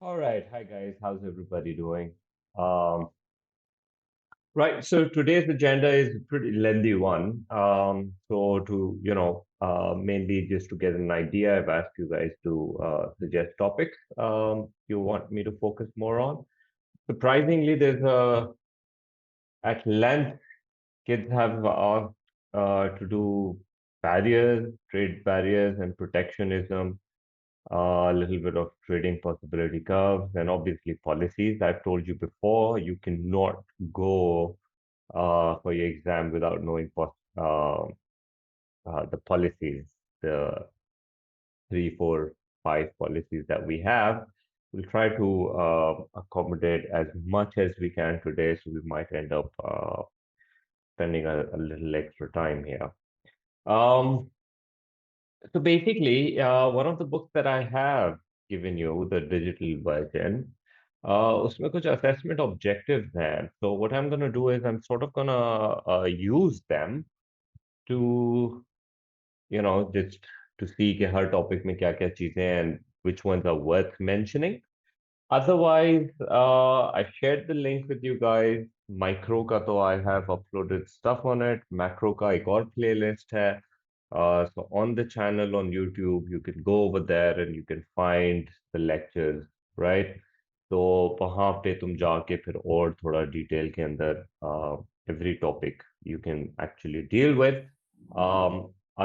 All right. Hi, guys. How's everybody doing? Um, right. So today's agenda is a pretty lengthy one. So mainly just to get an idea, I've asked you guys to suggest topics you want me to focus more on. Surprisingly, there's at length, kids have asked to do barriers, trade barriers, and protectionism, a little bit of trading possibility curves, and obviously policies. I've told you before, you cannot go for your exam without knowing the policies, the three, four, five policies that we have. We'll try to accommodate as much as we can today, so we might end up spending a little extra time here. Um, So basically, one of the books that I have given you, the digital version, उसमें कुछ assessment objectives हैं. So what I'm going to do is I'm sort of going to use them to, just to see कि हर topic में क्या-क्या चीजें हैं and which ones are worth mentioning. Otherwise, I shared the link with you guys. Micro का तो I have uploaded stuff on it. Macro का एक और playlist है. So on the channel on YouTube, you can go over there and you can find the lectures, right? तो वहाँ पे तुम जाके फिर और थोड़ा डिटेल के अंदर every topic you can actually deal with.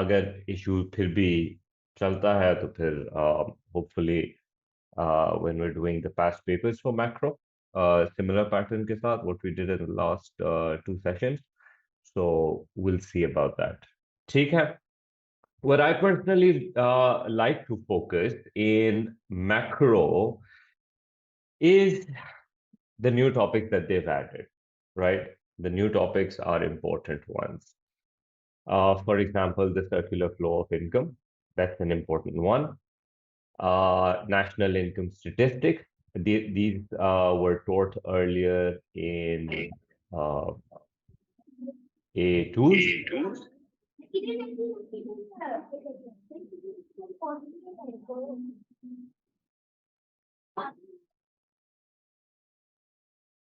अगर issue फिर भी चलता है तो फिर hopefully when we're doing the past papers for macro. Similar pattern ke saath, what we did in the last two sessions. So we'll see about that. ठीक है. What I personally like to focus in macro is the new topics that they've added, right? The new topics are important ones. For example, the circular flow of income. That's an important one. National income statistics. These were taught earlier in uh, A2s,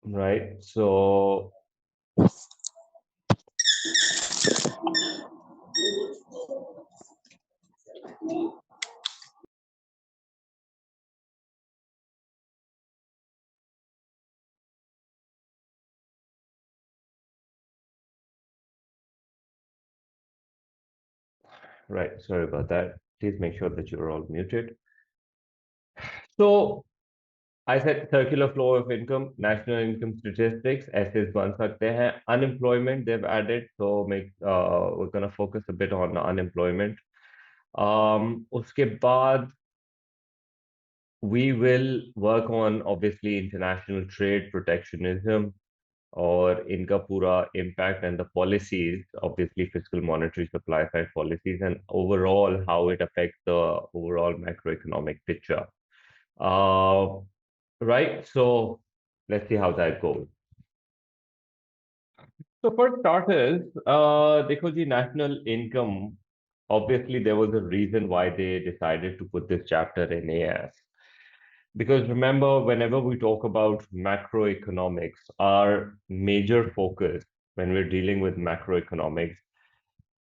right? So, right, sorry about that. Please make sure that you're all muted. So, I said circular flow of income, national income statistics, ऐसे बन सकते हैं. Unemployment they've added, so we're gonna focus a bit on unemployment. उसके बाद we will work on obviously international trade protectionism or इनका पूरा impact and the policies, obviously fiscal monetary supply side policies and overall how it affects the overall macroeconomic picture. Uh, right, so let's see how that goes. So for starters, देखो जी national income, obviously there was a reason why they decided to put this chapter in AS. Because remember, whenever we talk about macroeconomics, our major focus when we're dealing with macroeconomics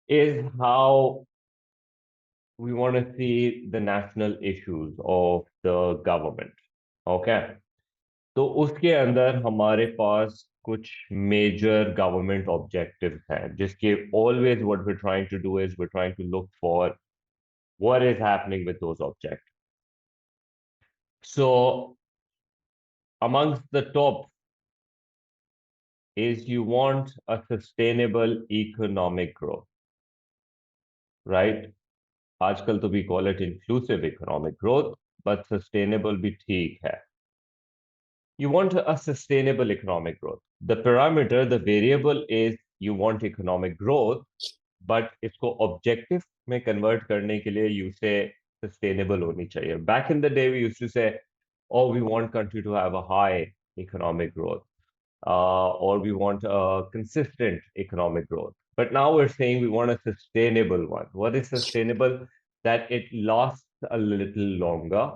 is how we want to see the national issues of the government. Okay. तो उसके अंदर हमारे पास कुछ major government objectives हैं जिसके always what we're trying to do is we're trying to look for what is happening with those objectives. So amongst the top is you want a sustainable economic growth, right? आजकल तो we call it inclusive economic growth, but sustainable भी ठीक है. You want a sustainable economic growth. The parameter, the variable is you want economic growth, but इसको objective में convert करने के लिए you say sustainable होनी चाहिए. Back in the day, we used to say, oh, we want country to have a high economic growth. Or we want a consistent economic growth. But now we're saying we want a sustainable one. What is sustainable? That it lasts a little longer.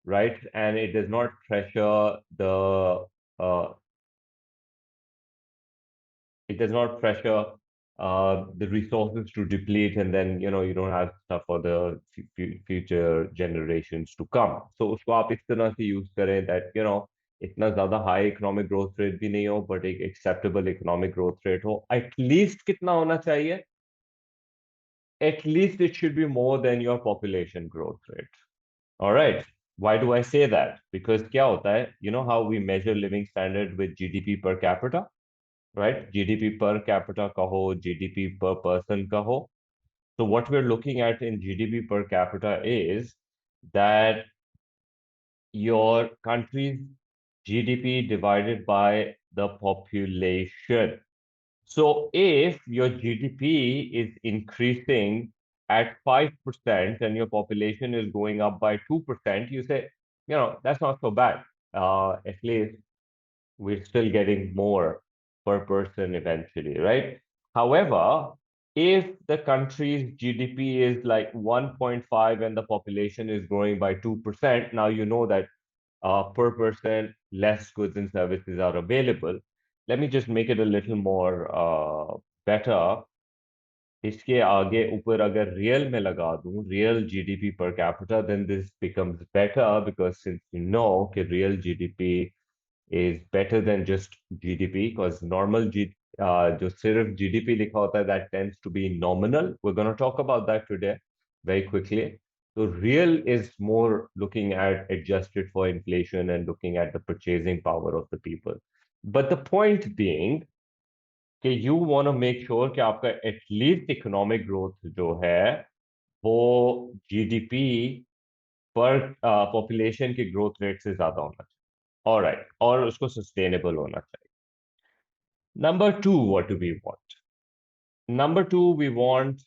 right? And it does not pressure the uh, it does not pressure the resources to deplete, and then you don't have stuff for the future generations to come. So उसको आप इस तरह से use करें that इतना ज्यादा high economic growth rate भी नहीं हो बट एक एक्सेप्टेबल इकोनॉमिक ग्रोथ रेट हो. एटलीस्ट कितना होना चाहिए? At least it should be more than your population growth rate. All right. Why do I say that? Because क्या होता है? You know how we measure living standard with GDP per capita, right? GDP per capita kaho, GDP per person kaho. So what we're looking at in GDP per capita is that your country's GDP divided by the population. So if your GDP is increasing at 5% and your population is going up by 2%, you say, that's not so bad. At least we're still getting more per person eventually, right? However, if the country's GDP is like 1.5 and the population is growing by 2%, now you know that per person, less goods and services are available. Let me just make it a little more better. इसके आगे ऊपर अगर real में लगा दूं real GDP per capita then this becomes better because since you know कि real GDP is better than just GDP because normal जो सिर्फ GDP लिखा होता है that tends to be nominal. We're going to talk about that today very quickly. So real is more looking at adjusted for inflation and looking at the purchasing power of the people. But the point being कि you want to make sure कि आपका at least economic growth जो है वो GDP पर population के growth rate से ज्यादा होना चाहिए. ऑलराइट, और उसको सस्टेनेबल होना चाहिए. Number two, what do we want? Number two, we want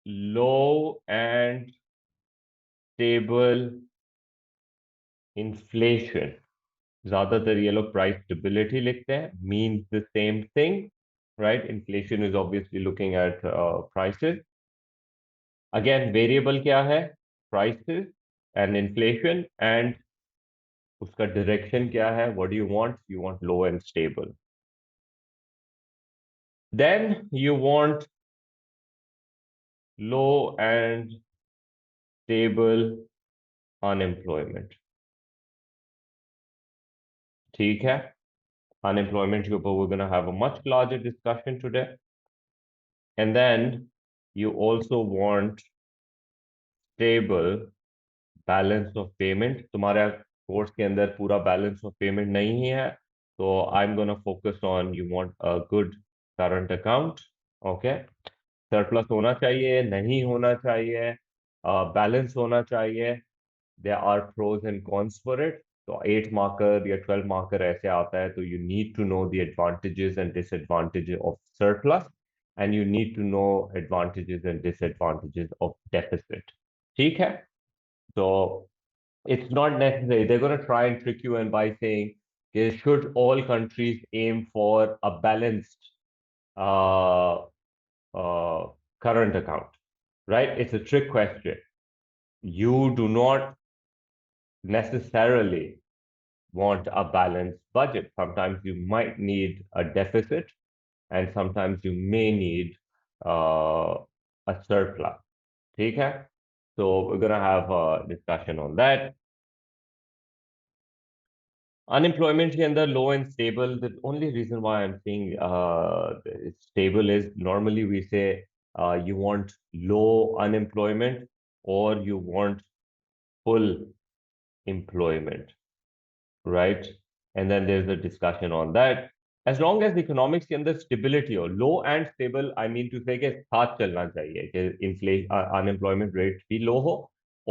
low and stable inflation. ज्यादातर ये लोग प्राइस स्टेबिलिटी लिखते हैं, means the same thing, right? Inflation is obviously looking at prices. Again, variable क्या है? Prices and inflation, and उसका direction क्या है? What do you want? You want low and stable. Then you want low and stable unemployment. ठीक है? Unemployment के ऊपर we're going to have a much larger discussion today. And then you also want stable balance of payment. तुम्हारा course के अंदर पूरा balance of payment नहीं है, तो I am gonna focus on you want a good current account. Okay, surplus होना चाहिए, नहीं होना चाहिए, बैलेंस होना चाहिए. There are pros and cons for it. तो 8 मार्कर या 12 मार्कर ऐसे आता है, तो you need to know the advantages and disadvantages of surplus and you need to know advantages and disadvantages of deficit. ठीक है? So it's not necessary. They're going to try and trick you and by saying, should all countries aim for a balanced uh, uh, current account, right? It's a trick question. You do not necessarily want a balanced budget. Sometimes you might need a deficit, and sometimes you may need a surplus. Okay? So we're going to have a discussion on that. Unemployment के अंदर low and stable. The only reason why I'm saying it's stable is normally we say you want low unemployment or you want full employment, right? And then there's a discussion on that. As long as the economics के अंदर stability हो, low and stable, I mean to say कि साथ चलना चाहिए कि inflation unemployment rate भी low हो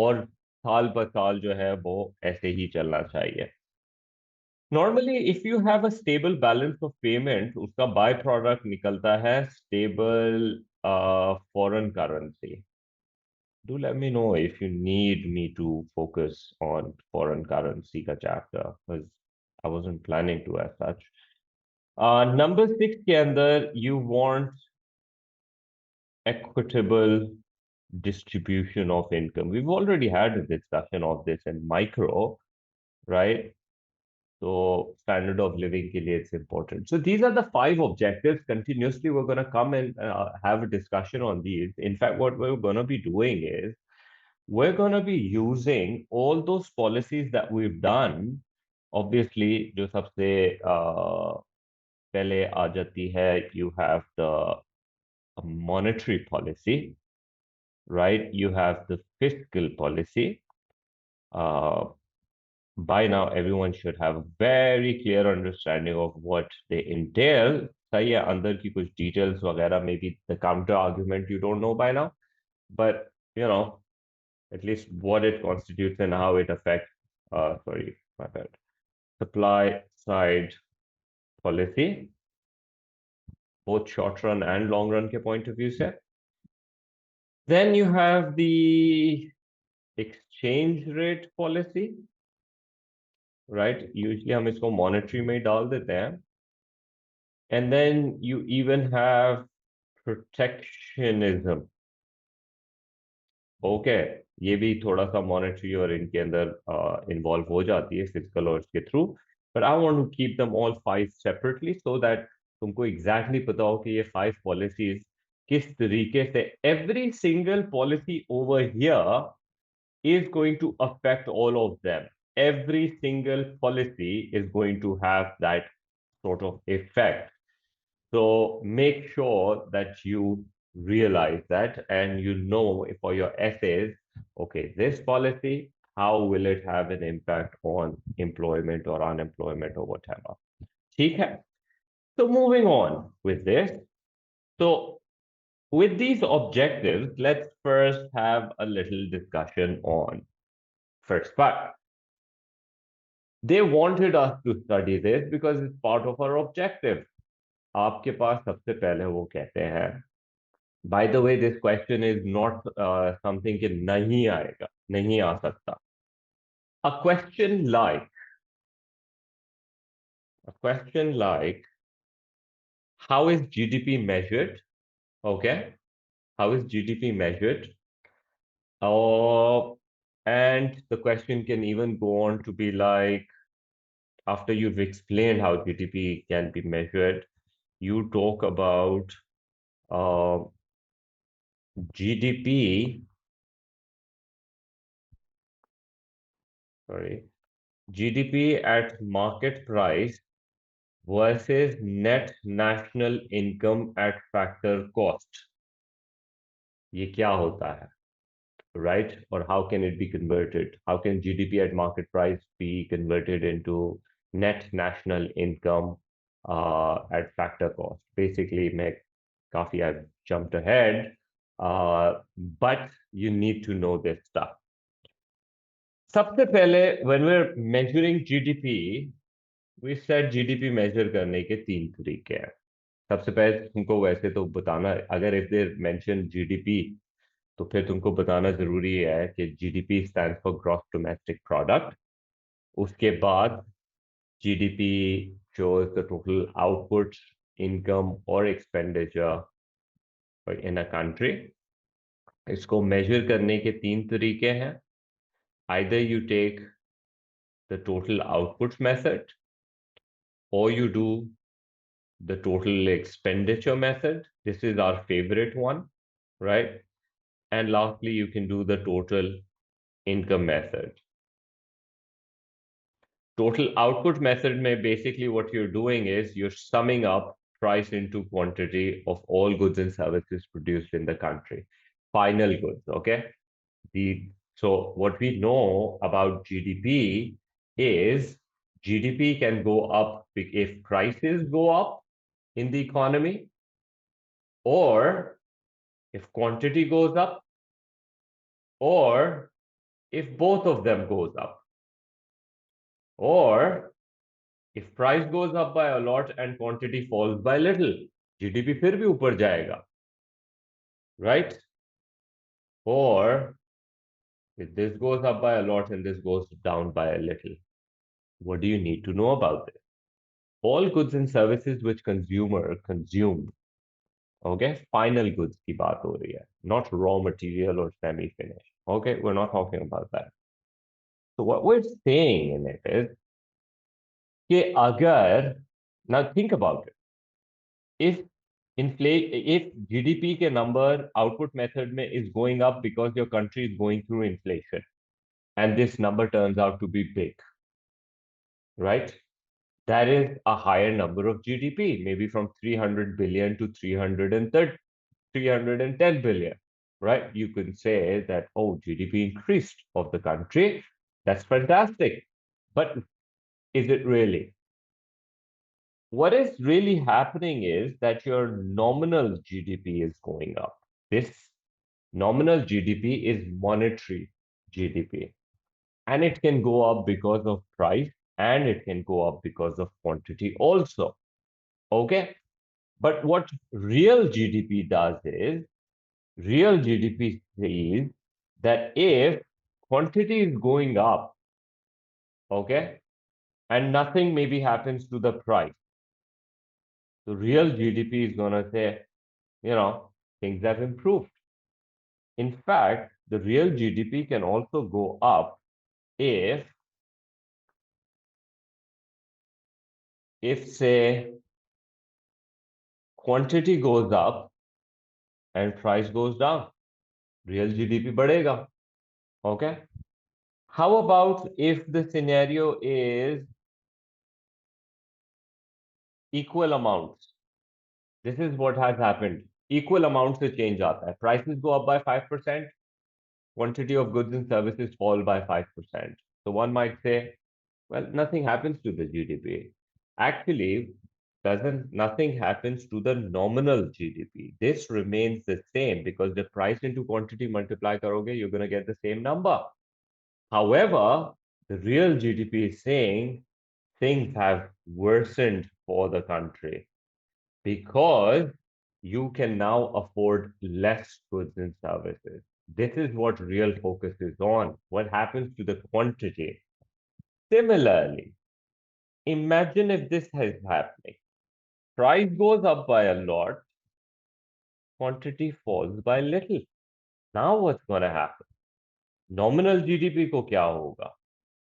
और साल ब साल जो है वो ऐसे ही चलना चाहिए. Normally, if you have a stable balance of payment, उसका बाय प्रोडक्ट निकलता है stable foreign currency. Do let me know if you need me to focus on foreign currency का chapter, because I wasn't planning to as such. Number 6 के अंदर you want equitable distribution of income. We've already had a discussion of this in micro, right? So standard of living के लिए it's important. So these are the five objectives. Continuously, we're going to come and have a discussion on these. In fact, what we're going to be doing is we're going to be using all those policies that we've done. Obviously, जो सबसे पहले आ जाती है, you have the monetary policy, right? You have the fiscal policy. Uh, by now, everyone should have a very clear understanding of what they entail. सही है, अंदर की कुछ details वगैरह, maybe the counter argument you don't know by now, but you know, at least what it constitutes and how it affects, sorry, my bad, supply side policy, both short run and long run के point of view से. Then you have the exchange rate policy, right? Usually हम इसको monetary में ही डाल देते हैं. And then you even have protectionism. Okay, ये भी थोड़ा सा मॉनेटरी और इनके अंदर इन्वॉल्व हो जाती है फिजिकल और इसके through. But I want to keep them all five separately so that तुमको एग्जैक्टली पता हो कि ये फाइव पॉलिसीज किस तरीके से every single policy over here is going to affect all of them. Every single policy is going to have that sort of effect. So make sure that you realize that and you know for your essays, okay, this policy, how will it have an impact on employment or unemployment or whatever. ठीक है? So moving on with this. So with these objectives, let's first have a little discussion on first part. They wanted us to study this because it's part of our objective. आपके पास सबसे पहले वो कहते हैं, by the way, this question is not something कि नहीं आएगा, नहीं आ सकता. A question like, a question like, how is GDP measured? Okay, how is GDP measured? Oh, and the question can even go on to be like, after you've explained how GDP can be measured, you talk about uh, GDP, sorry, GDP at market price versus net national income at factor cost. ये क्या होता है, right? Or how can it be converted? How can GDP at market price be converted into net national income at factor cost? Basically, I've jumped ahead, but you need to know this stuff. सबसे पहले, when we're measuring GDP, we said GDP measure करने के तीन तरीके हैं. सबसे पहले तुमको वैसे तो बताना, अगर इफ दे मेंशन जीडीपी तो फिर तुमको बताना जरूरी है कि GDP stands for gross domestic product. उसके बाद GDP shows the total output, income or expenditure in a country. इसको measure करने के तीन तरीके हैं. Either you take the total output method or you do the total expenditure method. This is our favorite one, right? And lastly, you can do the total income method. Total output method may basically what you're doing is you're summing up price into quantity of all goods and services produced in the country. Final goods, okay? So what we know about GDP is GDP can go up if prices go up in the economy, or if quantity goes up, or if both of them goes up, or if price goes up by a lot and quantity falls by little, GDP फिर भी ऊपर जाएगा, right? Or if this goes up by a lot and this goes down by a little. What do you need to know about this? All goods and services which consumer consume okay, final goods की बात हो रही है, not raw material और semi finish. Okay, we're not talking about that. So what we're saying in it is कि अगर, now think about it, if if GDP के number output method में is going up because your country is going through inflation and this number turns out to be big, right? That is a higher number of GDP, maybe from 300 billion to 330, 310 billion, right? You can say that, oh, GDP increased of the country. That's fantastic. But is it really? What is really happening is that your nominal GDP is going up. This nominal GDP is monetary GDP. And it can go up because of price and it can go up because of quantity also. Okay. But what real GDP does is real GDP says that if quantity is going up, okay, and nothing maybe happens to the price, the real GDP is going to say, things have improved. In fact, the real GDP can also go up if, say, quantity goes up and price goes down. Real GDP बढ़ेगा. Okay. How about if the scenario is equal amounts? This is what has happened. Equal amounts से change आता है. Prices go up by 5%, quantity of goods and services fall by 5%. So one might say, well, nothing happens to the GDP. Actually, doesn't nothing happens to the nominal GDP. This remains the same because the price into quantity multiply karoge, you're going to get the same number. However, the real GDP is saying things have worsened for the country because you can now afford less goods and services. This is what real focus is on. What happens to the quantity? Similarly, imagine if this is happening. Price goes up by a lot, quantity falls by little. Now what's going to happen? Nominal GDP ko kya hoga?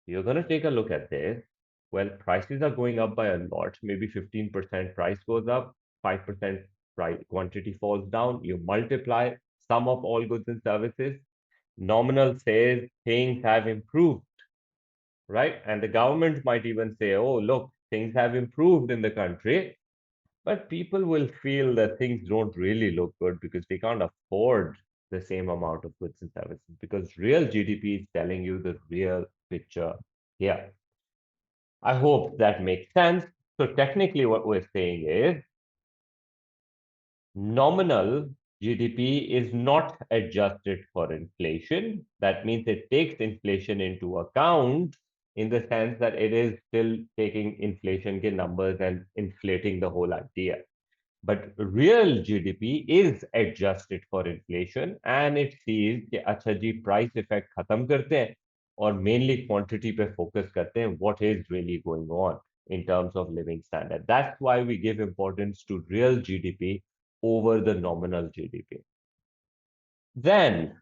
You're going to take a look at this. Well, prices are going up by a lot. Maybe 15% price goes up, 5% price quantity falls down. You multiply sum of all goods and services. Nominal says things have improved, right? And the government might even say, oh, look, things have improved in the country. But people will feel that things don't really look good because they can't afford the same amount of goods and services because real GDP is telling you the real picture here. I hope that makes sense. So technically what we're saying is nominal GDP is not adjusted for inflation. That means it takes inflation into account in the sense that it is still taking inflation ke numbers and inflating the whole idea. But real GDP is adjusted for inflation and it sees कि अच्छा जी price effect खत्म करते हैं और mainly quantity पे focus करते हैं what is really going on in terms of living standard. That's why we give importance to real GDP over the nominal GDP. Then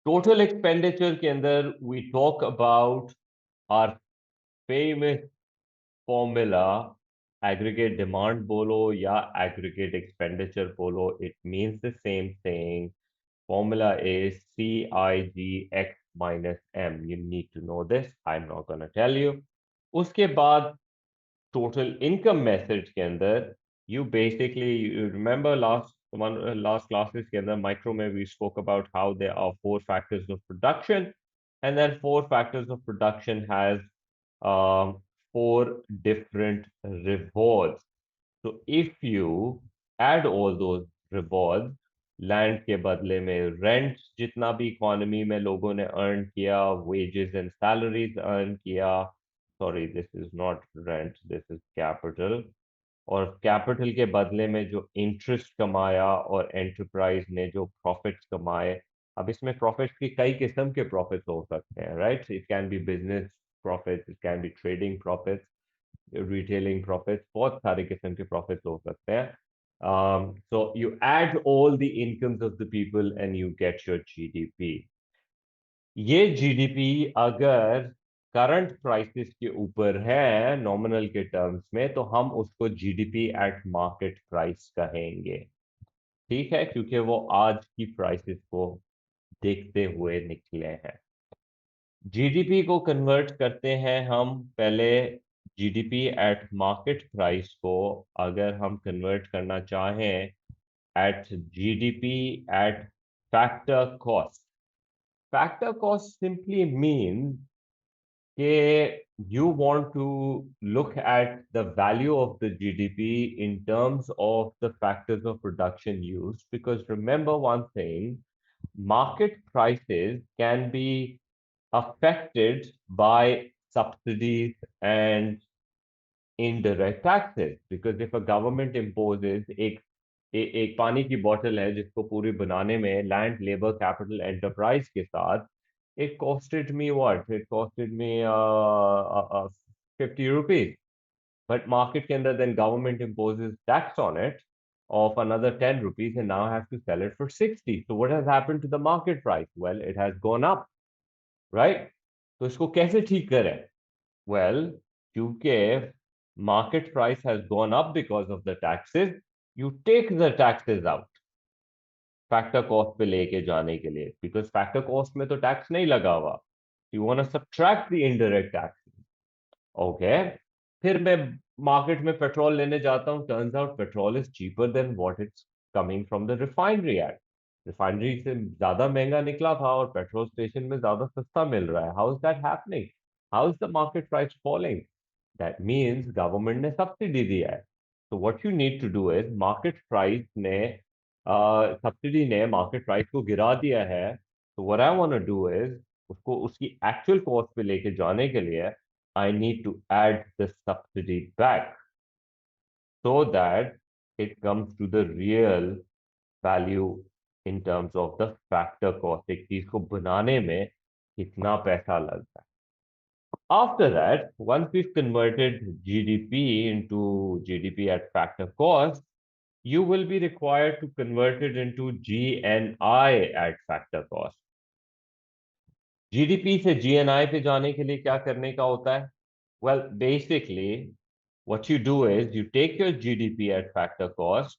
total expenditure के अंदर we talk about our famous formula, aggregate demand bolo या aggregate expenditure bolo, it means the same thing. Formula is CIGX minus M. You need to know this. I'm not going to tell you. उसके बाद total income message के अंदर you basically, you remember last classes के अंदर micro में we spoke about how there are 4 factors of production and then 4 factors of production has 4 different rewards. So if you add all those rewards, land के बदले में rent जितना भी economy में लोगों ने अर्न किया, वेजेस एंड सैलरीज अर्न किया, sorry this is not rent, this is capital, और कैपिटल के बदले में जो इंटरेस्ट कमाया और एंटरप्राइज ने जो प्रॉफिट्स कमाए. अब इसमें प्रॉफिट्स की कई किस्म के प्रॉफिट्स हो सकते हैं, right? It can be business profits, it can be trading profits, retailing profits, बहुत सारे किस्म के प्रॉफिट्स हो सकते हैं. So you add all the incomes of the people and you get your GDP. ये जीडीपी अगर करंट प्राइसेस के ऊपर है नॉमिनल के टर्म्स में तो हम उसको जीडीपी एट मार्केट प्राइस कहेंगे। ठीक है, क्योंकि वो आज की प्राइसेस को देखते हुए निकले हैं। जीडीपी को कन्वर्ट करते हैं हम पहले। जीडीपी एट मार्केट प्राइस को अगर हम कन्वर्ट करना चाहें at GDP at factor cost. Factor cost simply means you want to look at the value of the GDP in terms of the factors of production used. Because remember one thing, market prices can be affected by subsidies and indirect taxes. Because if a government imposes एक पानी की बोतल है जिसको पूरी बनाने में land labour capital enterprise के साथ it costed me what? It costed me 50 rupees. But market के अंदर then government imposes tax on it of another 10 rupees and now I have to sell it for 60. So what has happened to the market price? Well, it has gone up, right? तो इसको कैसे ठीक करें? Well, क्योंकि market price has gone up because of the taxes, you take the taxes out. Factor cost पे लेके जाने के लिए, बिकॉज फैक्टर कॉस्ट में तो टैक्स नहीं लगा हुआ, you want to subtract the indirect tax. Okay, फिर मैं मार्केट में पेट्रोल लेने जाता हूँ, turns out petrol is cheaper than what it's coming from the refinery at. Refinery से ज्यादा महंगा निकला था और पेट्रोल स्टेशन में ज्यादा सस्ता मिल रहा है। How is that happening? How is the market price falling? That means government ने सब्सिडी दिया है। तो what you need to do is market price ने सब्सिडी ने मार्केट प्राइस को गिरा दिया है। तो what I want to do is उसको उसकी एक्चुअल कॉस्ट पे लेके जाने के लिए I need to add the subsidy back so that it comes to the real value in terms of the factor cost। एक चीज को बनाने में कितना पैसा लगता है। After that, once we've converted GDP into GDP at factor cost, you will be required to convert it into GNI at factor cost। GDP से जीएनआई पे जाने के लिए क्या करने का होता है? Well, basically, what you do is you take your GDP at factor cost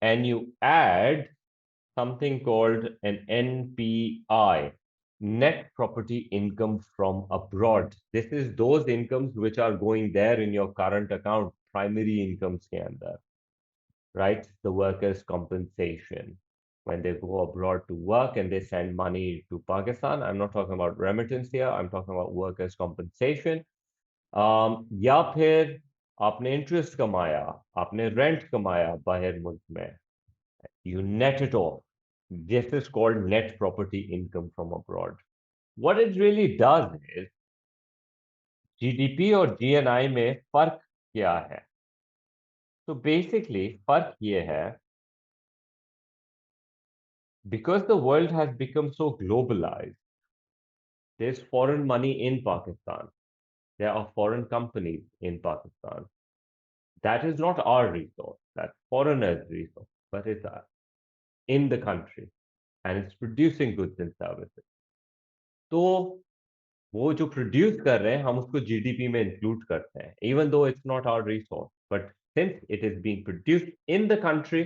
and you add something called an NPI, net property income from abroad. This is those incomes which are going there in your current account, primary incomes के अंदर, right? The workers' compensation. When they go abroad to work and they send money to Pakistan, I'm not talking about remittance here, I'm talking about workers' compensation. या फिर आपने interest कमाया, आपने rent कमाया बाहर मुल्क में, you net it off. This is called net property income from abroad. What it really does is GDP और जीएनआई में फर्क क्या है? तो बेसिकली फर्क ये है, because the world has become so globalized, there's foreign money in Pakistan, there are foreign companies in Pakistan. That is not our resource, that's foreigners' resource, but it's in the country and it's producing goods and services. तो वो जो produce कर रहे हैं हम उसको GDP में include करते हैं, even though it's not our resource, but since it is being produced in the country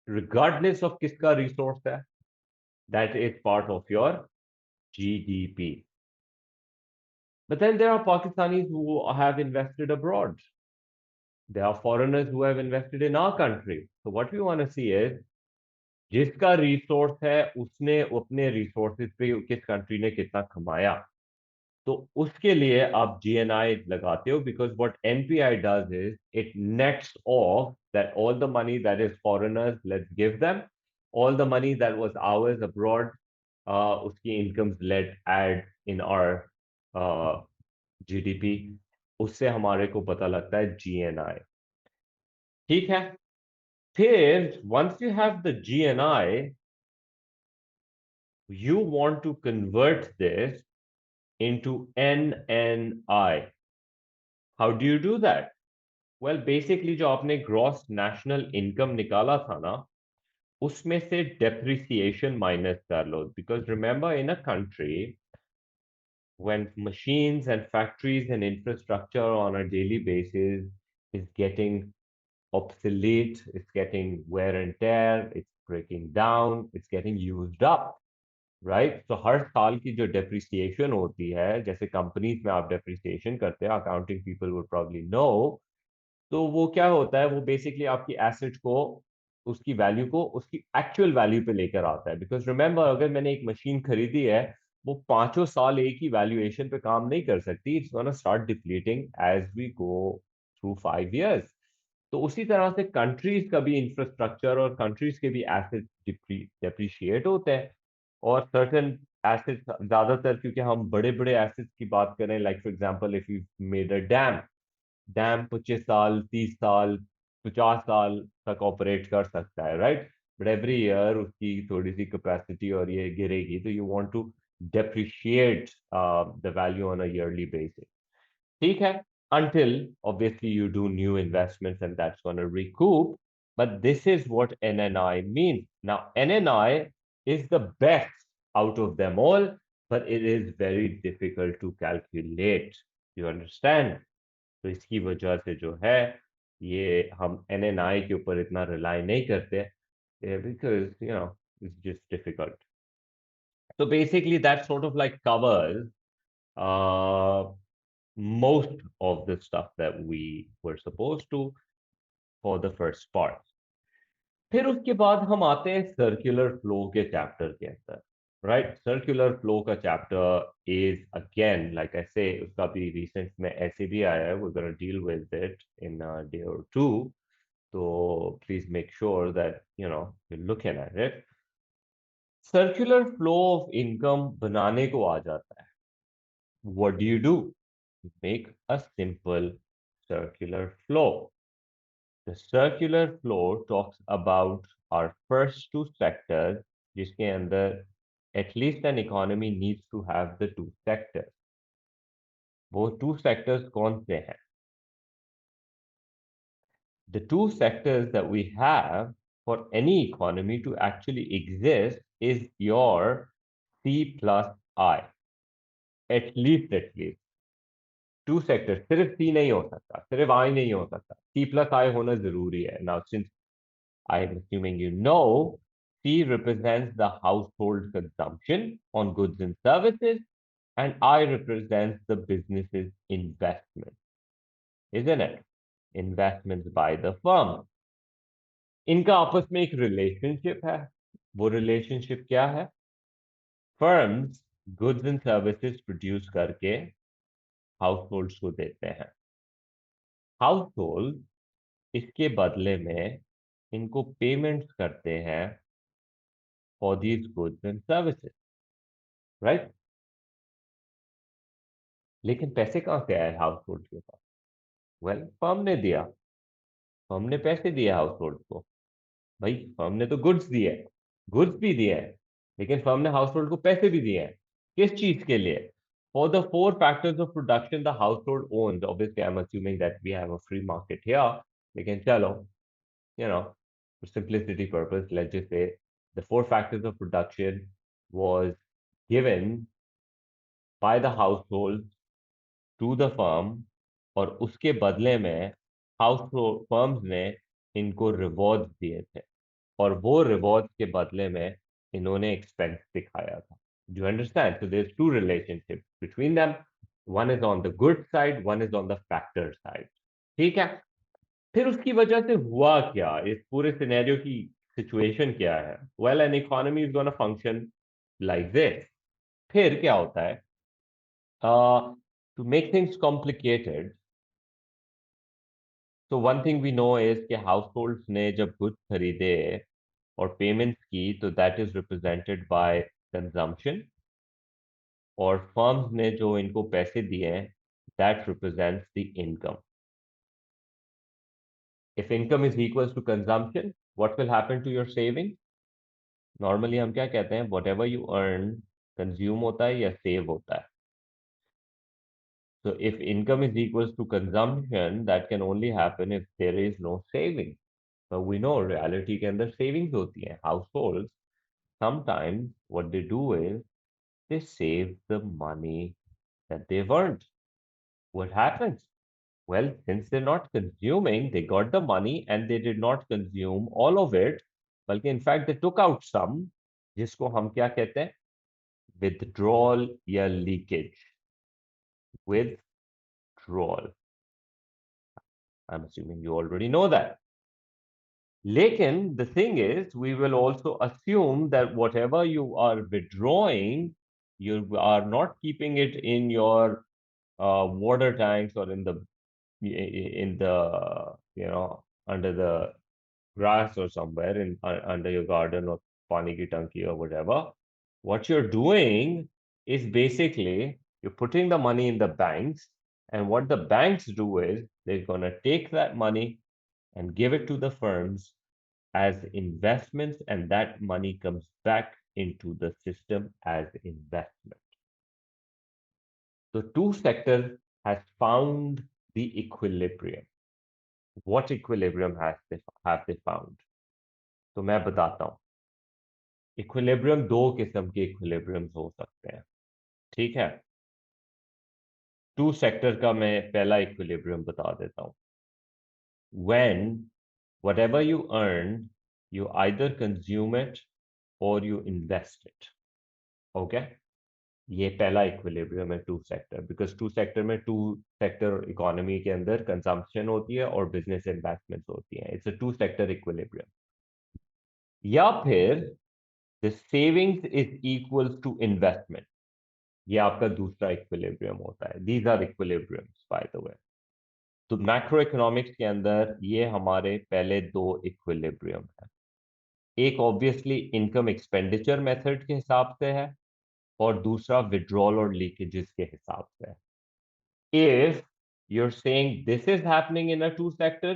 regardless of किसका रिसोर्स है, that is part of your GDP. But then there are Pakistanis who have invested abroad. There are foreigners who have invested in our country. So what we want to see is जिसका resource है उसने अपने resources पे किस country ने कितना कमाया, तो उसके लिए आप जीएनआई लगाते हो, because what NPI does is it nets of that all the money that is foreigners, let's give them all the money that was ours abroad, उसकी incomes let add in our GDP, उससे हमारे को पता लगता है GNI. ठीक है, फिर once you have the GNI you want to convert this into NNI. How do you do that? Well basically जो आपने ग्रॉस नेशनल इनकम निकाला था ना, उसमें से डेप्रिसिएशन माइनस कर लो, because remember in a country when machines and factories and infrastructure on a daily basis is getting obsolete, it's getting wear and tear, it's breaking down, it's getting used up, right? तो हर साल की जो depreciation होती है, जैसे companies में आप depreciation करते हैं, accounting people would probably know, तो वो क्या होता है, वो बेसिकली आपकी एसेट को, उसकी वैल्यू को उसकी एक्चुअल वैल्यू पे लेकर आता है। बिकॉज रिमेंबर, अगर मैंने एक मशीन खरीदी है, वो पांचों साल एक ही वैल्यूएशन पे काम नहीं कर सकती, it's gonna start depleting as we go through 5 years। तो उसी तरह से कंट्रीज का भी इंफ्रास्ट्रक्चर और कंट्रीज के भी एसेट डिप्रिशिएट होते हैं। और सर्टेन एसेट्स ज्यादातर, क्योंकि हम बड़े बड़े एसेट्स की बात करें, like for example if you made a dam, dam 25 साल, 30 साल, 50 साल तक ऑपरेट कर सकता है, राइट? बट एवरी ईयर उसकी थोड़ी सी कैपेसिटी और ये गिरेगी, तो you want to depreciate the value on a yearly basis, ठीक है? Until obviously you do new investments and that's going to recoup. But this is what NNI means. Now NNI is the best out of them all, but it is very difficult to calculate, you understand? तो इसकी वजह से जो है, ये हम NNI के ऊपर इतना रिलाई नहीं करते, because it's just difficult. So basically that sort of like covers most of the stuff that we were supposed to for the first part. फिर उसके बाद हम आते हैं सर्कुलर फ्लो के चैप्टर के अंदर, राइट? सर्कुलर फ्लो का chapter is again like I say, उसका भी रिसेंट में ऐसे भी आया है, we gonna deal with it in a day or two. तो please make sure that you looking at it. Circular flow of income बनाने को आ जाता है, what do you do? Make a simple circular flow. The circular flow talks about our first two sectors, जिसके अंदर at least an economy needs to have the two sectors. वो two sectors कौन से हैं? The two sectors that we have for any economy to actually exist is your C plus I. At least. Two sector, सिर्फ C नहीं हो सकता, सिर्फ आई नहीं हो सकता, सी प्लस आई होना जरूरी है। Now since I am assuming you know, C represents the household consumption on goods and services, and I represents the business's investment, isn't it? Investments by the firm. इनका आपस में एक रिलेशनशिप है। वो relationship क्या है? Firms goods and services produce करके households को देते हैं। हाउसहोल्ड इसके बदले में इनको पेमेंट्स करते हैं for these goods and services, right? लेकिन पैसे कहाँ से आए हाउस होल्ड के पास? वेल, फर्म ने दिया। फर्म ने पैसे दिए हाउस होल्ड को। भाई, फर्म ने तो गुड्स दिए, गुड्स भी दिए हैं, लेकिन फर्म ने हाउस होल्ड को पैसे भी दिए हैं। किस चीज के लिए? For the four factors of production the household owns. Obviously I am assuming that we have a free market here, लेकिन चलो, you know, for simplicity purpose, let's just say the four factors of production was given by the household to the firm, और उसके बदले में house firms ने इनको rewards दिए थे, और वो रिवॉर्ड्स के बदले में इन्होंने एक्सपेंस दिखाया था। Do you understand? So there is two relationship between them, one is on the good side, one is on the factor side, ठीक है? फिर उसकी वजह से हुआ क्या, इस पूरे सिनेरियो की सिचुएशन क्या है? Well, an economy is gonna function like this. फिर क्या होता है? To make things complicated, so one thing we know is कि households ने जब goods खरीदे और payments की, तो that is represented by consumption, और firms ने जो इनको पैसे दिए हैं, that represents the income. If income is equals to consumption, what will happen to your savings? Normally हम क्या कहते हैं? Whatever you earn, consume होता है या save होता है? So if income is equals to consumption, that can only happen if there is no saving. But we know reality के अंदर savings होती है. Households sometimes what they do is they save the money that they've earned. What happens? Well, since they're not consuming, they got the money and they did not consume all of it. बल्कि in fact they took out some, जिसको हम क्या कहते हैं? Withdrawal या leakage. Withdrawal. I'm assuming you already know that. Lekin, the thing is, we will also assume that whatever you are withdrawing, you are not keeping it in your water tanks or in the under the grass or somewhere in under your garden or pani ki tanki or whatever. What you're doing is basically you're putting the money in the banks, and what the banks do is they're gonna take that money and give it to the firms as investments, and that money comes back into the system as investment. The two sectors has found the equilibrium. What equilibrium have they found? तो मैं बताता हूँ. Equilibrium दो किस्म के equilibriums हो सकते हैं. ठीक है. टू सेक्टर का मैं पहला इक्विलिब्रियम बता देता हूँ. When whatever you earn, you either consume it or you invest it. Okay. ये पहला इक्विलिब्रियम है two sector, because two sector में टू सेक्टर इकोनॉमी के अंदर कंजम्पशन होती है और बिजनेस इन्वेस्टमेंट्स होती हैं. It's a two sector equilibrium. या फिर the savings is equals to investment. ये आपका दूसरा इक्विलिब्रियम होता है. These are equilibriums by the way. तो मैक्रो इकोनॉमिक्स के अंदर ये हमारे पहले दो इक्विलिब्रियम है. एक ऑब्वियसली इनकम एक्सपेंडिचर मेथड के हिसाब से है और दूसरा विड्रॉल और लीकेजेस के हिसाब से है. If you're saying this is happening in a two sector,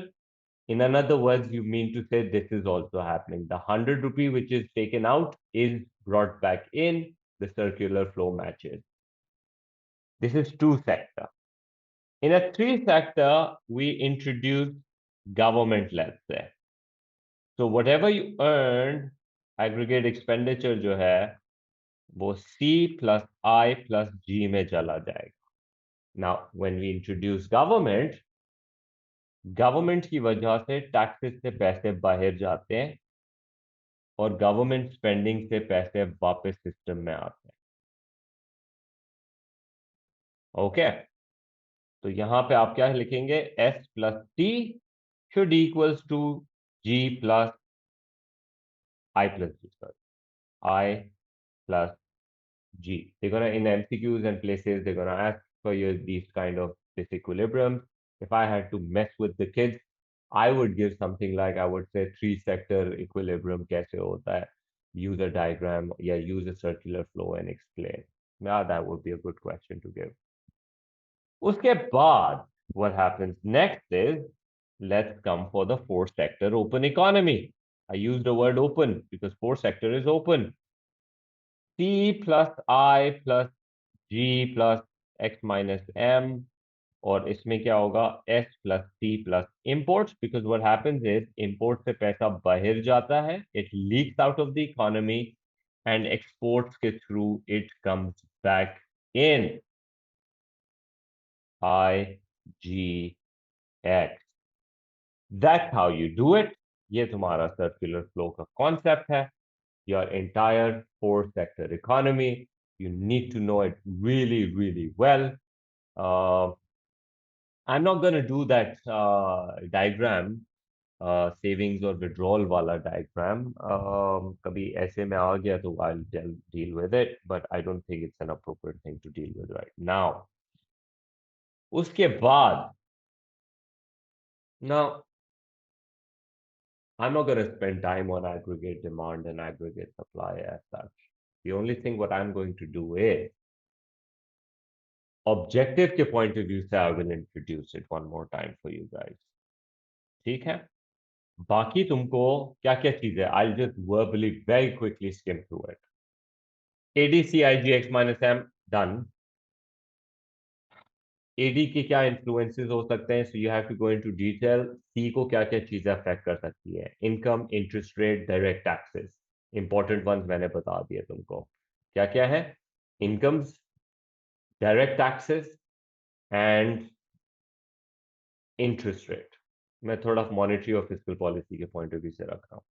in another words, you mean to say this is also happening. The 100 rupee which is taken out is brought back in, the circular flow matches. This is two sector. In a three sector, we introduce government, let's say. So whatever you earn, aggregate expenditure जो है, वो C plus I plus G में चला जाएगा. Now, when we introduce government की वजह से taxes से पैसे बाहर जाते हैं और गवर्नमेंट स्पेंडिंग से पैसे वापस सिस्टम में आते हैं. ओके. तो यहां पे आप क्या लिखेंगे? S plus T should equals to G plus I plus G. Sorry, I plus G. They're gonna in MCQs and places they're gonna ask for you these kind of disequilibriums. If I had to mess with the kids, I would give something like, I would say three sector equilibrium कैसे होता है, use a diagram, yeah, use a circular flow and explain. Yeah, that would be a good question to give. उसके बाद what happens next is, let's come for the four sector open economy. I use the word open because four sector is open. C plus I plus G plus X minus M, और इसमें क्या होगा? S plus T plus imports, because what happens is import से पैसा बाहर जाता है, it leaks out of the economy, and exports के through it comes back in. I G X. That's how you do it. ये तुम्हारा circular flow का concept है. Your entire four sector economy, you need to know it really, really well. I'm not going to do that diagram, savings or withdrawal wala diagram. कभी ऐसे में आ गया तो I'll deal with it, but I don't think it's an appropriate thing to deal with right now. उसके बाद, now, I'm not going to spend time on aggregate demand and aggregate supply as such. The only thing what I'm going to do is, objective के point of view से I will introduce it one more time for you guys. ठीक है? बाकी तुमको क्या क्या चीज है? I'll just verbally very quickly skim through it. ADCIGX minus M done. AD के क्या इन्फ्लुएंसेस हो सकते हैं, so you have to go into detail. C को क्या क्या चीजें अफेक्ट कर सकती है? Income, interest rate, direct taxes. Important ones मैंने बता दिए तुमको। क्या क्या है? Incomes, direct taxes and interest rate. मैं थोड़ा मॉनेटरी और फिस्कल पॉलिसी के पॉइंट ऑफ व्यू से रख रहा हूँ।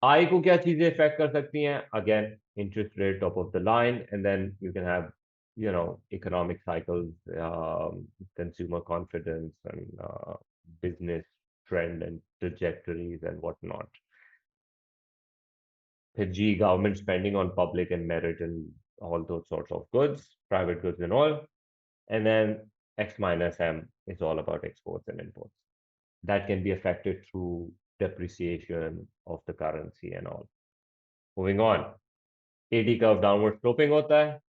आई को क्या चीजें इफेक्ट कर सकती हैं? Again, interest rate top of the line, and then you can have economic cycles, consumer confidence and business trend and trajectories and whatnot. फिर G, government spending on public and merit and all those sorts of goods, private goods and all. And then X minus M is all about exports and imports. That can be affected through depreciation of the currency and all. Moving on, AD curve downward sloping होता है.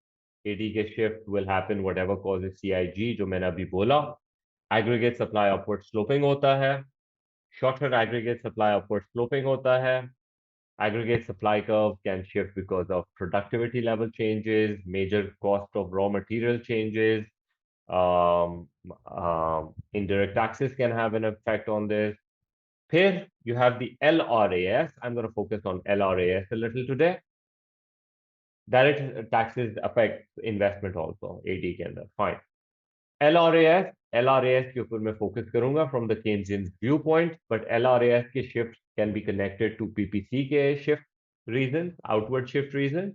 AD के shift will happen whatever causes CIG जो मैंने अभी बोला. Aggregate supply upward sloping होता है. Short-term aggregate supply upward sloping होता है. Aggregate supply curve can shift because of productivity level changes, major cost of raw material changes. Um, Indirect taxes can have an effect on this. Here you have the LRAS. I'm going to focus on LRAS a little today. Direct taxes affect investment also, AD के अंदर. Fine. LRAS के ऊपर मैं focus करूंगा from the Keynesian viewpoint, but LRAS के shift can be connected to PPC के shift reasons, outward shift reasons,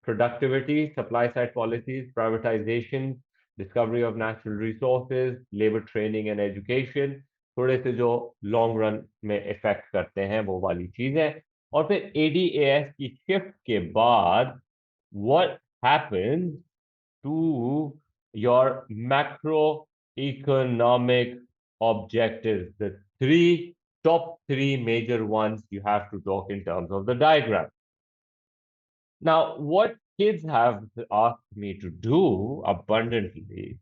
productivity, supply side policies, privatization, discovery of natural resources, labor training and education, थोड़े से जो long run में effect करते हैं वो वाली चीजें. और फिर ADAS की शिफ्ट के बाद what happens to your macroeconomic objectives, the top three major ones you have to talk in terms of the diagram. Now, what kids have asked me to do abundantly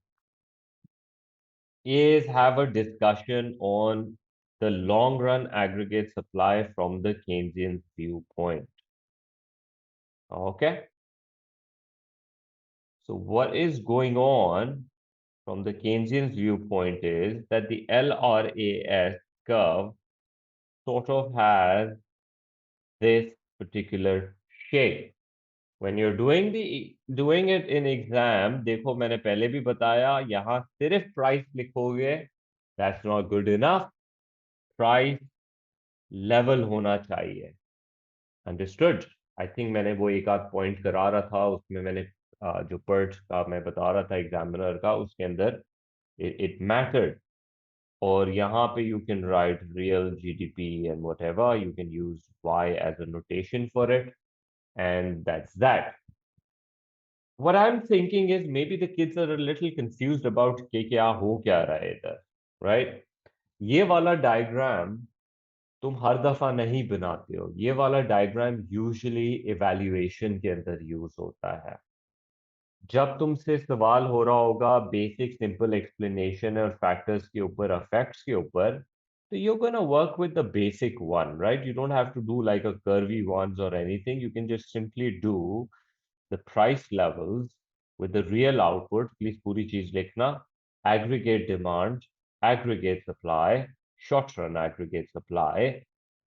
is have a discussion on the long run aggregate supply from the Keynesian viewpoint. Okay. So what is going on from the Keynesian viewpoint is that the LRAS curve sort of has this particular shape. When you're doing it in exam, देखो मैंने पहले भी बताया, यहाँ सिर्फ price लिखोगे, that's not good enough. Price level होना चाहिए. अंडरस्टूड? आई थिंक मैंने वो एक आध पॉइंट करा रहा था उसमें, मैंने जो पर्ट का मैं बता रहा था एग्जामिनर का, उसके अंदर इट मैटर्ड. और यहाँ पे you can write real GDP and whatever, you can use Y as a notation for it, and that's that. What I'm thinking is maybe the kids are a little confused about कि क्या हो क्या रहा है इधर, right? ये वाला diagram तुम हर दफा नहीं बनाते हो. ये वाला डायग्राम यूजुअली इवैल्यूएशन के अंदर यूज होता है. जब तुमसे सवाल हो रहा होगा बेसिक सिंपल एक्सप्लेनेशन और फैक्टर्स के ऊपर, इफेक्ट्स के ऊपर, तो you gonna work with the basic one, right? You don't have to do like a curvy ones or anything. You can just simply do the price levels with the real output. Please पूरी चीज लिखना. Aggregate demand, aggregate supply, short run aggregate supply.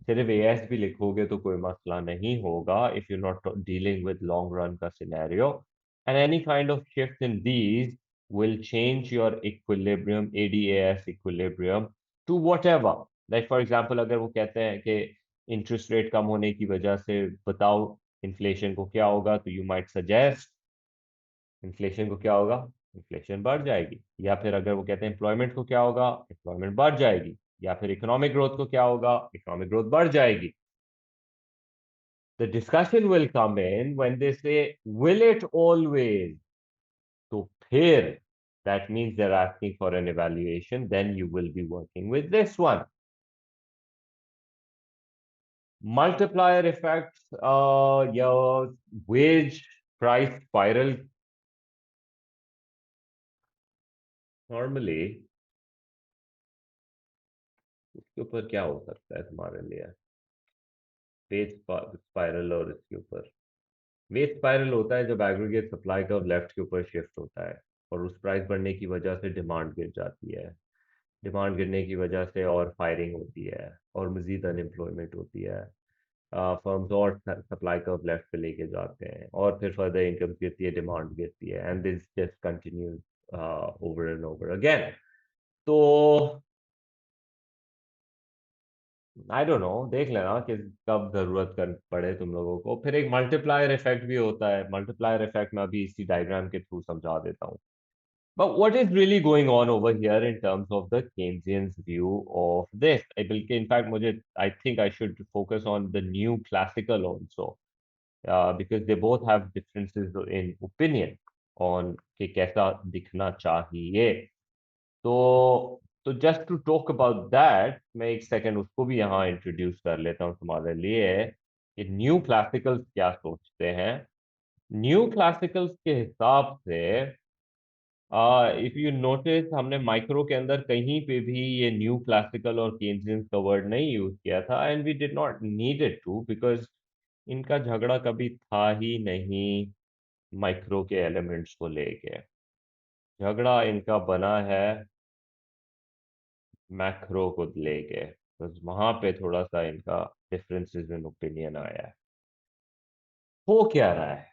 सिर्फ AS भी लिखोगे तो कोई मसला नहीं होगा if you're not dealing with long run का scenario. And any kind of shift in these will change your equilibrium, ADAS equilibrium, to whatever. Like for example, अगर वो कहते हैं कि इंटरेस्ट रेट कम होने की वजह से बताओ इन्फ्लेशन को क्या होगा, तो यू माइट सजेस्ट इन्फ्लेशन को क्या होगा, इन्फ्लेशन बढ़ जाएगी. या फिर अगर वो कहते हैं एम्प्लॉयमेंट को क्या होगा, एम्प्लॉयमेंट बढ़ जाएगी. या फिर इकोनॉमिक ग्रोथ को क्या होगा, इकोनॉमिक ग्रोथ बढ़ जाएगी. The discussion will come in when they say, will it always? So here, that means they're asking for an evaluation. Then you will be working with this one. Multiplier effects, your wage price spiral. Normally, इसके ऊपर क्या हो सकता है तुम्हारे लिए? Wage spiral. और इसके ऊपर वेज स्पाइरल होता है जब एग्रीगेट सप्लाई का लेफ्ट के ऊपर शिफ्ट होता है. और उस प्राइस बढ़ने की वजह से डिमांड गिर जाती है। डिमांड गिरने की वजह से और फायरिंग होती है और मजीद अनएम्प्लॉयमेंट होती है। फर्म्स और सप्लाई कर्व लेफ्ट पे लेके जाते हैं और फिर फर्दर इनकम गिरती है, डिमांड गिरती है, and this just continues over and over again. तो आई डोंट नो, देख लेना कि कब जरूरत कर पड़े तुम लोगों को। फिर एक मल्टीप्लायर इफेक्ट भी होता है। मल्टीप्लायर इफेक्ट मैं अभी इसी डायग्राम के थ्रू समझा देता हूँ। But what is really going on over here in terms of the Keynesian's view of this? In fact, I think I should focus on the new classical also, because they both have differences in opinion on कि कैसा दिखना चाहिए। तो just to talk about that, मैं एक second उसको भी यहाँ इंट्रोड्यूस कर लेता हूँ तुम्हारे लिए कि न्यू क्लासिकल्स क्या सोचते हैं। न्यू क्लासिकल्स के हिसाब से, इफ यू नोटिस, हमने माइक्रो के अंदर कहीं पे भी ये न्यू क्लासिकल और केन्जियंस का वर्ड नहीं यूज किया था, and we did not needed to, because इनका झगड़ा कभी था ही नहीं माइक्रो के एलिमेंट्स को लेके। झगड़ा इनका बना है मैक्रो को लेके, बस वहां पे थोड़ा सा इनका डिफरेंसेस इन ओपिनियन आया है। हो क्या रहा है?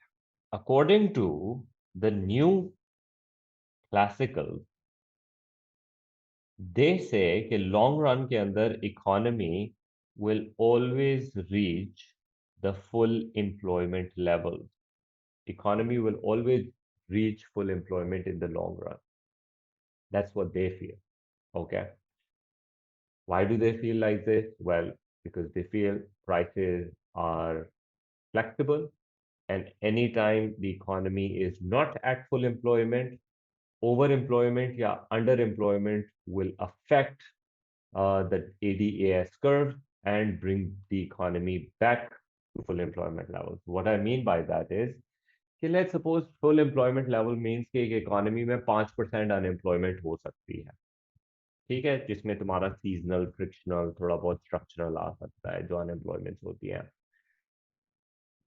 According to the new classical, they say कि लॉन्ग रन के अंदर economy will always reach the full employment level. Economy will always reach full employment in the long run. That's what they feel. Okay. Why do they feel like this? Well, because they feel prices are flexible, and anytime the economy is not at full employment, overemployment or underemployment will affect the ADAS curve and bring the economy back to full employment levels. What I mean by that is कि let's suppose full employment level means कि एक economy में 5% unemployment हो सकती है, ठीक है, जिसमें तुम्हारा सीजनल, फ्रिक्शनल, थोड़ा बहुत स्ट्रक्चरल आ सकता है जो अनएम्प्लॉयमेंट होती है।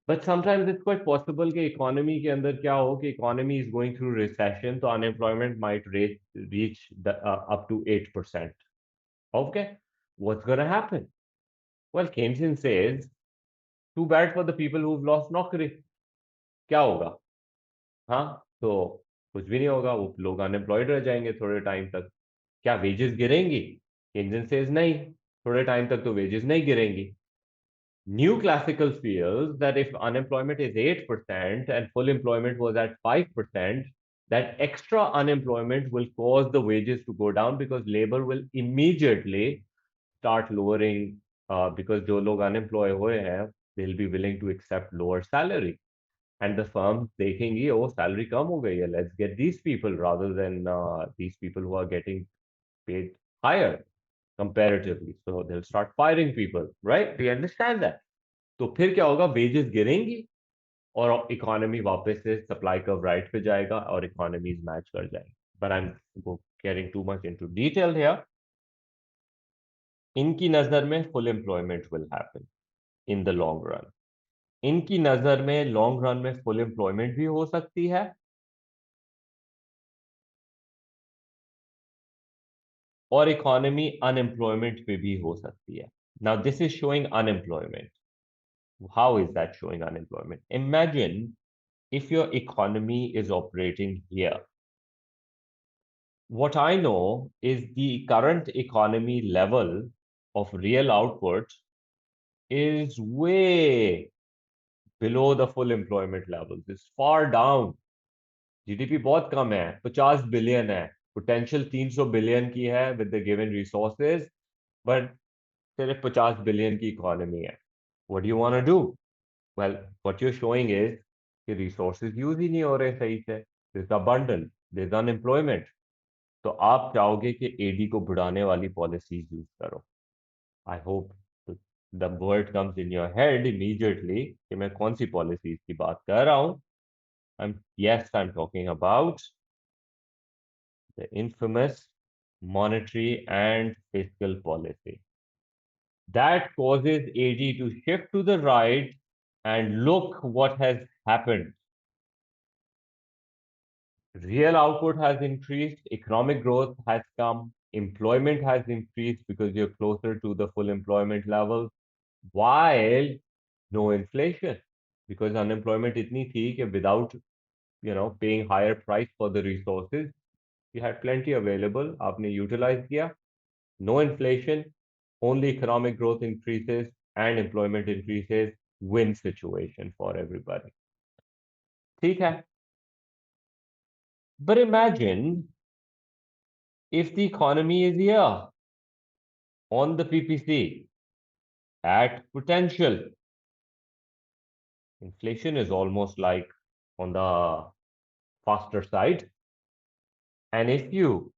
But sometimes it's quite possible कि इकोनॉमी के अंदर क्या हो कि economy is going through recession, तो unemployment might reach up to 8%। Okay, what's gonna happen? Well, Keynesian says too bad for the people who have lost नौकरी। क्या होगा? हाँ, तो कुछ भी नहीं होगा, वो लोग अनएम्प्लॉयड रह जाएंगे थोड़े टाइम तक। क्या वेजेस गिरेंगी? केंद्र सेज नहीं, थोड़े टाइम तक तो वेजेस नहीं गिरेंगी। New classical feels that if unemployment is 8% and full employment was at 5%, that extra unemployment will cause the wages to go down because labor will immediately start lowering, because जो लोग unemployed हुए हैं, they'll be willing to accept lower salary. And the firms देखेंगी, oh, salary कम हो गई है, let's get these people rather than these people who are getting paid higher comparatively. So they'll start firing people, right? Do you understand that? तो फिर क्या होगा? Wages गिरेंगी और economy वापस से सप्लाई कर्व राइट पे जाएगा और इकोनॉमीज मैच कर जाएगी। But I am getting too much into detail here. इनकी नजर में full employment will happen in the long run. इनकी नजर में लॉन्ग रन में फुल एम्प्लॉयमेंट भी हो सकती है और इकोनॉमी अनएम्प्लॉयमेंट पे भी हो सकती है। Now this is showing unemployment. How is that showing unemployment? Imagine if your economy is operating here. What I know is the current economy level of real output is way below the full employment levels. It's far down. GDP बहुत कम है, 50 billion है, potential 300 billion की है with the given resources, but सिर्फ 50 billion की economy है। What you want to do? Well, what you showing is कि resources use ही नहीं हो रहे सही से, दिस अबंडन, दिस अनएम्प्लॉयमेंट। तो आप चाहोगे कि एडी को बढ़ाने वाली पॉलिसीज यूज करो। I hope the word comes in your head immediately कि मैं कौन सी पॉलिसीज की बात कर रहा हूं। I am talking about the infamous monetary and fiscal policy that causes AD to shift to the right, and look what has happened. Real output has increased, economic growth has come, employment has increased because you're closer to the full employment level, while no inflation, because unemployment itni thi कि without paying higher price for the resources, you had plenty available, आपने utilize किया, no inflation, only economic growth increases and employment increases, win situation for everybody. ठीक है. But imagine if the economy is here on the PPC at potential, inflation is almost like on the faster side. And if you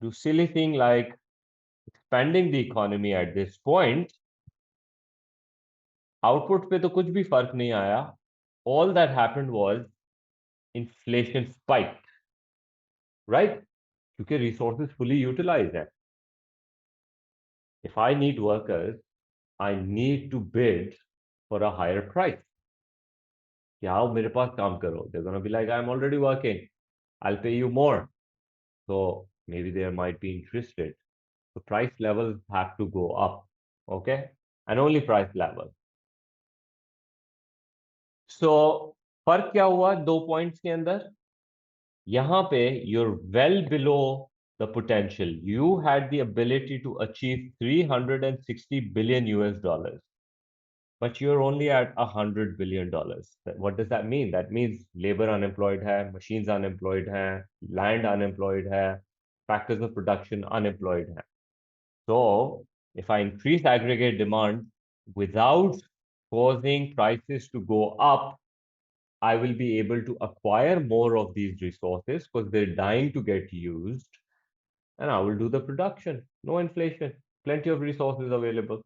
do silly thing like expanding the economy at this point, output पे तो कुछ भी फर्क नहीं आया. All that happened was inflation spiked, right? क्योंकि resources fully utilized है. If I need workers, I need to bid for a higher price. कि आओ मेरे पास काम करो. They're gonna be like, I'm already working. I'll pay you more. So maybe they might be interested. The price levels have to go up. Okay? And only price level. So फर्क क्या हुआ 2 points के अंदर? यहाँ पे you're well below the potential. You had the ability to achieve 360 billion US dollars, but you're only at $100 billion. What does that mean? That means labor unemployed hai, machines unemployed hai, land unemployed hai, factors of production unemployed hai. So if I increase aggregate demand without causing prices to go up, I will be able to acquire more of these resources because they're dying to get used, and I will do the production. No inflation, plenty of resources available,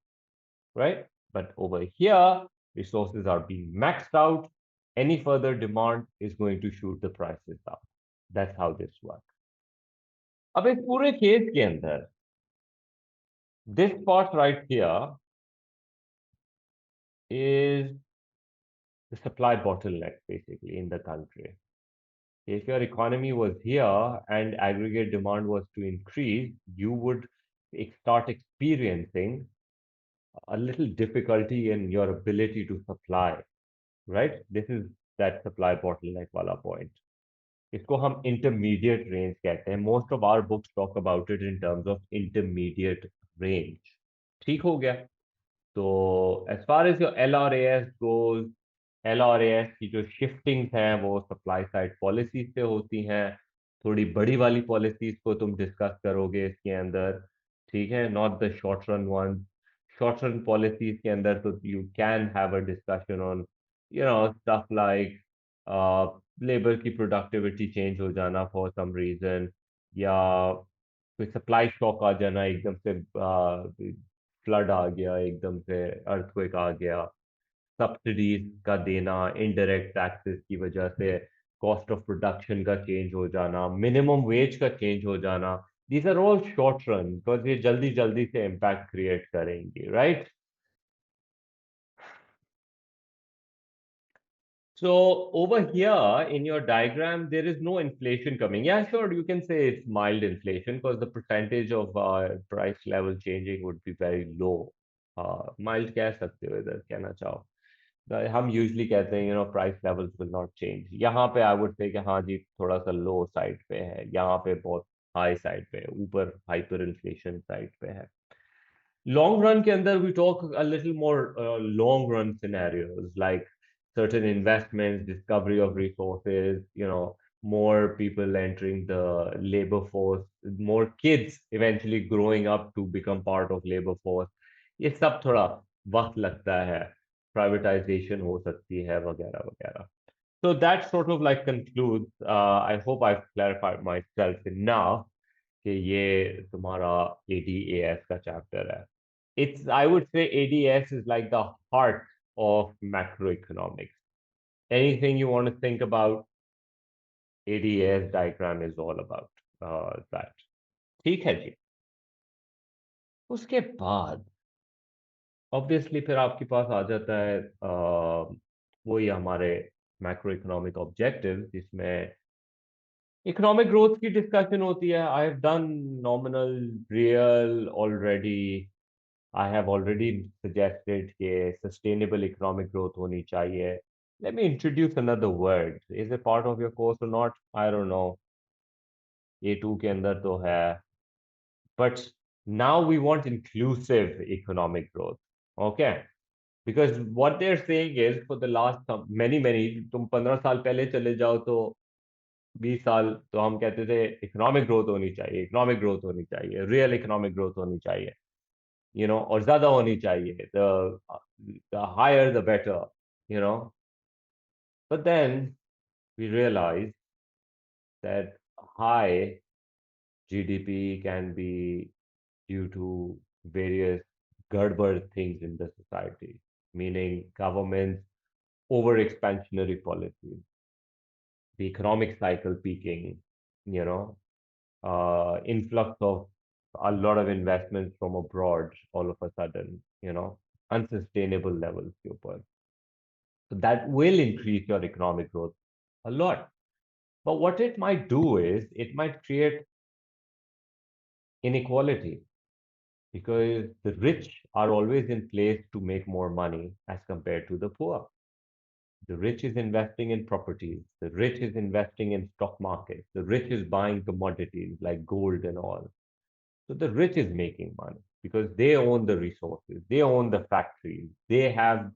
right? But over here, resources are being maxed out. Any further demand is going to shoot the prices up. That's how this works. अब इस पूरे case के अंदर, this part right here is the supply bottleneck basically in the country. If your economy was here and aggregate demand was to increase, you would start experiencing a little difficulty in your ability to supply, right? This is that supply bottleneck wala point. इसको हम intermediate range कहते हैं. Most of our books talk about it in terms of intermediate range. ठीक हो गया. तो as far as your LRAS goes, LRAS की जो शिफ्टिंग्स हैं वो सप्लाई साइड पॉलिसीज से होती हैं. थोड़ी बड़ी वाली पॉलिसीज को तुम डिस्कस करोगे इसके अंदर, ठीक है, not the short run one. Short run policies के अंदर तो you can have a discussion on stuff like labour की प्रोडक्टिविटी चेंज हो जाना फॉर सम रीजन, या कोई सप्लाई शॉक आ जाना, एकदम से फ्लड आ गया, एकदम से अर्थक्वेक आ गया, सब्सिडीज का देना, इनडायरेक्ट टैक्सेस की वजह से कॉस्ट ऑफ प्रोडक्शन का चेंज हो जाना, मिनिमम वेज का चेंज हो जाना. These are all short run because ये जल्दी जल्दी से इम्पैक्ट क्रिएट करेंगे, right? So over here in your diagram, there is no inflation coming. Yeah, sure, you can say it's mild inflation because the percentage of price level changing would be very low. Mild कह सकते हो इधर कहना चाहो. हम usually कहते हैं price levels will not change. यहाँ पे आई वुड से कि हाँ जी थोड़ा सा लो साइड पे है, यहाँ पे बहुत हाई साइड पे है, ऊपर हाइपर इन्फ्लेशन साइड पे है. Long run के अंदर we talk a little more long run scenarios like certain investments, discovery of resources, more people entering the labor force, more kids eventually growing up to become part of labor force. ये सब थोड़ा वक्त लगता है, privatization हो सकती है वगैरह वगैरह. So that sort of like concludes. I hope I've clarified myself enough कि ये तुम्हारा ADAS का चैप्टर है. I would say ADS is like the heart of macroeconomics. Anything you want to think about, ADS diagram is all about that. ठीक है जी. उसके बाद obviously फिर आपके पास आ जाता है वही हमारे मैक्रो ऑब्जेक्टिव जिसमें इकोनॉमिक ग्रोथ की डिस्कशन होती है. I have done nominal real already. I have already suggested कि सस्टेनेबल इकोनॉमिक ग्रोथ होनी चाहिए. Let me introduce another word. Is a part of your course और not, I don't know. A2 के अंदर तो है. But now we want inclusive economic growth. Okay. Because what they are saying is for the last many many, तुम 15 साल पहले चले जाओ तो 20 साल तो हम कहते थे इकोनॉमिक ग्रोथ होनी चाहिए, इकोनॉमिक ग्रोथ होनी चाहिए, रियल इकोनॉमिक ग्रोथ होनी चाहिए, और ज्यादा होनी चाहिए. The higher the better, you know. But then we realize that high GDP can be due to various gadbad things in the society, meaning government's over expansionary policies, the economic cycle peaking, you know, influx of a lot of investments from abroad all of a sudden, unsustainable levels के ऊपर. So that will increase your economic growth a lot. But what it might do is it might create inequality because the rich are always in place to make more money as compared to the poor. The rich is investing in properties. The rich is investing in stock markets. The rich is buying commodities like gold and all. So the rich is making money because they own the resources, they own the factories, they have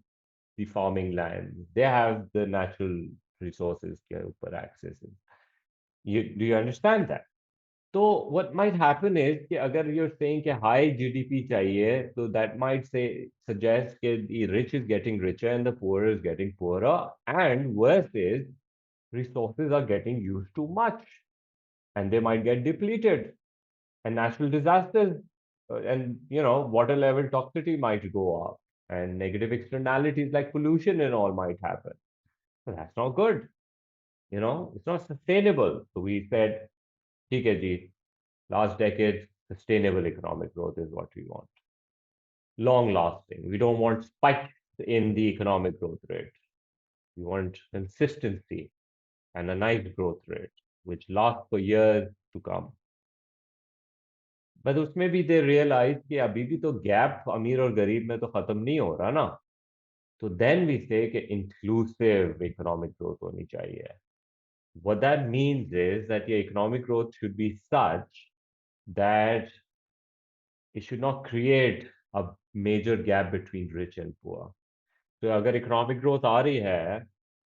the farming land, they have the natural resources के ऊपर access. Do you understand that? So what might happen is कि अगर you're saying कि high GDP चाहिए, so that might suggest that the rich is getting richer and the poor is getting poorer, and worse is resources are getting used too much and they might get depleted, and natural disasters and water level toxicity might go up, and negative externalities like pollution and all might happen. So that's not good. It's not sustainable. So we said, ठीक है जी, last decade sustainable economic growth is what we want. Long lasting. We don't want spikes in the economic growth rate. We want consistency and a nice growth rate which lasts for years to come. But उसमें भी दे realise कि अभी भी तो gap अमीर और गरीब में तो खत्म नहीं हो रहा ना. तो देन वी से कि इंक्लूसिव इकोनॉमिक ग्रोथ होनी चाहिए. What that means is that your economic growth should be such that it should not create a major gap between rich and poor. तो अगर इकोनॉमिक ग्रोथ आ रही है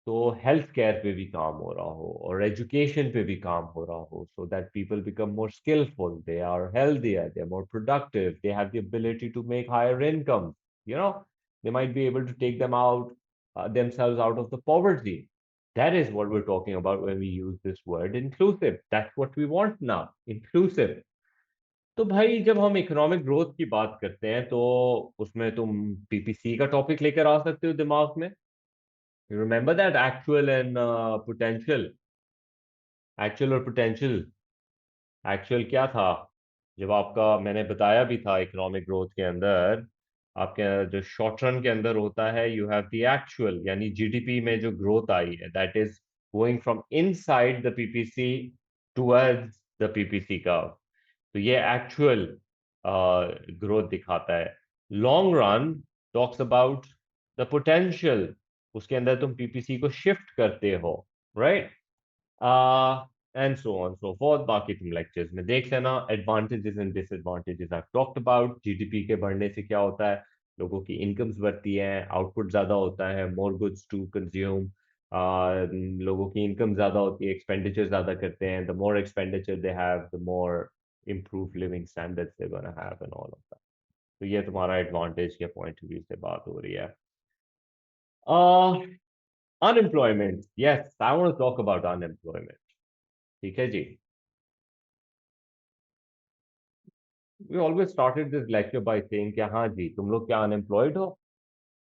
तो हेल्थ केयर पे भी काम हो रहा हो और एजुकेशन पे भी काम हो रहा हो, so that people become more skillful, they are healthier, they are more productive, they have the ability to make higher income, you know they might be able to take them out themselves out of the poverty. That is what we're talking about when we use this word inclusive. That's what we want now, inclusive. तो भाई जब हम economic growth की बात करते हैं तो उसमें तुम पीपीसी का टॉपिक लेकर आ सकते हो दिमाग में. You remember that actual and potential? Actual और पोटेंशियल. एक्चुअल क्या था? जब आपका मैंने बताया भी था इकोनॉमिक ग्रोथ के अंदर, आपके जो शॉर्ट रन के अंदर होता है, यू हैव द एक्चुअल, यानी जीडीपी में जो ग्रोथ आई है, that is going from inside the PPC towards the PPC का. तो ये एक्चुअल ग्रोथ दिखाता है. Long run talks about the potential. उसके अंदर तुम पीपीसी को शिफ्ट करते हो, right? And so on so fourth. बाकी तुम लेक्चर्स में देख लेना. Advantages and disadvantages I talked about. GDP के बढ़ने से क्या होता है? लोगों की इनकम्स बढ़ती हैं, आउटपुट ज्यादा होता है, मोर गुड्स टू कंज्यूम. लोगों की इनकम ज्यादा होती है, एक्सपेंडिचर ज्यादा करते हैं. The more expenditure they have, the more improved living standards they're going to have and all of that. तो ये तुम्हारा एडवांटेज के पॉइंट ऑफ व्यू से बात हो रही है. Unemployment. Yes, I want to talk about unemployment. ठीक है जी. We always started this lecture by saying कि हाँ जी, तुम लोग क्या unemployed हो?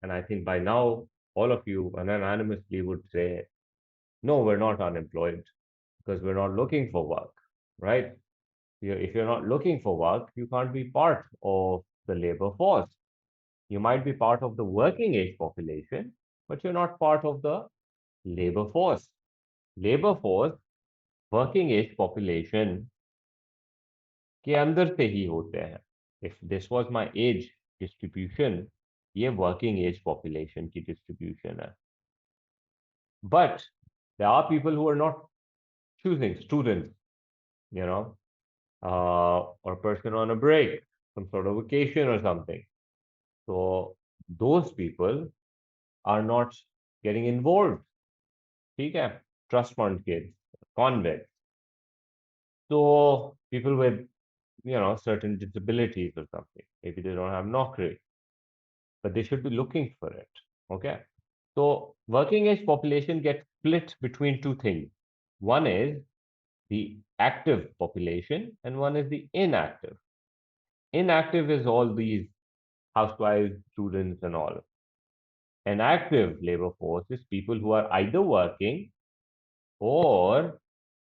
And I think by now all of you unanimously would say, no, we're not unemployed because we're not looking for work, right? If you're not looking for work, you can't be part of the labor force. You might be part of the working age population, but you're not part of the labour force working age population के अंदर से ही होते हैं. If this was my age distribution, ये working age population की distribution है. But there are people who are not choosing, students, you know, or a person on a break, some sort of vacation or something. So those people are not getting involved. ठीक है? Trust fund kids, convicts. So people with, certain disabilities or something. Maybe they don't have Naukri, but they should be looking for it. Okay. So working age population gets split between two things. One is the active population and one is the inactive. Inactive is all these housewives, students, and all. An active labor force is people who are either working or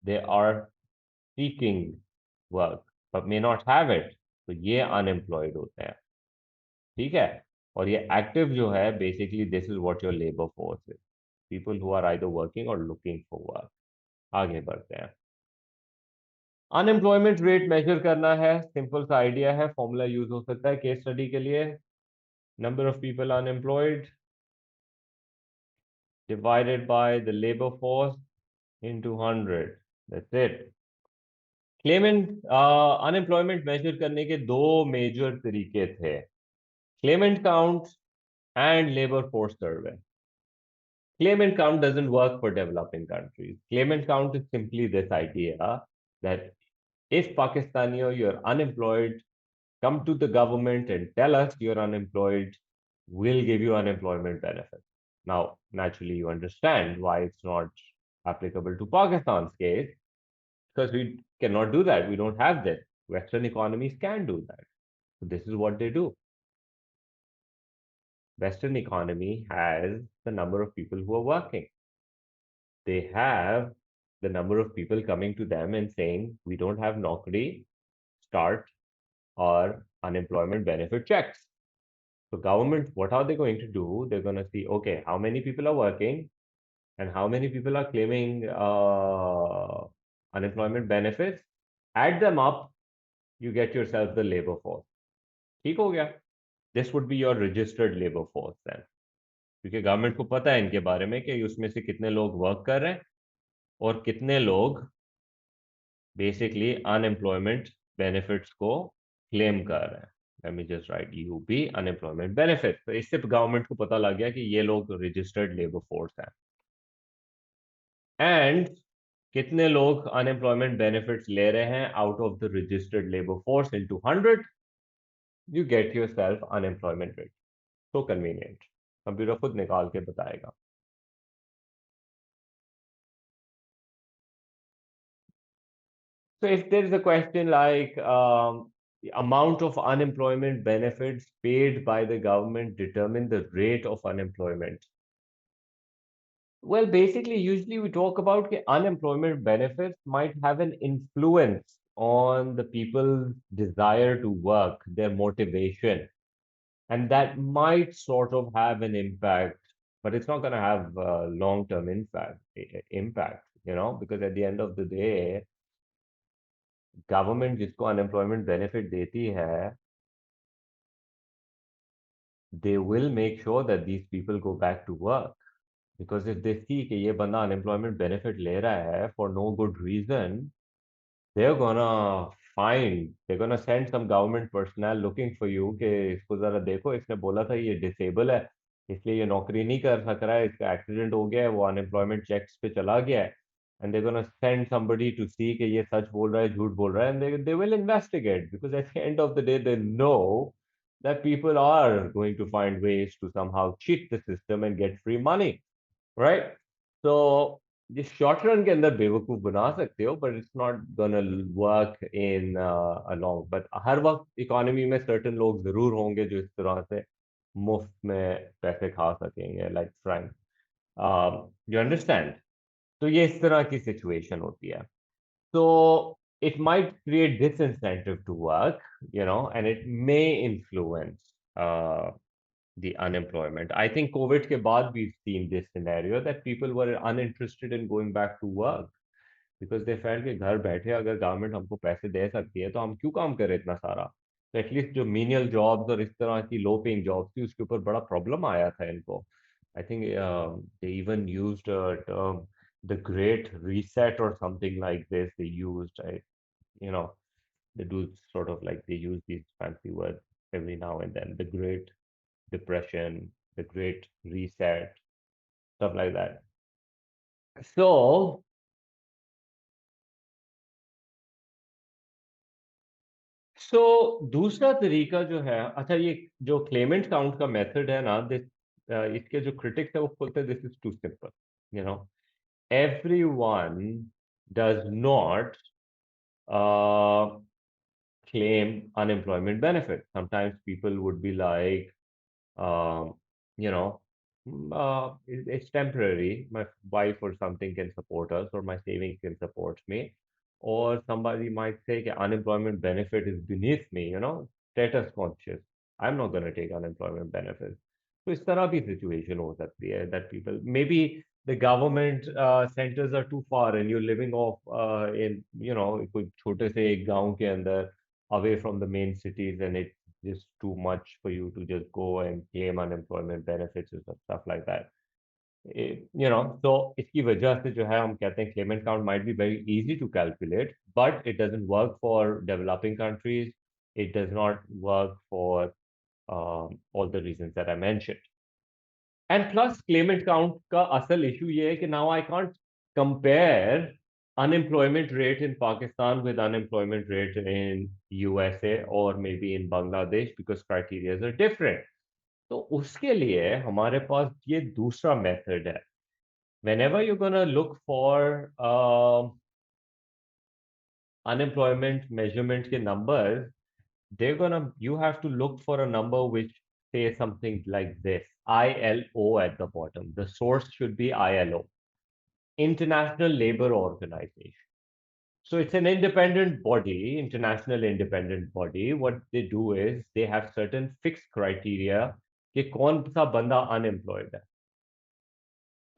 they are seeking work but may not have it. तो ये unemployed होते हैं. ठीक है. और ये active जो है, basically this is what your labor force is. People who are either working or looking for work. आगे बढ़ते हैं. अनएम्प्लॉयमेंट रेट मेजर करना है. सिंपल सा आइडिया है, फॉर्मूला यूज हो सकता है केस स्टडी के लिए. Number of people unemployed divided by the labor force into 100. That's it. Claimant unemployment measure करने के दो मेजर तरीके थे. Claimant count and labour force survey. Claimant count doesn't work for developing countries. Claimant count is simply this idea that if Pakistani or you're unemployed, come to the government and tell us you're unemployed, we'll give you unemployment benefits. Now, naturally, you understand why it's not applicable to Pakistan's case, because we cannot do that. We don't have this. Western economies can do that. So this is what they do. Western economy has the number of people who are working. They have the number of people coming to them and saying, we don't have Naukri, start or unemployment benefit checks. So government, what are they going to do? They're going to see, okay, how many people are working and how many people are claiming unemployment benefits. Add them up, you get yourself the labor force. ठीक हो गया. This would be your registered labor force then. क्योंकि government को पता है इनके बारे में कि उसमें से कितने लोग वर्क कर रहे हैं और कितने लोग बेसिकली अनएम्प्लॉयमेंट बेनिफिट्स को क्लेम कर रहे हैं. Let me just write UB unemployment benefit. तो इससे गवर्नमेंट को पता लग गया कि ये लोग रजिस्टर्ड लेबर फोर्स हैं. एंड कितने लोग अनएम्प्लॉयमेंट बेनिफिट्स ले रहे हैं out of the registered labour force into 100, you get yourself unemployment rate. So convenient. Computer खुद निकाल के बताएगा. So if there is a question like the amount of unemployment benefits paid by the government determine the rate of unemployment. Well, basically, usually we talk about unemployment benefits might have an influence on the people's desire to work, their motivation, and that might sort of have an impact, but it's not going to have long-term impact, because at the end of the day, government जिसको unemployment benefit देती है, they will make sure that these people go back to work. Because if they see कि ये बंदा unemployment benefit ले रहा है for no good reason, they're gonna they're gonna send some government personnel looking for you कि इसको जरा देखो, इसने बोला था ये डिसेबल है, इसलिए ये नौकरी नहीं कर सक रहा है, इसका एक्सीडेंट हो गया है, वो अनएम्प्लॉयमेंट चेक्स पे चला गया है. And they're gonna send somebody to see कि ये सच बोल रहा है, झूठ बोल रहा है, and they will investigate, because at the end of the day they know that people are going to find ways to somehow cheat the system and get free money, right? So ये short run के अंदर बेवकूफ बना सकते हो, but it's not gonna work in a long. But हर वक्त economy में सर्टेन लोग जरूर होंगे जो इस तरह से मुफ्त में पैसे खा सकेंगे, लाइक फ्रैंक. You understand? तो ये इस तरह की सिचुएशन होती है. So it might create disincentive to work, and it may influence the unemployment. I think COVID के बाद we've seen this scenario that people were uninterested in going back to work because they felt कि घर बैठे अगर government हमको पैसे दे सकती है तो हम क्यों काम करें इतना सारा। तो एटलीस्ट जो मीनियल जॉब्स और इस तरह की लो पेइंग जॉब्स थी उसके ऊपर बड़ा प्रॉब्लम आया था इनको। I think they even used term the great reset or something like this they used you know they do sort of like they use these fancy words every now and then, the great depression, the great reset, stuff like that. So सो दूसरा तरीका जो है, अच्छा ये जो Clement count का method है ना दिस, इसके जो क्रिटिक्स है वो बोलते हैं this is too simple, you know everyone does not claim unemployment benefit. Sometimes people would be like, um, you know, it's temporary. My wife or something can support us, or my savings can support me. Or somebody might say, "Okay, unemployment benefit is beneath me, status conscious. I'm not going to take unemployment benefits." So इस तरह भी situation हो सकती है that people maybe the government centers are too far and you're living off in कोई छोटे से एक गांव के अंदर away from the main cities and it's just too much for you to just go and claim unemployment benefits and stuff like that. So इसकी वजह से जो है हम कहते हैं claimant count might be very easy to calculate, but it doesn't work for developing countries. It does not work for all the reasons that I mentioned. And plus claimant count का असल issue ये है कि now I can't compare unemployment rate in Pakistan with unemployment rate in USA or maybe in Bangladesh because criteria are different. तो उसके लिए हमारे पास ये दूसरा मेथड है. Whenever you're gonna look for unemployment measurement के numbers, you have to look for a number which says something like this: ILO at the bottom. The source should be ILO, International Labour Organization. So it's an independent body, international independent body. What they do is they have certain fixed criteria कि कौन सा बंदा unemployed है.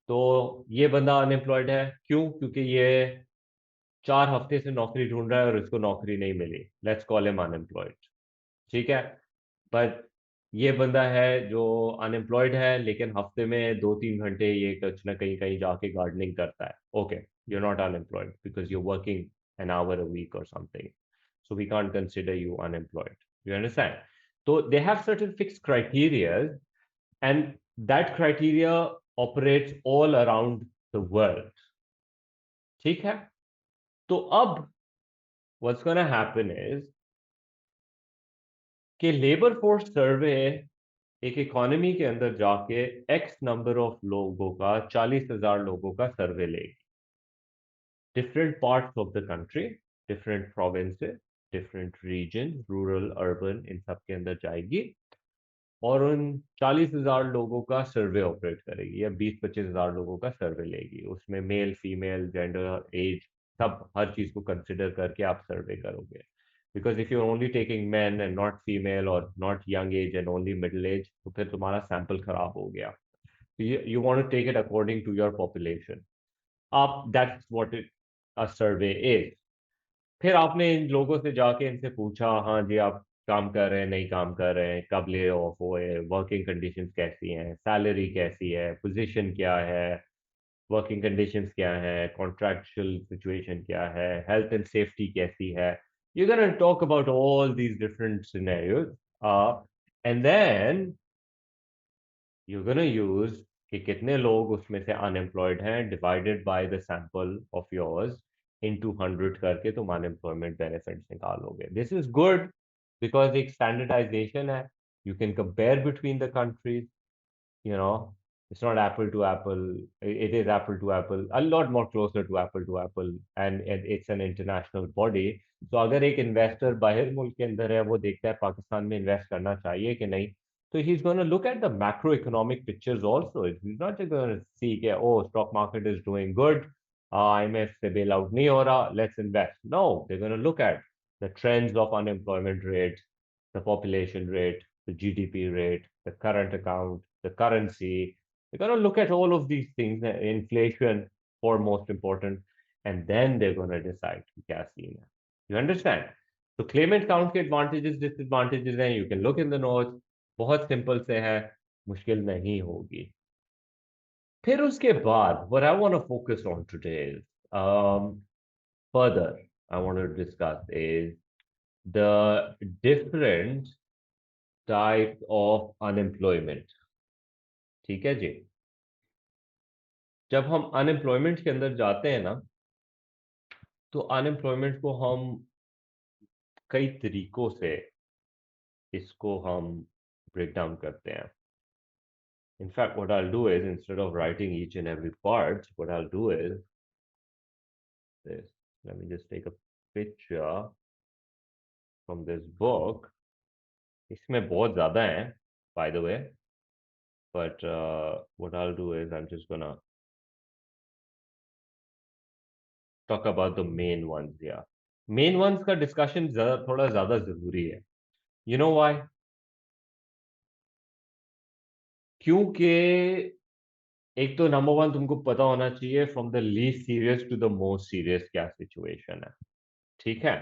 तो ये बंदा unemployed है क्यों? क्योंकि ये 4 हफ्ते से नौकरी ढूंढ रहा है और इसको नौकरी नहीं मिली, लेट्स कॉल हिम अनएम्प्लॉयड. ठीक है, बट ये बंदा है जो अनएम्प्लॉयड है लेकिन हफ्ते में 2-3 घंटे ये कुछ ना कहीं कहीं जाके गार्डनिंग करता है. Okay, you are not unemployed because you are working an hour a week or something, so we can't consider you unemployed. You understand? So they have certain fixed criteria, and that criteria operates all around the world. ठीक है, तो अब what's going to happen is कि labour force सर्वे एक economy के अंदर जाके x number of लोगों का 40,000 लोगों का सर्वे लेगी. Different parts of the country, different provinces, different region, rural urban, इन सब के अंदर जाएगी और उन 40,000 लोगों का सर्वे ऑपरेट करेगी या 20-25,000 लोगों का सर्वे लेगी. उसमें मेल फीमेल जेंडर एज सब हर चीज को कंसिडर करके आप सर्वे करोगे. Because if you only taking man and not female और not young age and only middle age तो फिर तुम्हारा सैंपल खराब हो गया. You want to take it according to your population. आप that's what it a survey is. फिर आपने इन लोगों से जाके इनसे पूछा, हाँ जी आप काम कर रहे हैं नहीं काम कर रहे हैं, कब ले ऑफ हुए, वर्किंग कंडीशंस कैसी हैं, सैलरी कैसी है, पोजीशन क्या है, वर्किंग कंडीशंस क्या है, कॉन्ट्रैक्चुअल सिचुएशन क्या है, हेल्थ एंड सेफ्टी कैसी है. You can talk about all these different scenarios and then you're going to use कि कितने लोग उसमें से अनएम्प्लॉयड हैं divided by the sample of yours into 100 करके तुम अनएम्प्लॉयमेंट बेनिफिट्स निकालोगे. दिस इज गुड बिकॉज एक स्टैंडर्डाइजेशन है. You can compare between the countries. you know it's not apple to apple. It is apple to apple, a lot more closer to apple, and it's an international body. So अगर एक investor बाहर मुल्क के अंदर है वो देखता है पाकिस्तान में इन्वेस्ट करना चाहिए कि नहीं, so he's going to look at the macroeconomic pictures also. He's not just going to see कि oh stock market is doing good, IMF से bail out नहीं हो रहा, let's invest. No, they're going to look at the trends of unemployment rate, the population rate, the GDP rate, the current account, the currency. They're going to look at all of these things, inflation for most important, and then they're going to decide कि क्या scene है. You understand? तो claimant count के advantages, disadvantages हैं. You can look in the notes. बहुत simple से है, मुश्किल नहीं होगी. फिर उसके बाद, what I want to focus on today is, further, I want to discuss is the different types of unemployment. ठीक है जी. जब हम अनएम्प्लॉयमेंट के अंदर जाते हैं ना, तो अनएम्प्लॉयमेंट को हम कई तरीकों से इसको हम ब्रेक डाउन करते हैं. In fact, what I'll do is, instead of writing each and every part, what I'll do is this. Let me just take a picture from this book. इसमें बहुत ज़्यादा हैं, by the way, but what I'll do is I'm just gonna talk about the main ones here. Main ones का discussion थोड़ा ज़्यादा ज़रूरी है. You know why? क्योंकि एक तो नंबर वन तुमको पता होना चाहिए from the least serious to the most serious क्या सिचुएशन है. ठीक है.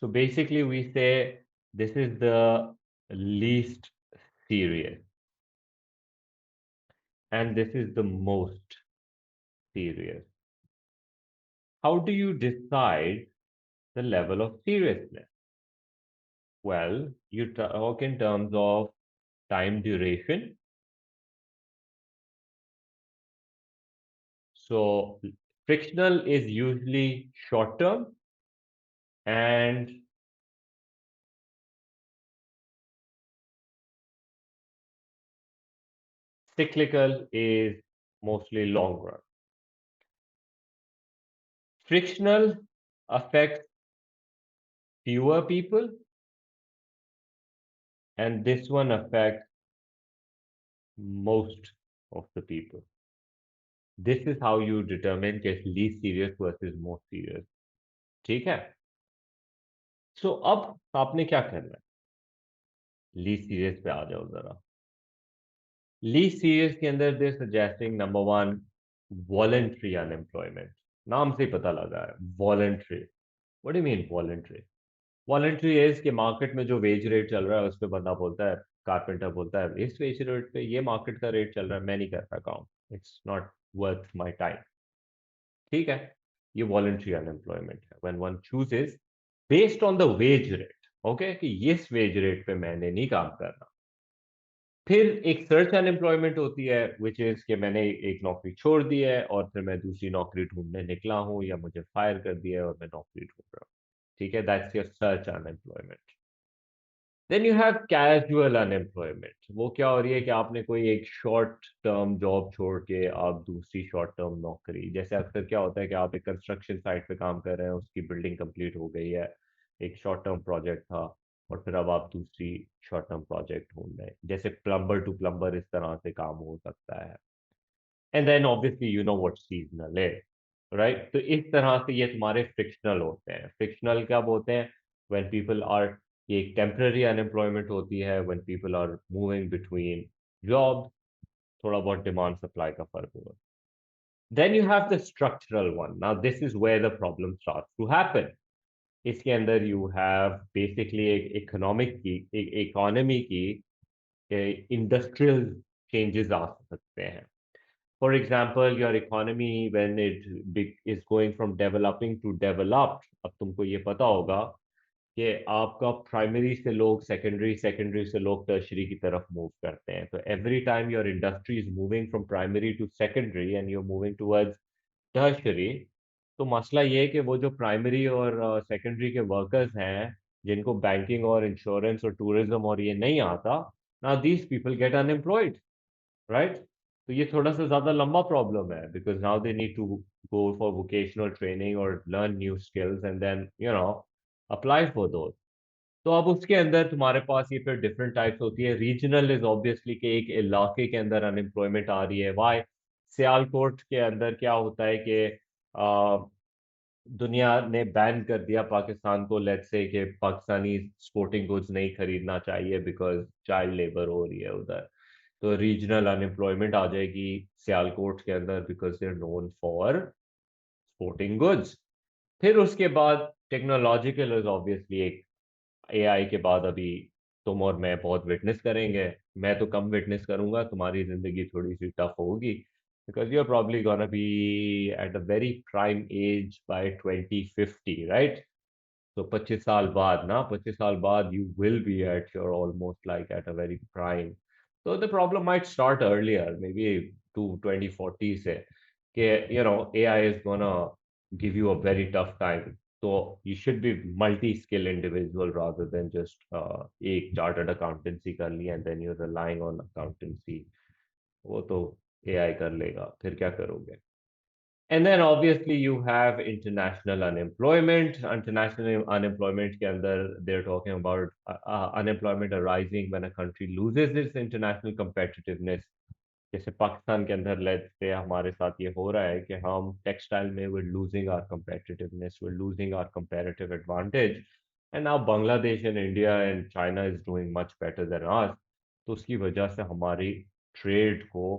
So basically we say this is the least serious and this is the most serious. How do you decide the level of seriousness? Well, you talk in terms of time duration. So frictional is usually short term and cyclical is mostly long run. Frictional affects fewer people and this one affects most of the people. This is how you determine कि least serious versus most serious. ठीक है. So अब आपने क्या करना है? Least serious पे आ जाओ जरा. Least serious के अंदर they're suggesting number one voluntary unemployment. नाम से ही पता लगा है voluntary. What do you mean voluntary? Voluntary is कि मार्केट में जो वेज रेट चल रहा है उस पर बंदा बोलता है, कारपेंटर बोलता है इस वेज रेट पे ये मार्केट का रेट चल रहा है, मैं नहीं कर रहा काम, it's not worth my time. ठीक है. ये वॉलंटरी अनएम्प्लॉयमेंट है when one chooses based on the wage rate. Okay, कि इस वेज रेट पे मैंने नहीं काम करना. फिर एक सर्च अनएम्प्लॉयमेंट होती है विच इज कि मैंने एक नौकरी छोड़ दी है और फिर मैं दूसरी नौकरी ढूंढने निकला हूं या मुझे फायर कर दिया है और मैं नौकरी ढूंढ रहा हूँ. ठीक है, that's your search unemployment. Then you have casual unemployment. वो क्या हो रही है कि आपने कोई एक शॉर्ट टर्म जॉब छोड़ के आप दूसरी शॉर्ट टर्म नौकरी, जैसे अक्सर क्या होता है कि आप एक कंस्ट्रक्शन साइट पे काम कर रहे हैं, उसकी बिल्डिंग कंप्लीट हो गई है, एक शॉर्ट टर्म प्रोजेक्ट था और फिर अब आप दूसरी शॉर्ट टर्म प्रोजेक्ट ढूंढ रहे हैं, जैसे प्लम्बर टू प्लम्बर इस तरह से काम हो सकता है. And then obviously you know what seasonal है, राइट. तो इस तरह से ये तुम्हारे फ्रिक्शनल होते हैं. फ्रिक्शनल कब होते हैं? व्हेन पीपल आर, ये एक टेम्पररी अनएम्प्लॉयमेंट होती है when people are moving between job, थोड़ा बहुत डिमांड सप्लाई का फर्क होगा. Then you have the structural one. Now this is where the problem starts to happen. इसके अंदर यू हैव बेसिकली एक इकोनॉमिक की, एक इकोनॉमी की इंडस्ट्रियल चेंजेस आ सकते हैं. For example, your economy when is going from developing to developed, अब तुमको ये पता होगा कि आपका प्राइमरी से लोग सेकेंडरी, सेकेंडरी से लोग टर्शरी की तरफ मूव करते हैं. तो every time your industry is moving from primary to secondary and you moving towards tertiary. तो मसला ये है कि वो जो प्राइमरी और सेकेंडरी के वर्कर्स हैं जिनको बैंकिंग और इंश्योरेंस और टूरिज्म और ये नहीं आता, now these people get unemployed, right. तो ये थोड़ा सा ज्यादा लंबा प्रॉब्लम है because now they need to go for vocational training और learn new skills and then apply for those. तो अब उसके अंदर तुम्हारे पास ये फिर डिफरेंट टाइप्स होती है. रीजनल इज ऑब्वियसली कि एक इलाके के अंदर अनएम्प्लॉयमेंट आ रही है. वाई? सियालकोट के अंदर क्या होता है कि दुनिया ने बैन कर दिया पाकिस्तान को, लेट्स से कि पाकिस्तानी स्पोर्टिंग गुड्स नहीं खरीदना चाहिए बिकॉज चाइल्ड लेबर हो रही है उधर, तो रीजनल अनएम्प्लॉयमेंट आ जाएगी सियालकोट के अंदर because they are known for sporting goods. फिर उसके बाद टेक्नोलॉजिकल इज ऑब्वियसली एक, एआई के बाद अभी तुम और मैं बहुत विटनेस करेंगे। मैं तो कम विटनेस करूंगा, तुम्हारी जिंदगी थोड़ी सी टफ होगी because you are probably gonna be at a very prime age by 2050, right? तो 25 साल बाद ना, 25 साल बाद you will be at your almost like at a very prime. तो the problem might start earlier, maybe to 2040 से, कि A I is gonna give you a very tough time. तो you should be multi skill individual rather than just एक chartered accountancy कर ली and then you relying on accountancy. वो तो AI कर लेगा, फिर क्या करोगे? And then obviously you have international unemployment. International unemployment के अंदर they're talking about unemployment arising when a country loses its international competitiveness. जैसे पाकिस्तान के अंदर लेट्स से हमारे साथ ये हो रहा है कि हम टेक्सटाइल में we're losing our competitiveness, we're losing our comparative advantage. And now Bangladesh and India and China is doing much better than us. तो उसकी वजह से हमारी ट्रेड को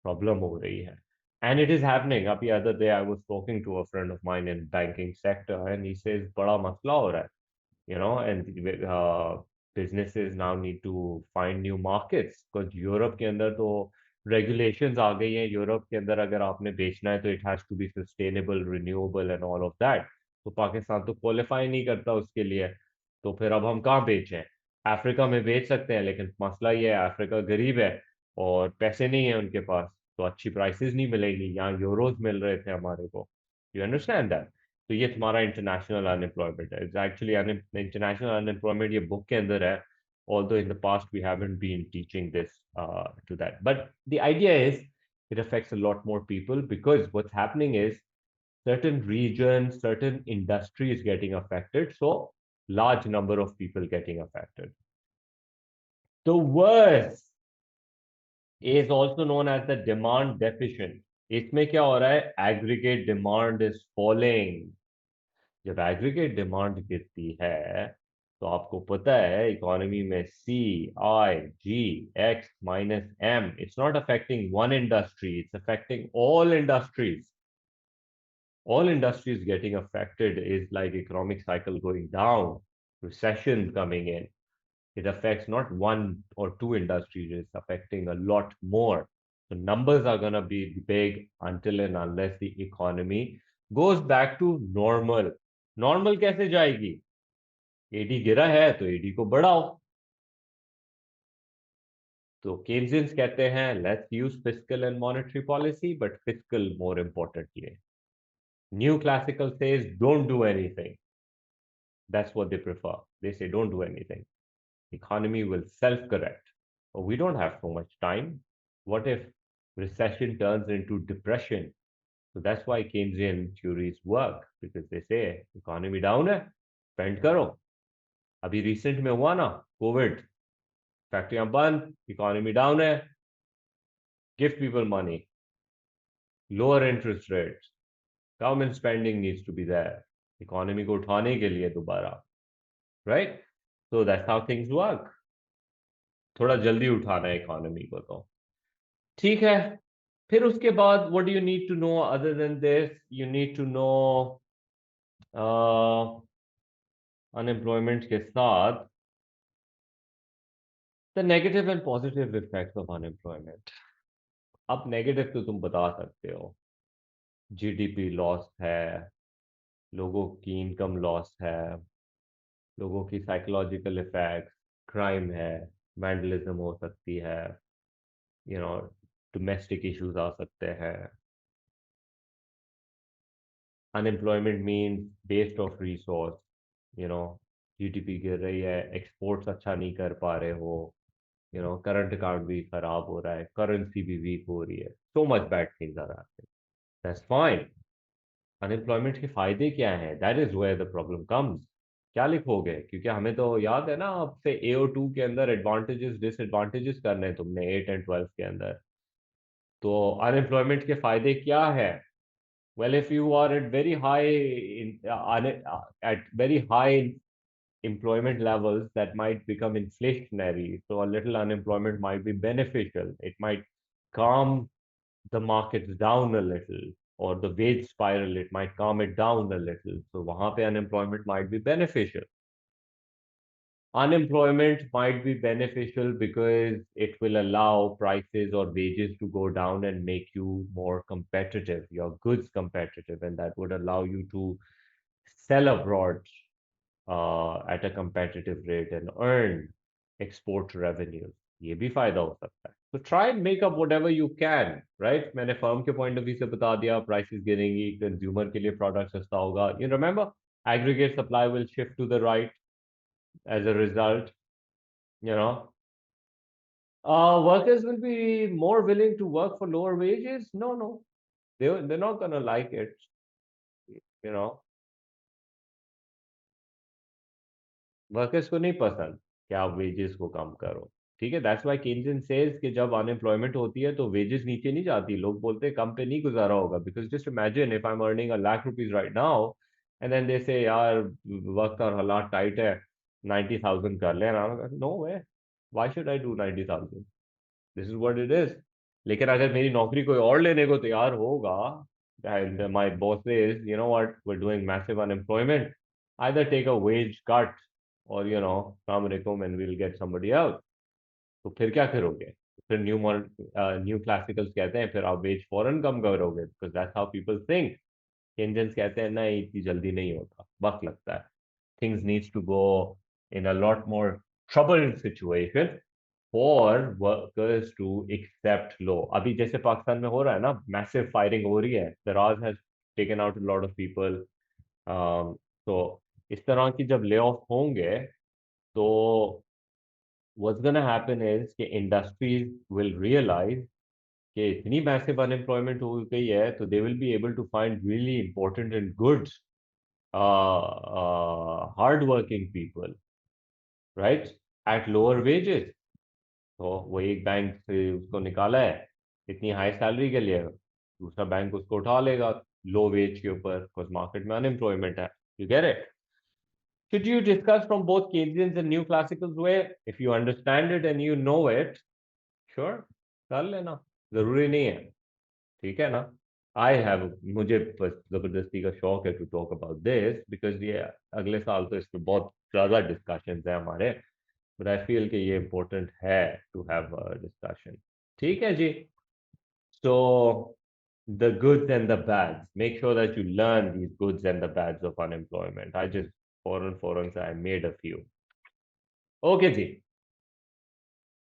प्रॉब्लम हो रही है। And it is happening. अभी other day I was talking to a friend of mine in banking sector and he says बड़ा मसला हो रहा है, and businesses now need to find new markets because Europe के अंदर तो regulations आ गई हैं। यूरोप के अंदर अगर आपने बेचना है तो it has to be sustainable, renewable and all of that। तो पाकिस्तान तो क्वालिफाई नहीं करता उसके लिए। तो फिर अब हम कहाँ बेचें? अफ्रीका में बेच सकते हैं, लेकिन मसला ये है अफ्रीका गरीब है और पैसे नहीं है उनके पास, तो अच्छी प्राइसेस नहीं मिलेगी। यहाँ यूरोज मिल रहे थे हमारे को। You understand that? तो ये तुम्हारा इंटरनेशनल अनएम्प्लॉयमेंट है। एक्चुअली इंटरनेशनल अनएम्प्लॉयमेंट ये बुक के अंदर है, although in the past we haven't been teaching this to that. But the idea is it affects a lot more people because what's happening is certain regions, certain industries getting affected. So large number of people getting affected. The worst is also known as the demand deficient. इसमें क्या हो रहा है? Aggregate demand is falling. जब aggregate demand गिरती है तो आपको पता है इकोनॉमी में CIGX-M, it's not affecting one industry, it's affecting all industries getting affected is like economic cycle going down, recession coming in. It affects not one or two industries, it's affecting a lot more. So numbers are going to be big until and unless the economy goes back to normal. Normal कैसे जाएगी? AD गिरा है तो AD को बढ़ाओ। तो Keynesians कहते हैं let's use fiscal and monetary policy, but fiscal more importantly. New classical says don't do anything, that's what they prefer. They say don't do anything, economy will self correct. But we don't have so much time. What if recession turns into depression? So that's why Keynesian theories work, because they say economy down है, spend करो। अभी recent में हुआ ना Covid, फैक्ट्रियां बंद, economy down है, give people money, lower interest rates, government spending needs to be there economy को उठाने के लिए दोबारा, राइट? So that's how things work. थोड़ा जल्दी उठाना है इकोनॉमी को तो ठीक है। फिर उसके बाद what do you need to know other than this? You need to know unemployment के साथ the negative and positive effects of unemployment. अब नेगेटिव तो तुम बता सकते हो, जीडीपी लॉस है, लोगों की इनकम लॉस है, लोगों की साइकोलॉजिकल इफेक्ट, क्राइम है, वैंडलिज्म हो सकती है, यू नो डोमेस्टिक इश्यूज आ सकते हैं। Unemployment means waste of resource, you know GDP गिर रही है, एक्सपोर्ट्स अच्छा नहीं कर पा रहे हो, करंट अकाउंट भी खराब हो रहा है, करेंसी भी वीक हो रही है, so much bad things are happening. That's fine. Unemployment के फायदे क्या हैं? That is where the problem comes. क्या लिखोगे? क्योंकि हमें तो याद है ना आपसे AO2 के अंदर एडवांटेजेस डिसएडवांटेजेस करने हैं तुमने 8 एंड 12 के अंदर। तो अनएम्प्लॉयमेंट के फायदे क्या है? Well, if you are at very high at very high employment levels, that might become inflationary. So a little unemployment might be beneficial. It might calm the markets down a little, or the wage spiral, it might calm it down a little. So वहां पे unemployment might be beneficial. Unemployment might be beneficial because it will allow prices or wages to go down and make you more competitive, your goods competitive, and that would allow you to sell abroad at a competitive rate and earn export revenues. ये भी फायदा हो सकता है. So try and make up whatever you can, right? मैंने firm के point of view से बता दिया, prices गिरेंगी, consumer के लिए product सस्ता होगा. You remember, aggregate supply will shift to the right as a result, you know. Workers will be more willing to work for lower wages. No, no, they're not gonna like it, you know. Workers को नहीं पसंद कि आप wages को कम करो. ठीक है, that's why Keynesian says कि जब अनएम्प्लॉयमेंट होती है तो वेजेस नीचे नहीं जाती. लोग बोलते हैं कम पे नहीं गुजारा होगा, because just imagine if I am earning ₹1,00,000 right now and then they say यार वक्त और हालात टाइट है, 90,000 कर लेना. No way, why should I do 90,000? This is what it is. लेकिन अगर मेरी नौकरी कोई और लेने को तैयार होगा and my boss says, you know what, we're doing massive unemployment, either take a wage cut or come recommend, we'll get somebody else. तो फिर क्या करोगे? फिर न्यू क्लासिकल्स कहते हैं फिर आप वेज फॉरन कम करोगे, because that's how people think. Indians कहते हैं नहीं, इतनी जल्दी नहीं होता, वक्त लगता है. Things needs to go in a lot more troubled situation for workers to accept law. अभी जैसे पाकिस्तान में हो रहा है ना, मैसिव फायरिंग हो रही है, दराज has taken out a lot of people. तो इस तरह की जब ले ऑफ होंगे तो what's gonna happen is कि industries will realize कि इतनी मैसिव अनएम्प्लॉयमेंट हो गई है, तो they will be able to find really important and good hard working people, right, at lower wages. तो वो एक बैंक से उसको निकाला है इतनी हाई सैलरी के लिए, दूसरा बैंक उसको उठा लेगा लो वेज के ऊपर, बिकॉज मार्केट में अनएम्प्लॉयमेंट है. You get it? Should you discuss from both Keynesians and new classicals way? If you understand it and you know it, sure, कर लेना, जरूरी नहीं है. ठीक है ना? आई हैव, मुझे बस जबरदस्ती का शौक है to talk about this, because ये अगले साल तो इस पे बहुत ज्यादा डिस्कशंस हैं हमारे, बट आई फील कि ये इम्पोर्टेंट है टू हैव डिस्कशन. ठीक है जी. So the goods and the bads. Make sure that you learn these goods and the bads of unemployment. I just foreign I made a few. Okay जी.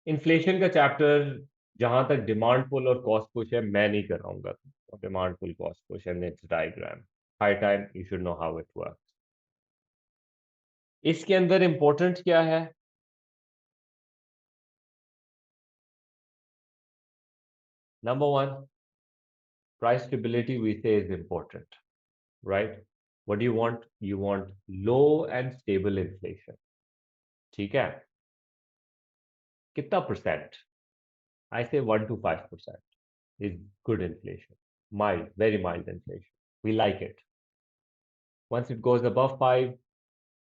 Inflation का chapter जहां तक demand पुल और cost push है मैं नहीं कराऊंगा. Demand pull, cost push and it's diagram. High time you should know how it works. इसके अंदर इंपॉर्टेंट क्या है? Number one, price stability we say is important, right? What do you want? You want low and stable inflation. ठीक है? कितना percent? I say 1 to 5% is good inflation. Mild, very mild inflation. We like it. Once it goes above 5,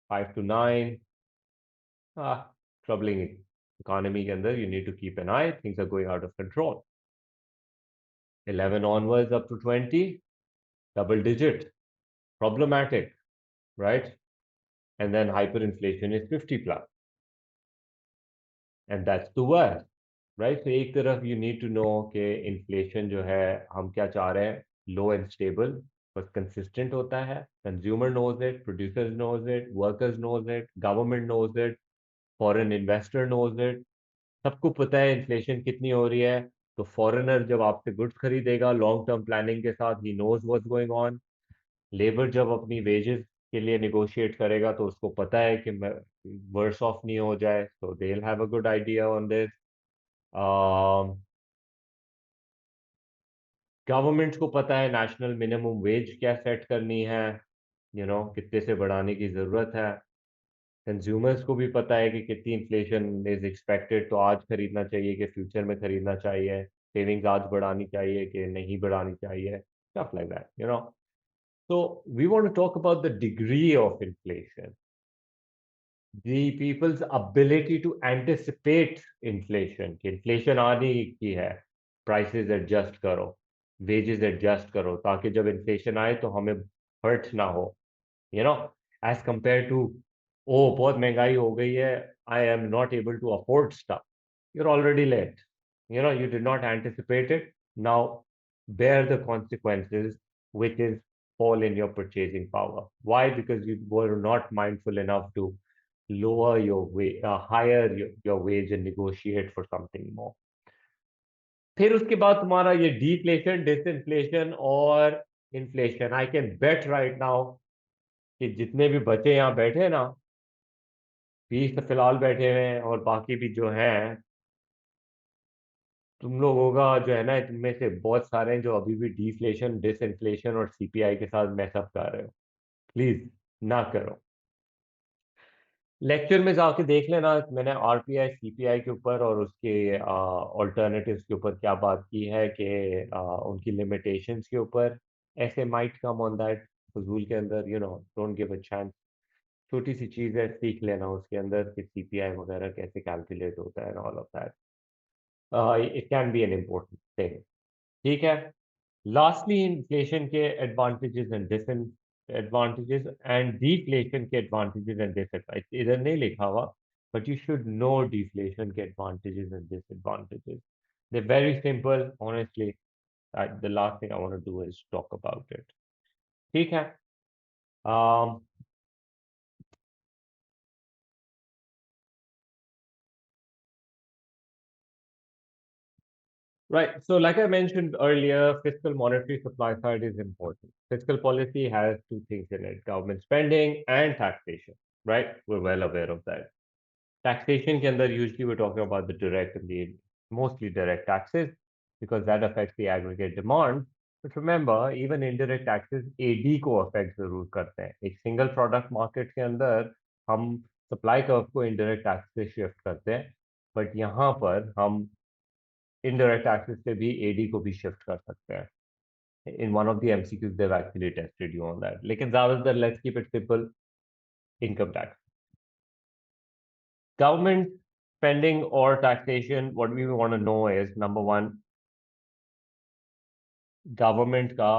5 to 9, ah, troubling economy के अंदर, you need to keep an eye. Things are going out of control. 11 onwards up to 20, double digit, problematic, right? And then hyperinflation is 50 plus. And that's the worst. Right. तो एक तरफ you need to know कि inflation जो है हम क्या चाह रहे हैं, लो एंड स्टेबल, बस कंसिस्टेंट होता है. Consumer knows it, producers knows it, workers knows it, government knows it, foreign investor knows it. सबको पता है इन्फ्लेशन कितनी हो रही है. तो फॉरेनर जब आपसे गुड्स खरीदेगा लॉन्ग टर्म प्लानिंग के साथ, ही knows what's going on. Labour जब अपनी वेजेस के लिए निगोशिएट करेगा तो उसको पता है कि वर्स ऑफ नहीं हो जाए, so they'll have a good idea on this. Governments को पता है नेशनल मिनिमम वेज क्या सेट करनी है, कितने से बढ़ाने की ज़रूरत है. कंज्यूमर्स को भी पता है कि कितनी इन्फ्लेशन इज एक्सपेक्टेड, तो आज खरीदना चाहिए कि फ्यूचर में खरीदना चाहिए, सेविंग्स आज बढ़ानी चाहिए कि नहीं बढ़ानी चाहिए. stuff like that, you know. So we want to talk about the degree of inflation, the people's ability to anticipate inflation. कि inflation आने की है, prices adjust करो, wages adjust करो, ताकि जब inflation आए तो हमें hurt ना हो, you know, as compared to, oh, बहुत महंगाई हो गई है, I am not able to afford stuff. You're already late. You know, you did not anticipate it. Now bear the consequences, which is fall in your purchasing power. Why? Because you were not mindful enough to lower your wage, higher your wage and negotiate for something more. फिर उसके बाद तुम्हारा ये deflation, disinflation और inflation. I can bet right now कि जितने भी बच्चे यहाँ बैठे हैं ना, 20 तो फिलहाल बैठे हुए हैं और बाकी भी जो हैं, तुम लोगों का जो है ना, इनमें से बहुत सारे हैं जो अभी भी डिफ्लेशन, डिसइंफ्लेशन और सीपीआई के साथ मैसअप कर रहे हो। प्लीज ना करो। लेक्चर में जाके देख लेना, मैंने आरपीआई सीपीआई के ऊपर और उसके ऑल्टरनेटिव्स के ऊपर क्या बात की है कि उनकी लिमिटेशंस के ऊपर। ऐसे माइट कम ऑन दैट फजूल के अंदर, you know, don't give a chance. छोटी सी चीज है, सीख लेना उसके अंदर कि सीपीआई वगैरह कैसे कैलकुलेट होता है and all of that. It can be an important thing. ठीक है। लास्टली इन्फ्लेशन के advantages and disadvantages and deflation के एडवांटेजेस एंड डिसएडवांटेजेस इधर नहीं लिखा हुआ, but you should know deflation के advantages and disadvantages. They very simple honestly. The last thing I want to do is talk about it. ठीक है। um, Right. So, like I mentioned earlier, fiscal monetary supply side is important. Fiscal policy has two things in it: government spending and taxation. Right? We're well aware of that. Taxation के अंदर usually we're talking about the direct and the mostly direct taxes because that affects the aggregate demand. But remember, even indirect taxes AD को affect जरूर करते हैं. एक single product market के अंदर हम supply curve को indirect tax से shift करते हैं, but यहाँ पर हम indirect taxes से भी AD को भी shift कर सकते हैं. In one of the MCQs, they've actually tested you on that. लेकिन ज़्यादातर let's keep it simple, income tax. Government spending or taxation, what we want to know is number one, government का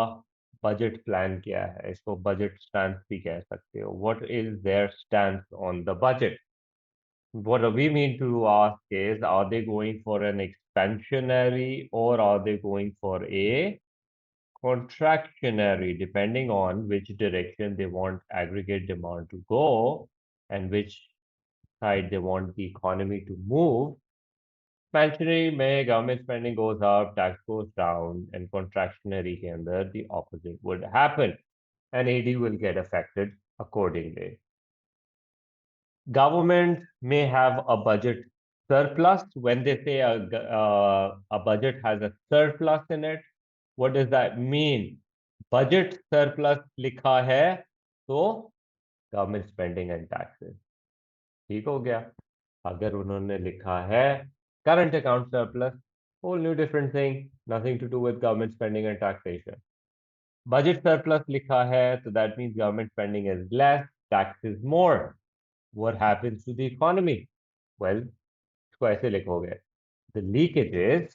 budget plan क्या है, इसको budget stand भी कह सकते हो. What is their stand on the budget? What we mean to ask is, are they going for an expansionary or are they going for a contractionary, depending on which direction they want aggregate demand to go and which side they want the economy to move. Expansionary में government spending goes up, tax goes down, and contractionary के अंदर the opposite would happen, and AD will get affected accordingly. Government may have a budget surplus. When they say a budget has a surplus in it, what does that mean? Budget surplus लिखा है तो government spending and taxes. ठीक हो गया. अगर उन्होंने लिखा है current account surplus, whole new different thing, nothing to do with government spending and taxation. Budget surplus लिखा है तो that means government spending is less, tax is more. What happens to the economy? Well, इसको ऐसे लिखोगे, the leakages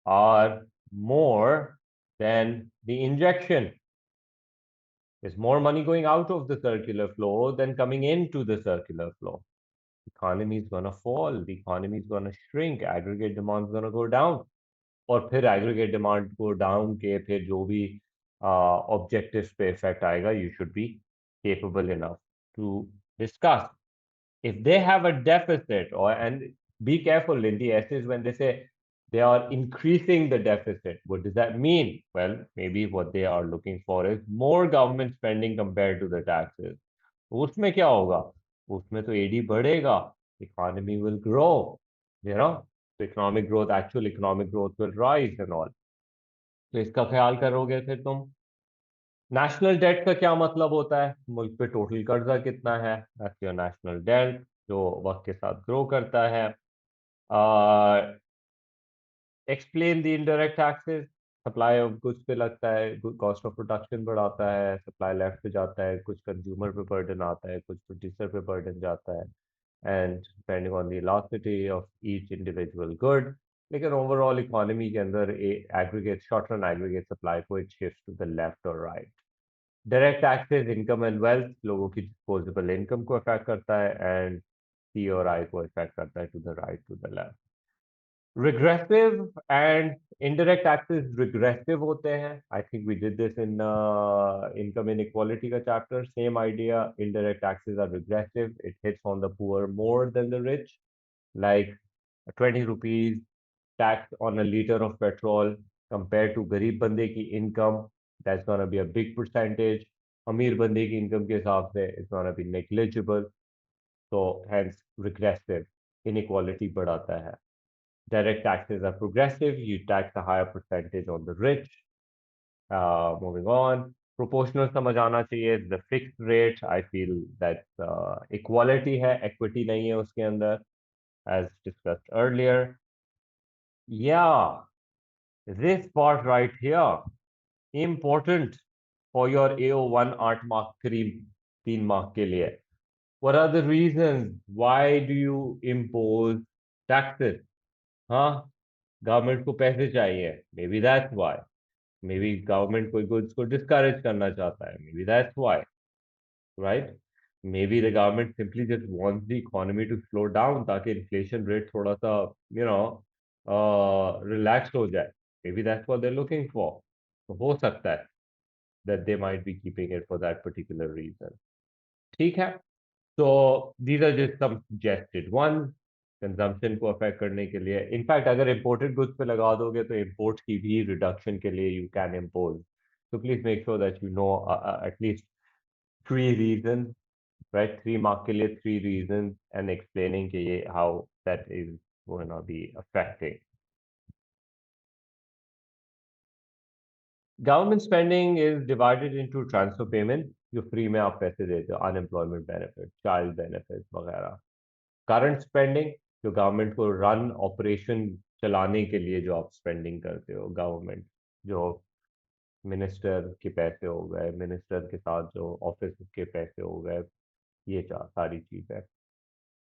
are more than the injection. There's more money going out of the circular flow than coming into the circular flow. Economy is going to fall, the economy is going to shrink, aggregate demand is going to go down. और फिर aggregate demand go down के फिर जो भी objectives पे effect आएगा, you should be capable enough to discuss. If they have a deficit, or and be careful in the essays when they say they are increasing the deficit, what does that mean? Well, maybe what they are looking for is more government spending compared to the taxes. उसमें क्या होगा? उसमें तो AD बढ़ेगा, economy will grow, you know, so economic growth, actual economic growth will rise and all. तो इसका ख्याल करोगे फिर तुम. नेशनल डेट का क्या मतलब होता है? मुल्क पे टोटल कर्जा कितना है, दैट्स योर नेशनल डेट, जो वक्त के साथ ग्रो करता है. Explain the indirect taxes. Supply of goods पे लगता है, कॉस्ट ऑफ प्रोडक्शन बढ़ाता है, सप्लाई लेफ्ट पे जाता है, कुछ कंज्यूमर पे बर्डन आता है, कुछ प्रोड्यूसर पे बर्डन जाता है, and depending on the elasticity of each individual good. लेकिन ओवरऑल इकोनॉमी के अंदर aggregate short run aggregate supply को it shift to the left और right. Direct taxes income and wealth, लोगों की डिस्पोजेबल इनकम को अफेक्ट करता है, एंड सी और आई को अफेक्ट करता है to the right to the left. Regressive and indirect taxes regressive होते हैं। I think we did this in income inequality का chapter, same idea. Indirect taxes are regressive, it hits on the poor more than the rich, like 20 rupees tax on a liter of petrol compared to गरीब बंदे की income, that's gonna be a big percentage. अमीर बंदे की income के हिसाब से it's gonna be negligible, so hence regressive, inequality बढ़ाता है। Direct taxes are progressive, you tax a higher percentage on the rich. Moving on, proportional समझ आना चाहिए, the fixed rate, I feel that equality है, equity नहीं है उसके अंदर, as discussed earlier. Yeah, this part right here, important for your AO1 art mark 3 mark के लिए. What are the reasons? Why do you impose taxes? हाँ, government को पैसे चाहिए. Maybe that's why. Maybe government कोई goods को discourage करना चाहता है. Maybe that's why, right? Maybe the government simply just wants the economy to slow down ताकि inflation rate थोड़ा सा, you know, relaxed हो जाए. Maybe that's what they're looking for. तो हो सकता है that they might be keeping it for that particular reason. ठीक है? So these are just some suggested ones. Consumption को अफेक्ट करने के लिए, इनफैक्ट अगर इम्पोर्टेड गुड्स पे लगा दोगे तो इम्पोर्ट की भी रिडक्शन के लिए you can impose. So please make sure that you know at least 3 reasons, right? 3 mark के लिए 3 reasons and explaining के ये how that is going to be affecting. Government spending is divided into transfer payment, जो free में आप पैसे देते हो, अनएम्प्लॉयमेंट बेनिफिट, चाइल्ड बेनिफिट वगैरह. करंट स्पेंडिंग, जो गवर्नमेंट को रन ऑपरेशन चलाने के लिए जो आप स्पेंडिंग करते हो, गवर्नमेंट जो मिनिस्टर के पैसे हो गए, मिनिस्टर के साथ जो ऑफिस के पैसे हो गए, ये सारी चीज़ें.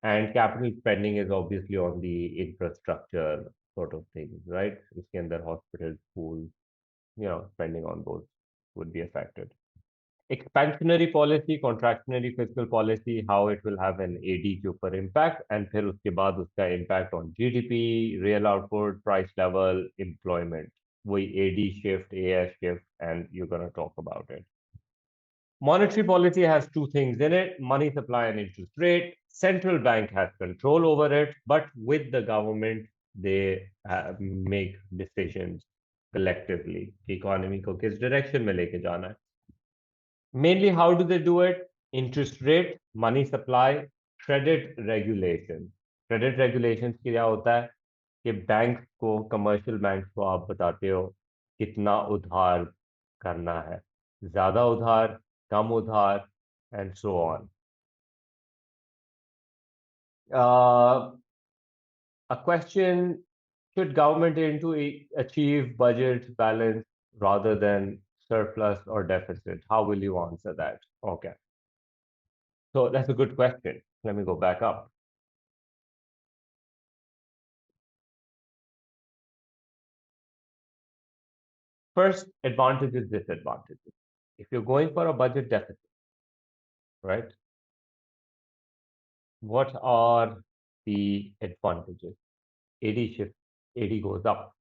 And capital spending is obviously on the infrastructure sort of things, right? इसके अंदर hospital, school, spending on those would be affected. Expansionary policy, contractionary fiscal policy, how it will have an AD के ऊपर impact, and फिर उसके बाद उसका impact on GDP, real output, price level, employment. वही AD shift, AS shift, and you're going to talk about it. Monetary policy has two things in it: money supply and interest rate. Central bank has control over it, but with the government, they make decisions collectively. Economy को किस direction में लेके जाना है. Mainly, how do they do it? Interest rate, money supply, credit regulation. Credit regulations की क्या होता है कि बैंक को, कमर्शियल बैंक को आप बताते हो कितना उधार करना है, ज्यादा उधार, कम उधार, and so on. A question: should government aim to achieve budget balance rather than surplus or deficit? How will you answer that? Okay. So that's a good question. Let me go back up. First, advantages, disadvantages. If you're going for a budget deficit, right, what are the advantages? AD shift, AD goes up.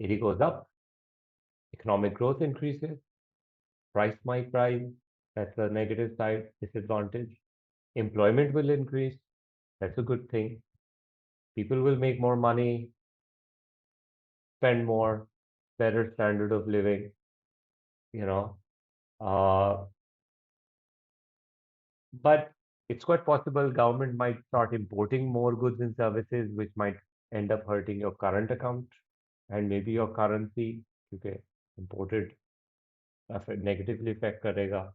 AD goes up, economic growth increases, price might rise. That's the negative side, disadvantage. Employment will increase. That's a good thing. People will make more money, spend more, better standard of living, you know. Uh, but it's quite possible government might start importing more goods and services, which might end up hurting your current account and maybe your currency, because imported negatively affect karega.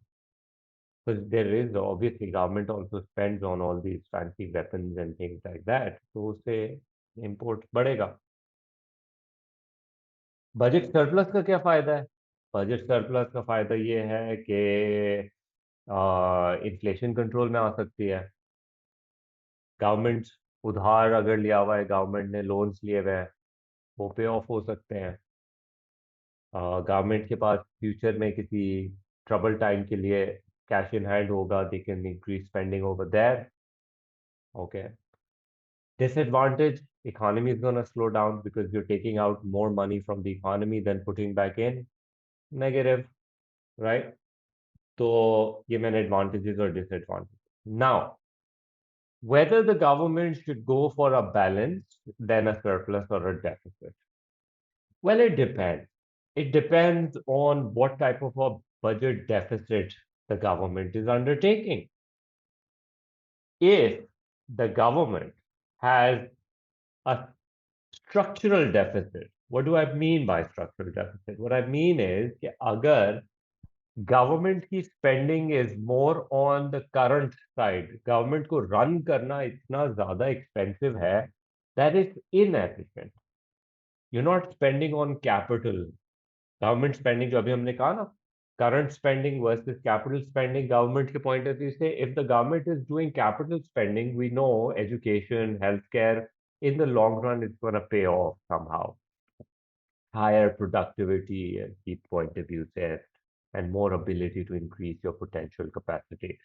Because there is obviously government also spends on all these fancy weapons and things like that. So say import बढ़ेगा. Budget surplus का क्या फायदा है? Budget surplus का फायदा ये है कि इन्फ्लेशन कंट्रोल में आ सकती है। गवर्नमेंट उधार अगर लिया हुआ है, गवर्नमेंट ने लोन्स लिए हुए हैं, वो पे ऑफ हो सकते हैं। गवर्नमेंट के पास फ्यूचर में किसी ट्रबल टाइम के लिए कैश इन हैंड होगा, they can increase spending over there. Okay. Disadvantage, economy is going to slow down because you're taking out more money from the economy than putting back in. Negative, right? So ये मैंने advantages और disadvantages. Now, whether the government should go for a balance than a surplus or a deficit. Well, it depends. It depends on what type of a budget deficit the government is undertaking. If the government has a structural deficit. What do I mean by structural deficit? What I mean is कि अगर government की spending is more on the current side, government को run करना इतना ज़्यादा expensive है, that is inefficient. You're not spending on capital. Government spending जो अभी हमने कहा ना, current spending versus capital spending, government के point of view से, if the government is doing capital spending, we know education, healthcare, in the long run, it's going to pay off somehow. Higher productivity and keep point of view set and more ability to increase your potential capacity.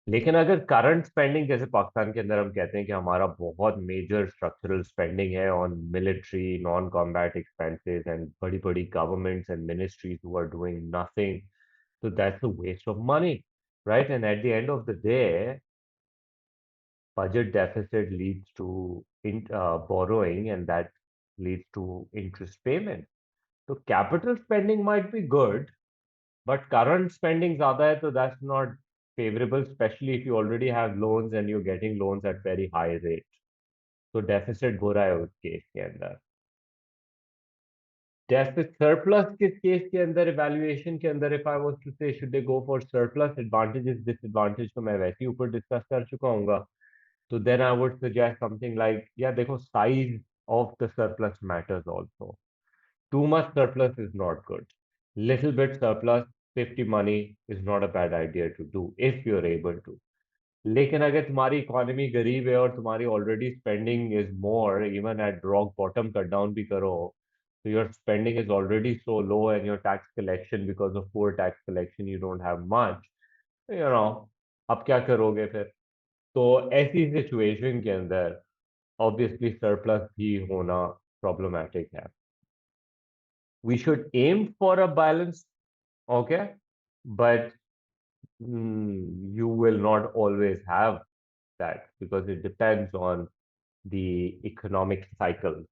लेकिन अगर current spending जैसे पाकिस्तान के अंदर हम कहते हैं कि हमारा बहुत मेजर स्ट्रक्चरल स्पेंडिंग है on military non combat expenses and बड़ी बड़ी governments and ministries who are doing nothing, so that's a waste of money, right? And at the end of the day, budget deficit leads to borrowing, and that leads to interest payment. So capital spending might be good, but current spending ज़्यादा है, so that's not favorable, especially if you already have loans and you're getting loans at very high rate. So deficit बुरा है उस case के अंदर। Deficit surplus किस case के अंदर, इवैल्यूएशन के अंदर, इफ आई वाज टू से should they go for surplus, advantages disadvantage तो मैं वैसे ही ऊपर डिस्कस कर चुका हूँ। तो then I would suggest something like, या देखो size of the surplus matters also. Too much surplus is not good. Little bit surplus, safety money is not a bad idea to do if you're able to. लेकिन अगर तुम्हारी economy गरीब है और तुम्हारी already spending is more, even at rock bottom cut down भी करो, so your spending is already so low and your tax collection, because of poor tax collection, you don't have much, you know, अब क्या करोगे फिर? तो ऐसी situation के अंदर ऑब्वियसली सरप्लस भी होना प्रॉब्लमैटिक है। We should aim for a balance, okay, but you will not always have that because it depends on the economic cycle.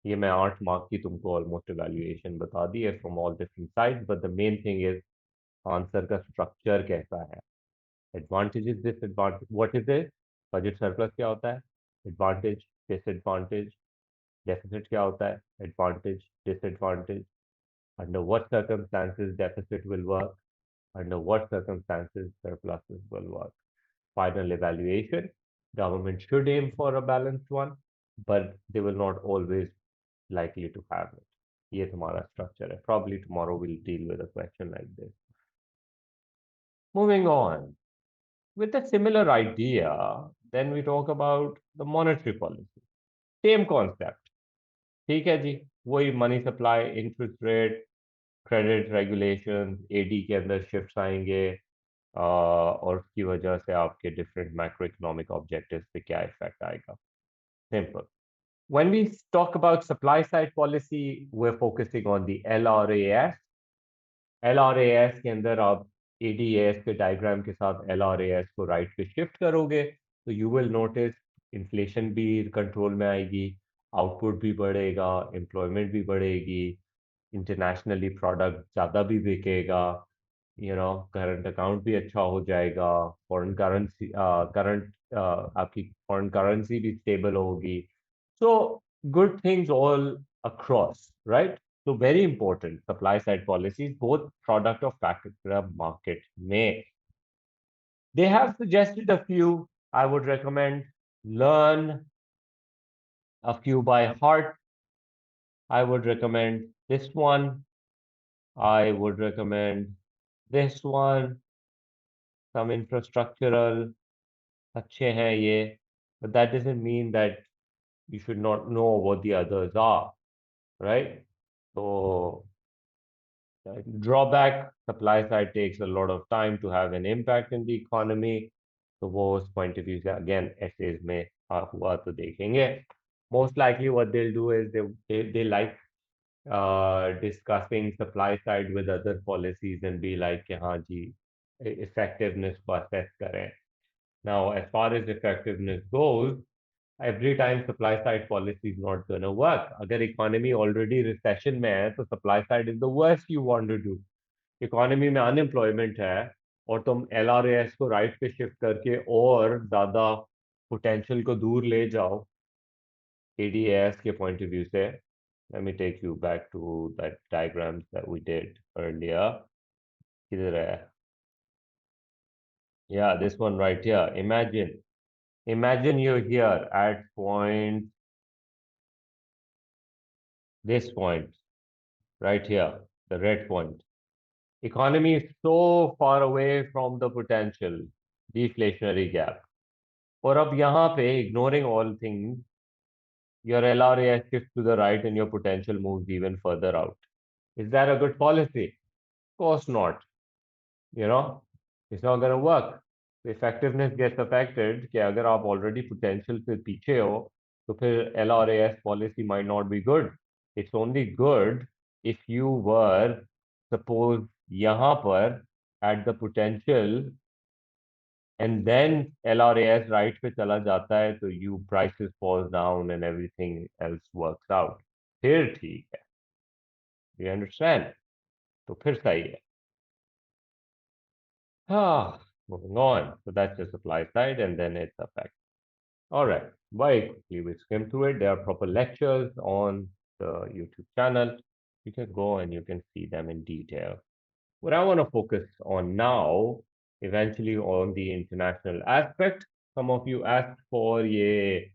ये मैं 8 मार्क की तुमको ऑलमोस्ट इवैल्यूएशन बता दी है from all different sides, but the main thing is answer का structure कैसा है। Advantages disadvantage, what is it? Budget surplus क्या होता है? Advantage disadvantage. डेफिसिट क्या होता है? Advantage disadvantage. Under what circumstances deficit will work, under what circumstances surpluses will work. Final evaluation, government should aim for a balanced one, but they will not always likely to have it. ये तुम्हारा structure है. Probably tomorrow we'll deal with a question like this. Moving on, with a similar idea, then we talk about the monetary policy. Same concept. ठीक है जी, वही money supply, interest rate, credit regulations, AD के अंदर shifts आएंगे, और उसकी वजह से आपके डिफरेंट मैक्रो इकोनॉमिक ऑब्जेक्टिव्स पे क्या इफेक्ट आएगा। Simple. When we talk about supply side policy, we're focusing on the LRAS. LRAS के अंदर आप ADAS के डायग्राम के साथ LRAS को राइट पे शिफ्ट करोगे तो यू विल नोटिस इन्फ्लेशन भी कंट्रोल में आएगी, आउटपुट भी बढ़ेगा, एम्प्लॉयमेंट भी बढ़ेगी, इंटरनेशनली प्रोडक्ट ज़्यादा भी बिकेगा, करंट अकाउंट भी अच्छा हो जाएगा, फॉरेन करेंसी करंट आपकी फॉरेन करेंसी भी स्टेबल होगी। So good things all across, right? So very important supply side policies, both product of factor market may. They have suggested a few. I would recommend learn a few by heart. I would recommend this one. I would recommend this one. Some infrastructural, अच्छे हैं ये. But that doesn't mean that you should not know what the others are, right? So drawback, supply side takes a lot of time to have an impact in the economy. तो वो उस point of view से again essays में हुआ तो देखेंगे. Most likely what they'll do is they like discussing supply side with other policies and be like कि हाँ जी effectiveness को assess करें. Now as far as effectiveness goes, every time supply side policy is not going to work. अगर economy already recession में है तो supply side is the worst you want to do. Economy में unemployment है और तुम LRS को right पे शिफ्ट करके और ज्यादा पोटेंशियल को दूर ले जाओ एडीएस के पॉइंट ऑफ व्यू से. let me take you back to that diagrams that we did earlier. किधर है? Yeah, this one right here. Imagine you're here at point, this point right here, the red point. Economy is so far away from the potential deflationary gap. और अब यहाँ पे ignoring all things, your LRAS shifts to the right and your potential moves even further out. Is that a good policy? Of course not. You know, it's not going to work. The effectiveness gets affected कि अगर आप already potential से पीछे हो तो फिर LRAS policy might not be good. It's only good if you were, suppose यहाँ पर at the potential and then LRAS right पे चला जाता है तो you prices falls down and everything else works out. फिर ठीक है. You understand? तो फिर सही है. Moving on. So that's the supply side and then its effect. All right. Very quickly we skim through it. There are proper lectures on the YouTube channel. You can go and you can see them in detail. What I want to focus on now, eventually on the international aspect. Some of you asked for ये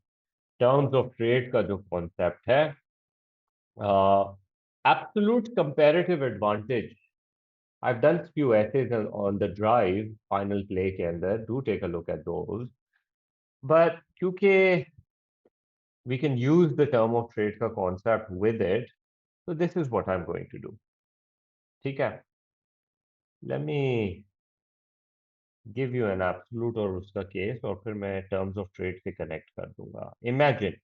terms of trade का जो concept है, absolute comparative advantage. I've done few essays on the drive final play के अंदर. Do take a look at those. But क्योंकि we can use the term of trade का concept with it, so this is what I'm going to do. ठीक है? Let me give you an absolute और उसका case और फिर मैं terms of trade से connect कर दूंगा. Imagine,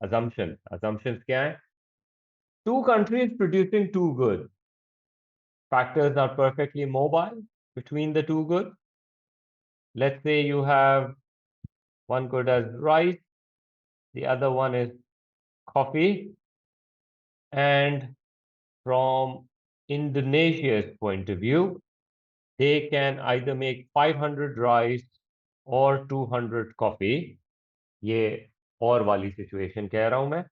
assumptions क्या है? Two countries producing two goods. Factors are perfectly mobile between the two goods. Let's say you have one good as rice, the other one is coffee, and from Indonesia's point of view, they can either make 500 rice or 200 coffee. ये और वाली situation कह रहा हूं मैं.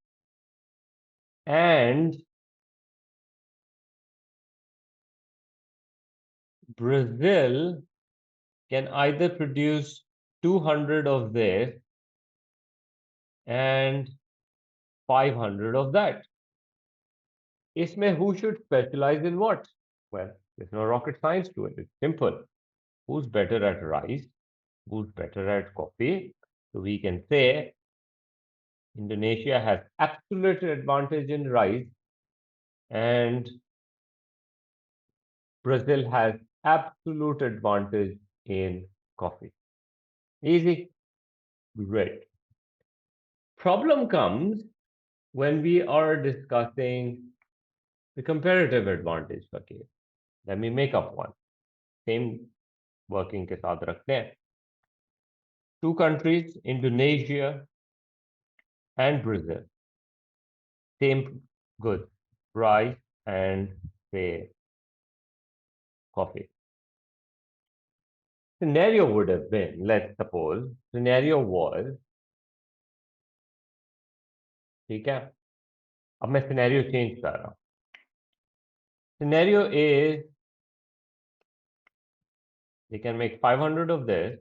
And Brazil can either produce 200 of this and 500 of that. इसमें who should specialize in what? Well, there's no rocket science to it. It's simple. Who's better at rice? Who's better at coffee? So we can say Indonesia has absolute advantage in rice and Brazil has absolute advantage in coffee. Easy. Great. Problem comes when we are discussing the comparative advantage का case. Let me make up one. Same working के साथ रखते हैं. Two countries, Indonesia and Brazil. Same goods, rice and say coffee. Scenario would have been, let's suppose, scenario was, ठीक है? अब मैं scenario change कर रहा हूँ. Scenario is, they can make 500 of this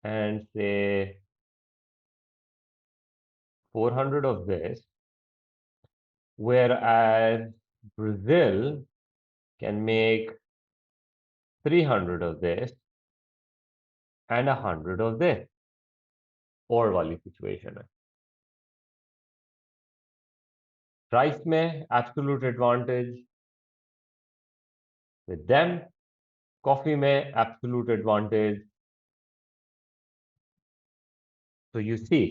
and say 400 of this whereas Brazil can make 300 of this and 100 of this, और वाली situation है. राइस में absolute advantage with them, coffee में एब्सोल्यूट एडवांटेज. तो you see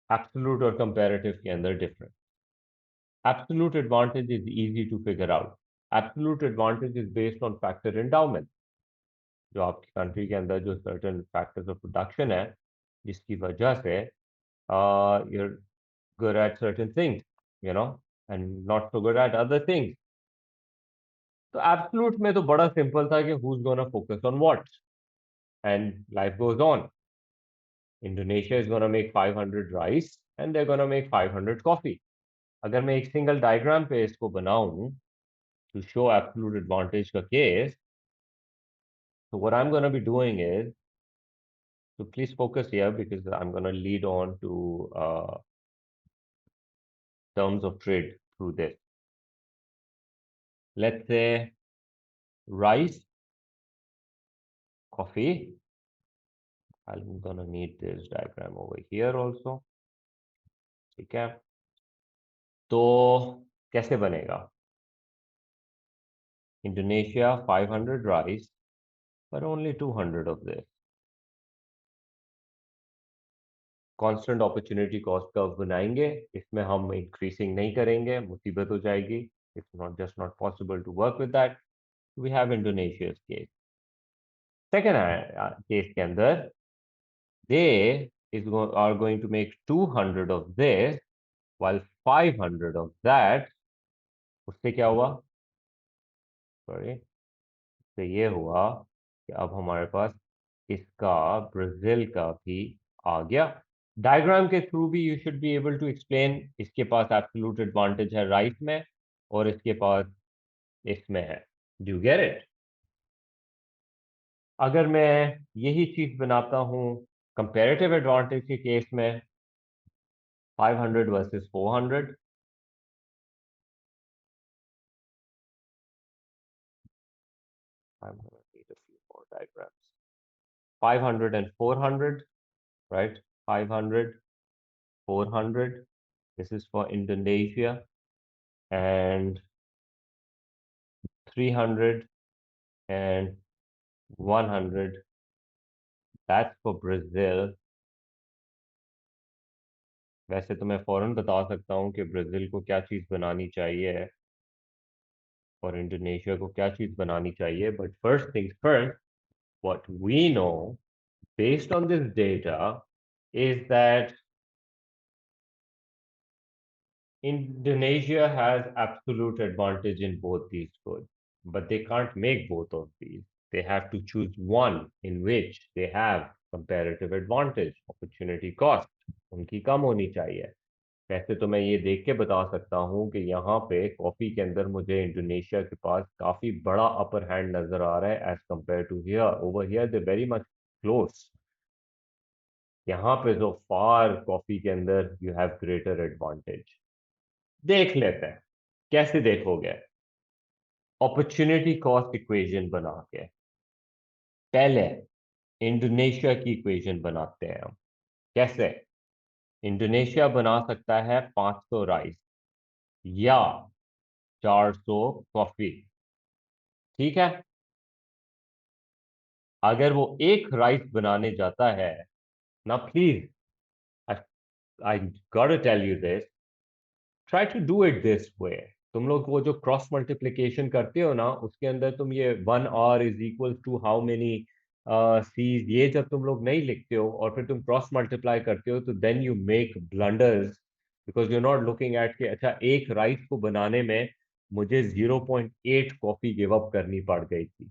absolute और comparative के अंदर difference. Absolute advantage is easy to figure out. Absolute advantage is based on factor endowment, जो आपकी कंट्री के अंदर जो सर्टेन फैक्टर्स ऑफ प्रोडक्शन है जिसकी वजह से you're good at certain things, you know, and not so good at other things. तो एब्सोल्यूट में तो बड़ा सिंपल था कि who's gonna focus on what, and life goes on. Indonesia is gonna make 500 rice and they're gonna make 500 coffee. अगर मैं एक single diagram पे इसको बनाऊं to show absolute advantage का case, so what I'm gonna be doing is, so please focus here because I'm gonna lead on to terms of trade through this. Let's say rice, coffee. I'm gonna need this diagram over here also. ठीक है, तो कैसे बनेगा? Indonesia 500 rice but only 200 of this. Constant opportunity cost curve बनाएंगे, इसमें हम increasing नहीं करेंगे, मुसीबत हो जाएगी. It's not just not possible to work with that. We have Indonesia's case. Second case के अंदर they are going to make 200 of this while 500 of that. उससे क्या हुआ? Sorry, तो ये हुआ कि अब हमारे पास इसका ब्राजील का भी आ गया. डायग्राम के थ्रू भी you should be able to explain. इसके पास एब्सोल्यूट एडवांटेज है राइस में और इसके पास इसमें है. Do you get it? अगर मैं यही चीज बनाता हूं कंपैरेटिव एडवांटेज के केस में 500 versus 400, I'm going to need a few more diagrams. 500 and 400, right? 500, 400. This is for Indonesia. And 300 and 100, that's for Brazil. वैसे तो मैं फौरन बता सकता हूँ कि ब्राज़ील को क्या चीज़ बनानी चाहिए और इंडोनेशिया को क्या चीज़ बनानी चाहिए. But first things first, what we know based on this data is that Indonesia has absolute advantage in both these goods, but they can't make both of these. They have to choose one in which they have comparative advantage. Opportunity cost उनकी कम होनी चाहिए. वैसे तो मैं ये देख के बता सकता हूँ कि यहाँ पे कॉफी के अंदर मुझे इंडोनेशिया के पास काफी बड़ा अपर हैंड नजर आ रहा है as compare to here. Over here they very much close. यहाँ पे जो फार कॉफी के अंदर यू हैव ग्रेटर एडवांटेज. देख लेते हैं कैसे देखोगे. अपॉर्चुनिटी कॉस्ट इक्वेशन बना के पहले इंडोनेशिया की इक्वेशन बनाते हैं हम. कैसे? इंडोनेशिया बना सकता है 500 राइस या 400 कॉफी. ठीक है, अगर वो एक राइस बनाने जाता है ना, please I got to tell you this, try to do it this way. तुम लोग वो जो क्रॉस मल्टीप्लिकेशन करते हो ना, उसके अंदर तुम ये 1 hour is equal to how many Cs, ये जब तुम लोग नहीं लिखते हो और फिर तुम क्रॉस मल्टीप्लाई करते हो तो then you make blunders because you not looking at के अच्छा एक राइस को बनाने में मुझे 0.8 कॉफी गिव अप करनी पड़ गई थी.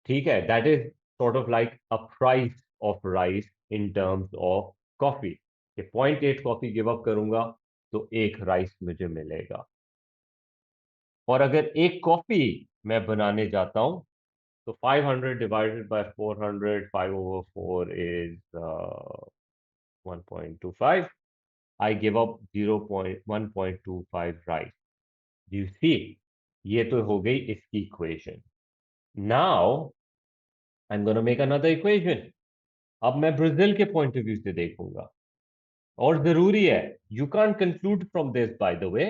ठीक है, that is sort of like a price of rice in terms of coffee. ये 0.8 कॉफी गिव अप करूंगा तो एक राइस मुझे मिलेगा. और अगर एक कॉफी मैं बनाने जाता हूं तो 500 divided by 400, 5/4 is 1.25. I give up 1.25 rice. Do you see? ये तो हो गई इसकी equation. Now I'm going to make another equation. अब मैं ब्राजील के पॉइंट ऑफ व्यू से देखूंगा. और जरूरी है, you can conclude from this by the वे,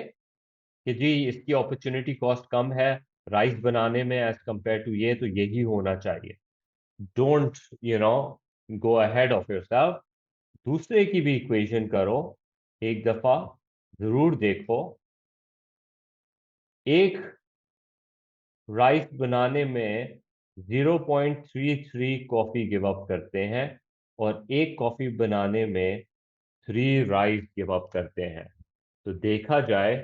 कि जी इसकी अपॉर्चुनिटी कॉस्ट कम है राइस बनाने में एज कंपेयर टू ये, तो यही होना चाहिए. Don't go ahead of yourself. दूसरे की भी इक्वेशन करो, एक दफा जरूर देखो. एक राइस बनाने में 0.33 कॉफी गिव अप करते हैं, और एक कॉफी बनाने में 3 राइस गिव अप करते हैं. तो देखा जाए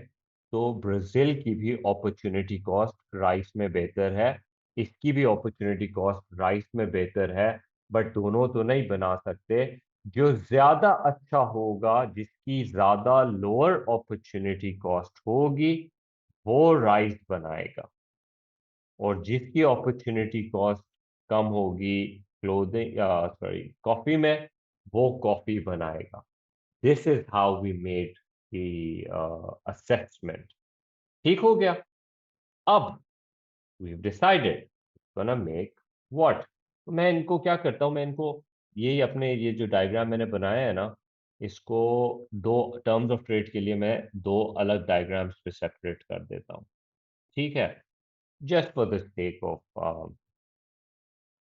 तो ब्राजील की भी अपॉर्चुनिटी कॉस्ट राइस में बेहतर है, इसकी भी अपॉर्चुनिटी कॉस्ट राइस में बेहतर है. बट दोनों तो नहीं बना सकते. जो ज्यादा अच्छा होगा, जिसकी ज्यादा लोअर अपॉर्चुनिटी कॉस्ट होगी, वो राइस बनाएगा. और जिसकी अपॉर्चुनिटी कॉस्ट कम होगी क्लोथिंग, सॉरी, कॉफी में, वो कॉफी बनाएगा. This is how we made the assessment. ठीक हो गया. अब we decided gonna make what. तो मैं इनको क्या करता हूँ, मैं इनको ये अपने ये जो डायग्राम मैंने बनाया है ना, इसको दो टर्म्स ऑफ ट्रेड के लिए मैं दो अलग डायग्राम्स पे सेपरेट कर देता हूँ. ठीक है, just for the sake of.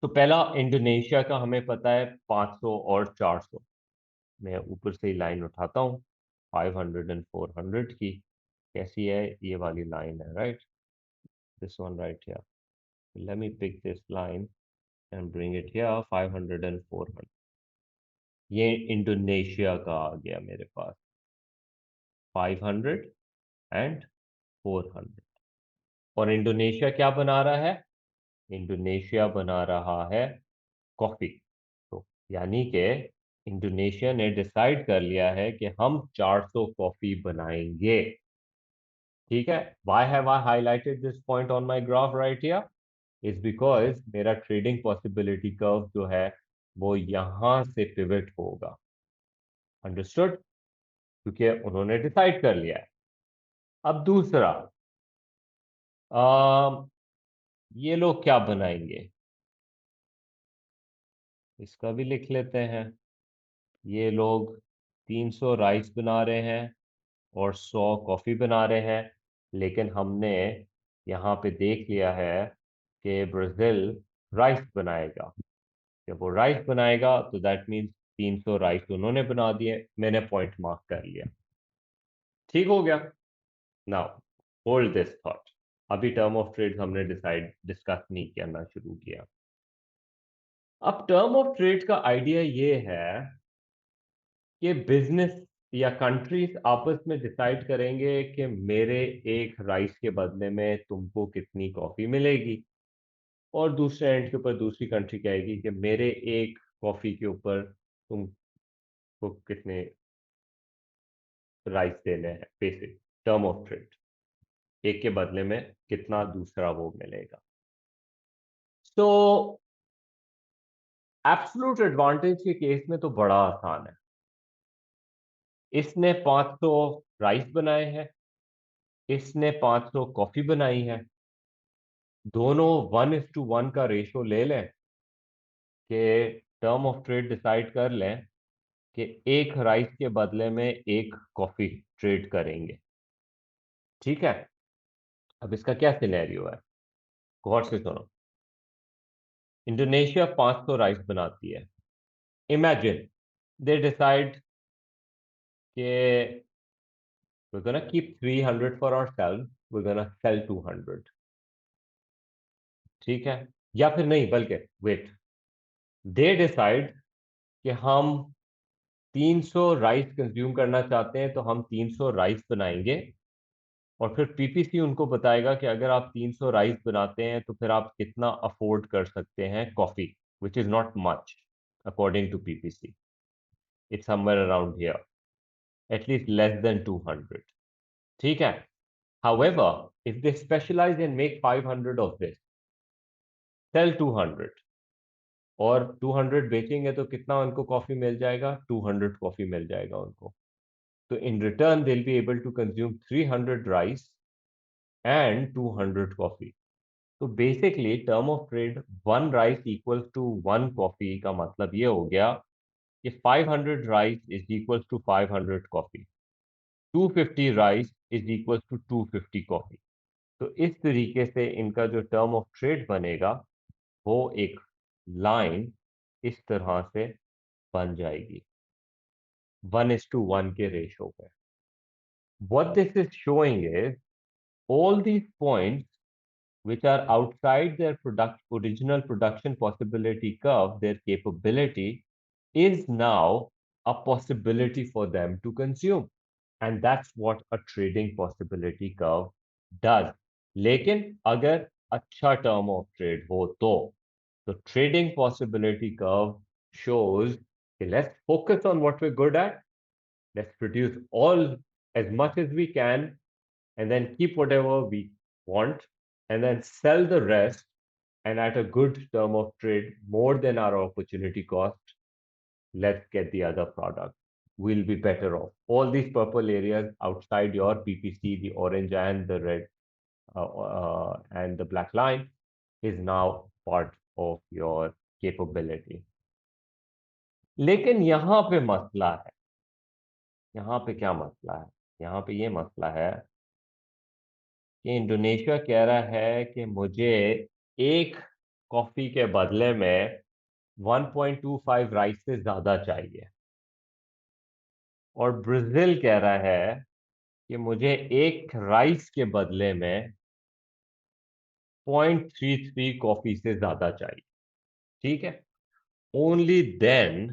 तो पहला इंडोनेशिया का हमें पता है 500 और 400. मैं ऊपर से ही लाइन उठाता हूँ. 500 एंड 400 की कैसी है, ये वाली लाइन है, right? This one right here. Let me pick this line and bring it here. 500 and 400, ये इंडोनेशिया का आ गया मेरे पास. 500 एंड 400. और इंडोनेशिया क्या बना रहा है? इंडोनेशिया बना रहा है कॉफी. तो यानी कि इंडोनेशिया ने डिसाइड कर लिया है कि हम 400 कॉफी बनाएंगे. ठीक है. Why have I highlighted this point on my graph right here? Is because मेरा ट्रेडिंग पॉसिबिलिटी कर्व जो है, वो यहां से पिवट होगा. अंडरस्टूड? क्योंकि उन्होंने डिसाइड कर लिया है. अब दूसरा, अम, ये लोग क्या बनाएंगे, इसका भी लिख लेते हैं. ये लोग 300 राइस बना रहे हैं और 100 कॉफ़ी बना रहे हैं. लेकिन हमने यहाँ पे देख लिया है कि ब्राज़ील राइस बनाएगा. जब वो राइस बनाएगा तो दैट मीन्स 300 राइस उन्होंने बना दिए. मैंने पॉइंट मार्क कर लिया. ठीक हो गया. Now hold this thought. अभी टर्म ऑफ ट्रेड हमने डिस्कस नहीं करना शुरू किया. अब टर्म ऑफ ट्रेड का आइडिया ये है कि बिजनेस या कंट्रीज आपस में डिसाइड करेंगे कि मेरे एक राइस के बदले में तुमको कितनी कॉफी मिलेगी. और दूसरे एंड के ऊपर दूसरी कंट्री कहेगी कि मेरे एक कॉफी के ऊपर तुमको कितने राइस देने हैं. बेसिक टर्म ऑफ ट्रेड, एक के बदले में कितना दूसरा वो मिलेगा. तो एब्सोल्यूट एडवांटेज के केस में तो बड़ा आसान है. इसने 500 राइस बनाए हैं, इसने 500 कॉफी बनाई है. दोनों 1:1 का रेशो ले लें, कि टर्म ऑफ ट्रेड डिसाइड कर लें कि एक राइस के बदले में एक कॉफी ट्रेड करेंगे. ठीक है. अब इसका क्या सिनेरियो है, गौर से सुनो. इंडोनेशिया 500 राइस बनाती है. इमेजिन दे डिसाइड कि we're gonna keep 300 for ourselves, we're gonna sell 200. ठीक है. या फिर नहीं, बल्कि वेट, दे डिसाइड कि हम 300 राइस कंज्यूम करना चाहते हैं, तो हम 300 राइस बनाएंगे. और फिर पीपीसी उनको बताएगा कि अगर आप 300 राइस बनाते हैं तो फिर आप कितना अफोर्ड कर सकते हैं coffee, which is not much according to PPC. It's somewhere around here, at least less than 200. ठीक है. However, if they specialize and make 500 of this, sell 200, और 200 बेचेंगे तो कितना उनको कॉफी मिल जाएगा? 200 कॉफी मिल जाएगा उनको. So in return, they'll be able to consume 300 rice and 200 coffee. तो basically term of trade one rice equals to one coffee का मतलब ये हो गया कि 500 rice is equals to 500 coffee, 250 rice is equals to 250 coffee. तो इस तरीके से इनका जो टर्म ऑफ ट्रेड बनेगा वो एक लाइन इस तरह से बन जाएगी 1:1 के रेशो पे। What this is showing is all these points which are outside their original production possibility curve, their capability is now a possibility for them to consume. And that's what a trading possibility curve does. लेकिन अगर अच्छा term of trade हो तो the trading possibility curve shows okay, let's focus on what we're good at. Let's produce all as much as we can and then keep whatever we want and then sell the rest and at a good term of trade more than our opportunity cost, let's get the other product. We'll be better off. All these purple areas outside your PPC, the orange and the red and the black line is now part of your capability. लेकिन यहाँ पे मसला है, यहाँ पे क्या मसला है? यहाँ पे ये मसला है कि इंडोनेशिया कह रहा है कि मुझे एक कॉफी के बदले में 1.25 राइस से ज्यादा चाहिए और ब्राजील कह रहा है कि मुझे एक राइस के बदले में 0.33 कॉफी से ज्यादा चाहिए। ठीक है, only then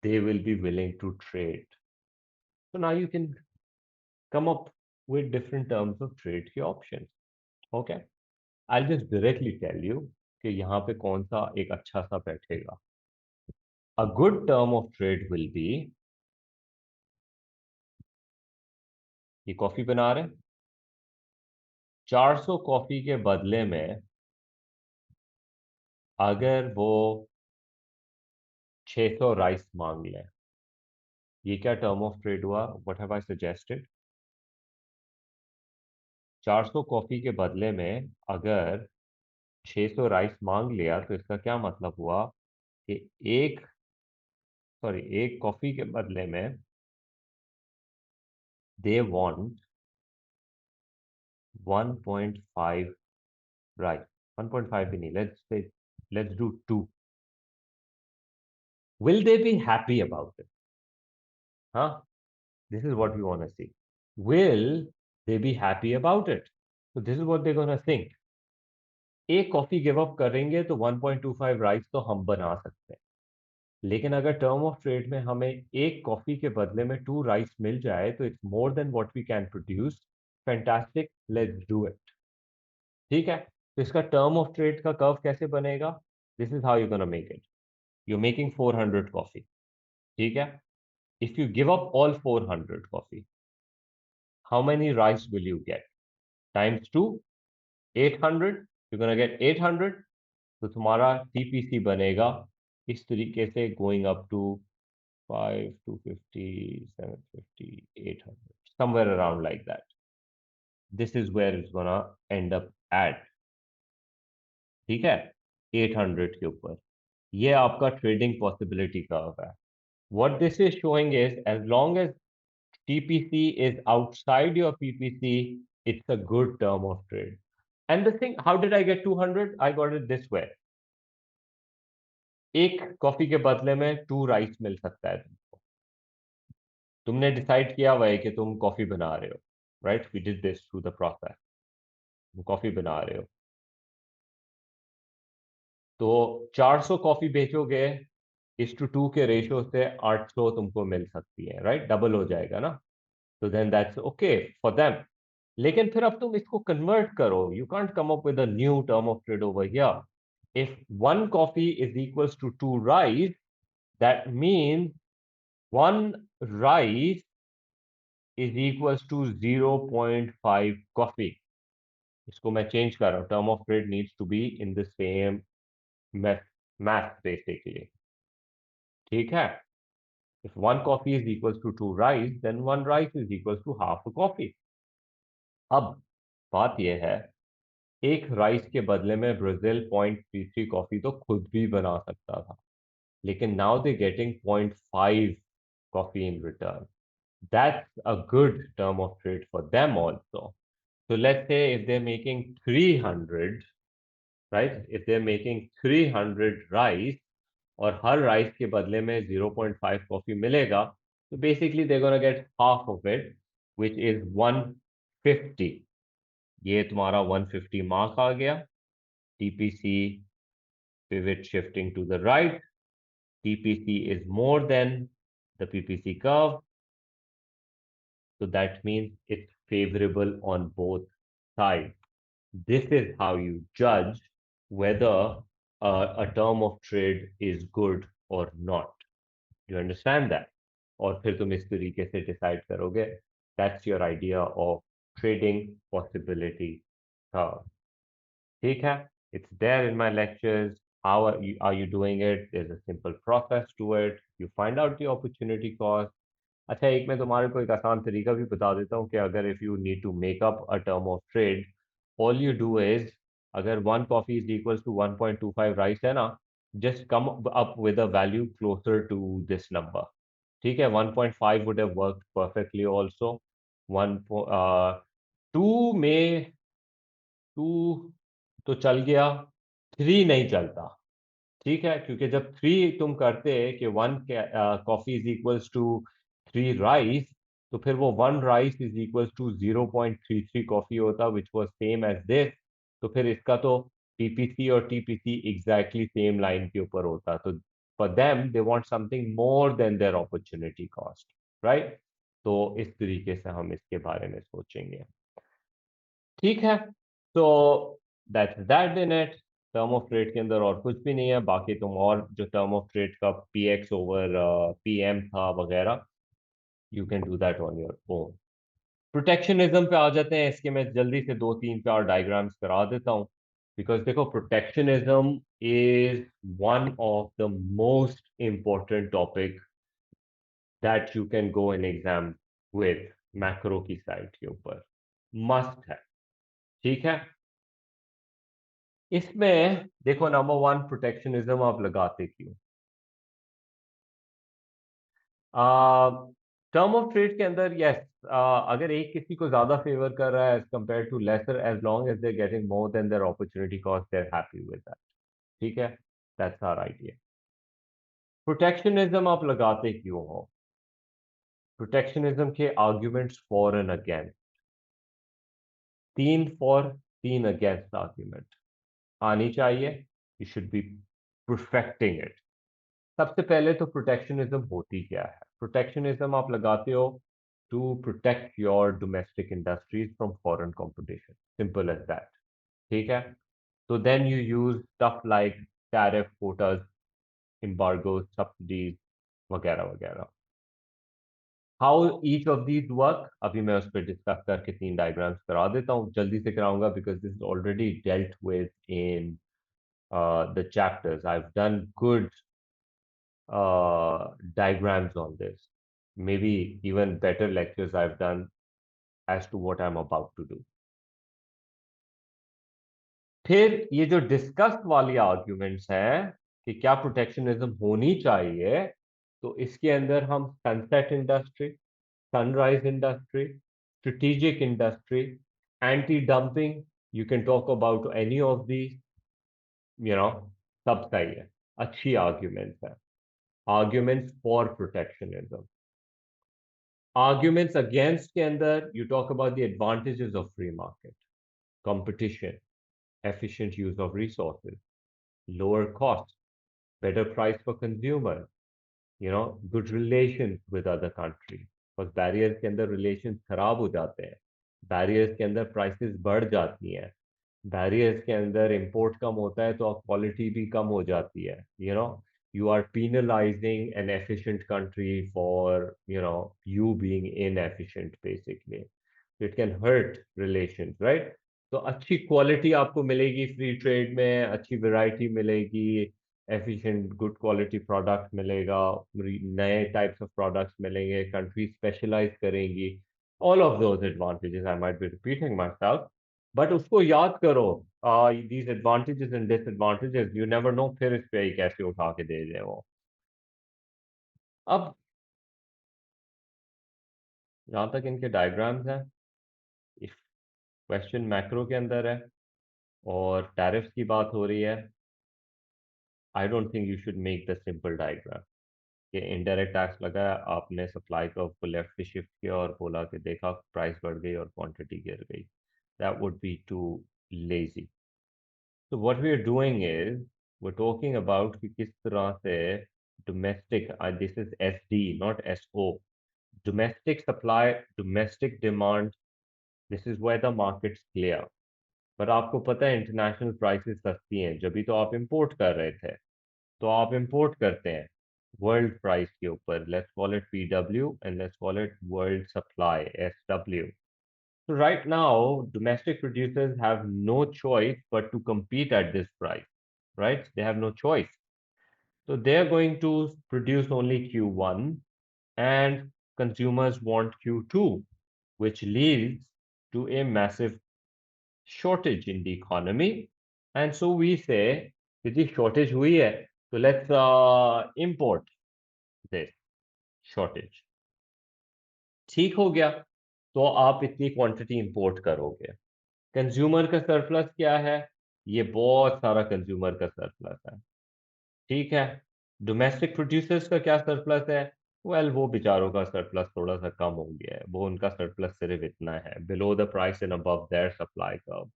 they will be willing to trade. So now you can come up with different terms of trade के options. Okay, I'll just directly tell you कि यहाँ पे कौन सा एक अच्छा सा बैठेगा। A good term of trade will be ये कॉफी बना रहे हैं, 400 कॉफी के बदले में अगर वो 600 राइस मांग लें, ये क्या टर्म ऑफ ट्रेड हुआ? What have I suggested? 400 coffee के बदले में अगर 600 राइस मांग लिया तो इसका क्या मतलब हुआ कि एक कॉफी के बदले में दे वांट 1.5 राइस। 1.5 भी नहीं, let's do 2। Will they be happy about it? हाँ, this is what we want to see. Will they be happy about it? So this is what they're going to think. एक coffee give up करेंगे तो 1.25 rice तो हम बना सकते हैं, लेकिन अगर टर्म ऑफ ट्रेड में हमें एक कॉफी के बदले में 2 राइस मिल जाए तो it's more than what we can produce. Fantastic, let's do it. ठीक है, तो इसका टर्म ऑफ ट्रेड का कर्व कैसे बनेगा? This is how you gonna make it. You making 400 coffee. ठीक है, if you give up all 400 coffee, how many rice will you get? Times 2, 800, you're gonna get 800। तो तुम्हारा टीपीसी बनेगा इस तरीके से going up to 5, 250, 750, 800, somewhere around like that। This is where it's gonna end up at। ठीक है, 800 के ऊपर ये आपका ट्रेडिंग पॉसिबिलिटी कर्व है। What this is showing is as long as TPC is outside your PPC, it's a good term of trade। And the thing, how did I get 200? I got it this way। एक coffee के बदले में 2 rice mill सकता है तुमको। तुमने decide किया हुआ है कि तुम कॉफी बना रहे हो, right? We did this through the process. तुम कॉफी बना रहे हो तो 400 कॉफी बेचोगे, इस टू 2 के रेशियो से 800 तुमको मिल सकती है, राइट? डबल हो जाएगा ना, तो then that's okay for them. लेकिन फिर अब तुम इसको कन्वर्ट करो, you can't come up with a new term of trade over here. If one coffee is equals to 2 rice, that means one rice is equals to 0.5 coffee। इसको मैं change कर रहा हूँ, term of trade needs to be in the same math basically. ठीक है, If one coffee is equals to two rice, then one rice is equals to half a coffee. अब बात यह है, एक राइस के बदले में ब्राजील 0.33 कॉफी तो खुद भी बना सकता था, लेकिन now they getting 0.5 coffee in return. That's a good term of trade for them also. So let's say if they're making 300, right? If they're making 300 rice और हर राइस के बदले में 0.5 कॉफी मिलेगा, तो basically they're gonna get half of it, which is 150. ये तुम्हारा 150 mark आ गया. TPC pivot shifting to the right. TPC is more than the PPC curve. So that means it's favorable on both sides. This is how you judge whether a term of trade is good or not. You understand that? और फिर तुम इस तरीके से decide करोगे. That's your idea of trading possibility curve. ठीक है? It's there in my lectures. How are you doing it? There's a simple process to it. You find out the opportunity cost. अच्छा, एक मैं तुम्हारे को एक आसान तरीका भी बता देता हूँ कि अगर if you need to make up a term of trade, all you do is, अगर one coffee is equals to 1.25 rice है ना, just come up with a value closer to this number. ठीक है, 1.5 would have worked perfectly also. One two में two तो चल गया, three नहीं चलता. ठीक है, क्योंकि जब थ्री तुम करते कि one coffee is equals to three rice, तो फिर वो one rice is equals to 0.33 coffee होता, which was same as this. तो फिर इसका तो पीपीसी और टीपीसी एग्जैक्टली सेम लाइन के ऊपर होता. तो for them they want something more than their opportunity cost, right? तो इस तरीके से हम इसके बारे में सोचेंगे. ठीक है, तो that's that in it. Term of trade के अंदर और कुछ भी नहीं है. बाकी तुम और जो टर्म ऑफ ट्रेड का P X over P M था वगैरह, you can do that on your own. Protectionism पे आ जाते हैं. इसके मैं जल्दी से दो तीन चार डायग्राम्स करा देता हूँ. बिकॉज देखो, protectionism is one of the most important topic that you can go in exam with. Macro की साइड के ऊपर मस्ट है. ठीक है, इसमें देखो, नंबर वन, प्रोटेक्शनिज्म आप लगाते क्यों? टर्म ऑफ ट्रेड के अंदर यस, अगर एक किसी को ज्यादा फेवर कर रहा है as compare to lesser, as long as they getting more than their opportunity cost, they are happy with that. ठीक है, दैट्स आवर आइडिया. प्रोटेक्शनिज्म आप लगाते क्यों हो? प्रोटेक्शनिज्म के आर्ग्यूमेंट्स फॉर एंड अगेंस्ट, तीन फॉर तीन अगेंस्ट आर्ग्यूमेंट आनी चाहिए. You should B perfecting it. सबसे पहले तो प्रोटेक्शनिज्म होती क्या है? प्रोटेक्शनिज्म आप लगाते हो to protect your domestic industries from foreign competition. Simple as that. ठीक है, तो then you use stuff like tariff, quotas, embargo, subsidies वगैरह वगैरह. How each of these work, अभी मैं उस पर डिस्कस करके तीन डायग्राम्स करा देता हूँ. जल्दी से कराऊंगा because this is already dealt with in the chapters. I've done good diagrams on this. Maybe even better lectures I've done as to what I'm about to do. फिर ये जो डिस्कस वाली आर्ग्यूमेंट्स हैं कि क्या प्रोटेक्शनिज्म होनी चाहिए, तो इसके अंदर हम sunset industry, sunrise industry, strategic industry, anti dumping, you can talk about any of the, you know, सब सही है. अच्छी आर्ग्यूमेंट्स है. Arguments for protectionism. Arguments against के अंदर you talk about the advantages of free market, competition, efficient use of resources, lower cost, better price for consumer, good relations with other countries. बस barriers के अंदर relation खराब हो जाते हैं. Barriers के अंदर प्राइसेस बढ़ जाती हैं. बैरियर्स के अंदर इंपोर्ट कम होता है तो क्वालिटी भी कम हो जाती है. You are penalizing an efficient country for you being inefficient basically. It can hurt relations, right? तो अच्छी क्वालिटी आपको मिलेगी फ्री ट्रेड में, अच्छी वैरायटी मिलेगी, एफिशिएंट गुड क्वालिटी प्रोडक्ट मिलेगा, नए टाइप्स ऑफ प्रोडक्ट्स मिलेंगे, कंट्री स्पेशलाइज करेंगी, all of those advantages. I might be repeating my self, but उसको याद करो, these advantages and disadvantages, you never know फिर इस पे ही कैसे उठा के दे दे वो। अब जहाँ तक इनके डायग्राम्स हैं, इफ क्वेश्चन मैक्रो के अंदर है और टैरिफ्स की बात हो रही है, I don't think you should make the simple diagram कि इनडायरेक्ट टैक्स लगाया, आपने सप्लाई कर्व को लेफ्ट से शिफ्ट किया और बोला कि देखा प्राइस बढ़ गई और क्वांटिटी गिर गई। That would be too lazy. तो what we are doing is we talking about कि किस तरह से domestic, this is S D not S O, domestic supply, domestic demand, this is where the markets clear. पर आपको पता है international prices सस्ती हैं, जब भी तो आप इंपोर्ट कर रहे थे। तो आप इंपोर्ट करते हैं वर्ल्ड प्राइस के ऊपर, let's call it PW and let's call it world supply SW. So right now, domestic producers have no choice but to compete at this price, right? They have no choice. So they're going to produce only Q1 and consumers want Q2, which leads to a massive shortage in the economy. And so we say, यदि shortage हुई है, तो let's import this shortage. ठीक हो गया, तो आप इतनी क्वांटिटी इंपोर्ट करोगे। कंज्यूमर का सरप्लस क्या है? ये बहुत सारा कंज्यूमर का सरप्लस है। ठीक है, डोमेस्टिक प्रोड्यूसर्स का क्या सरप्लस है? वेल, वो बेचारों का सरप्लस थोड़ा सा कम हो गया है, वो उनका सरप्लस सिर्फ इतना है, below the price and above their supply curve.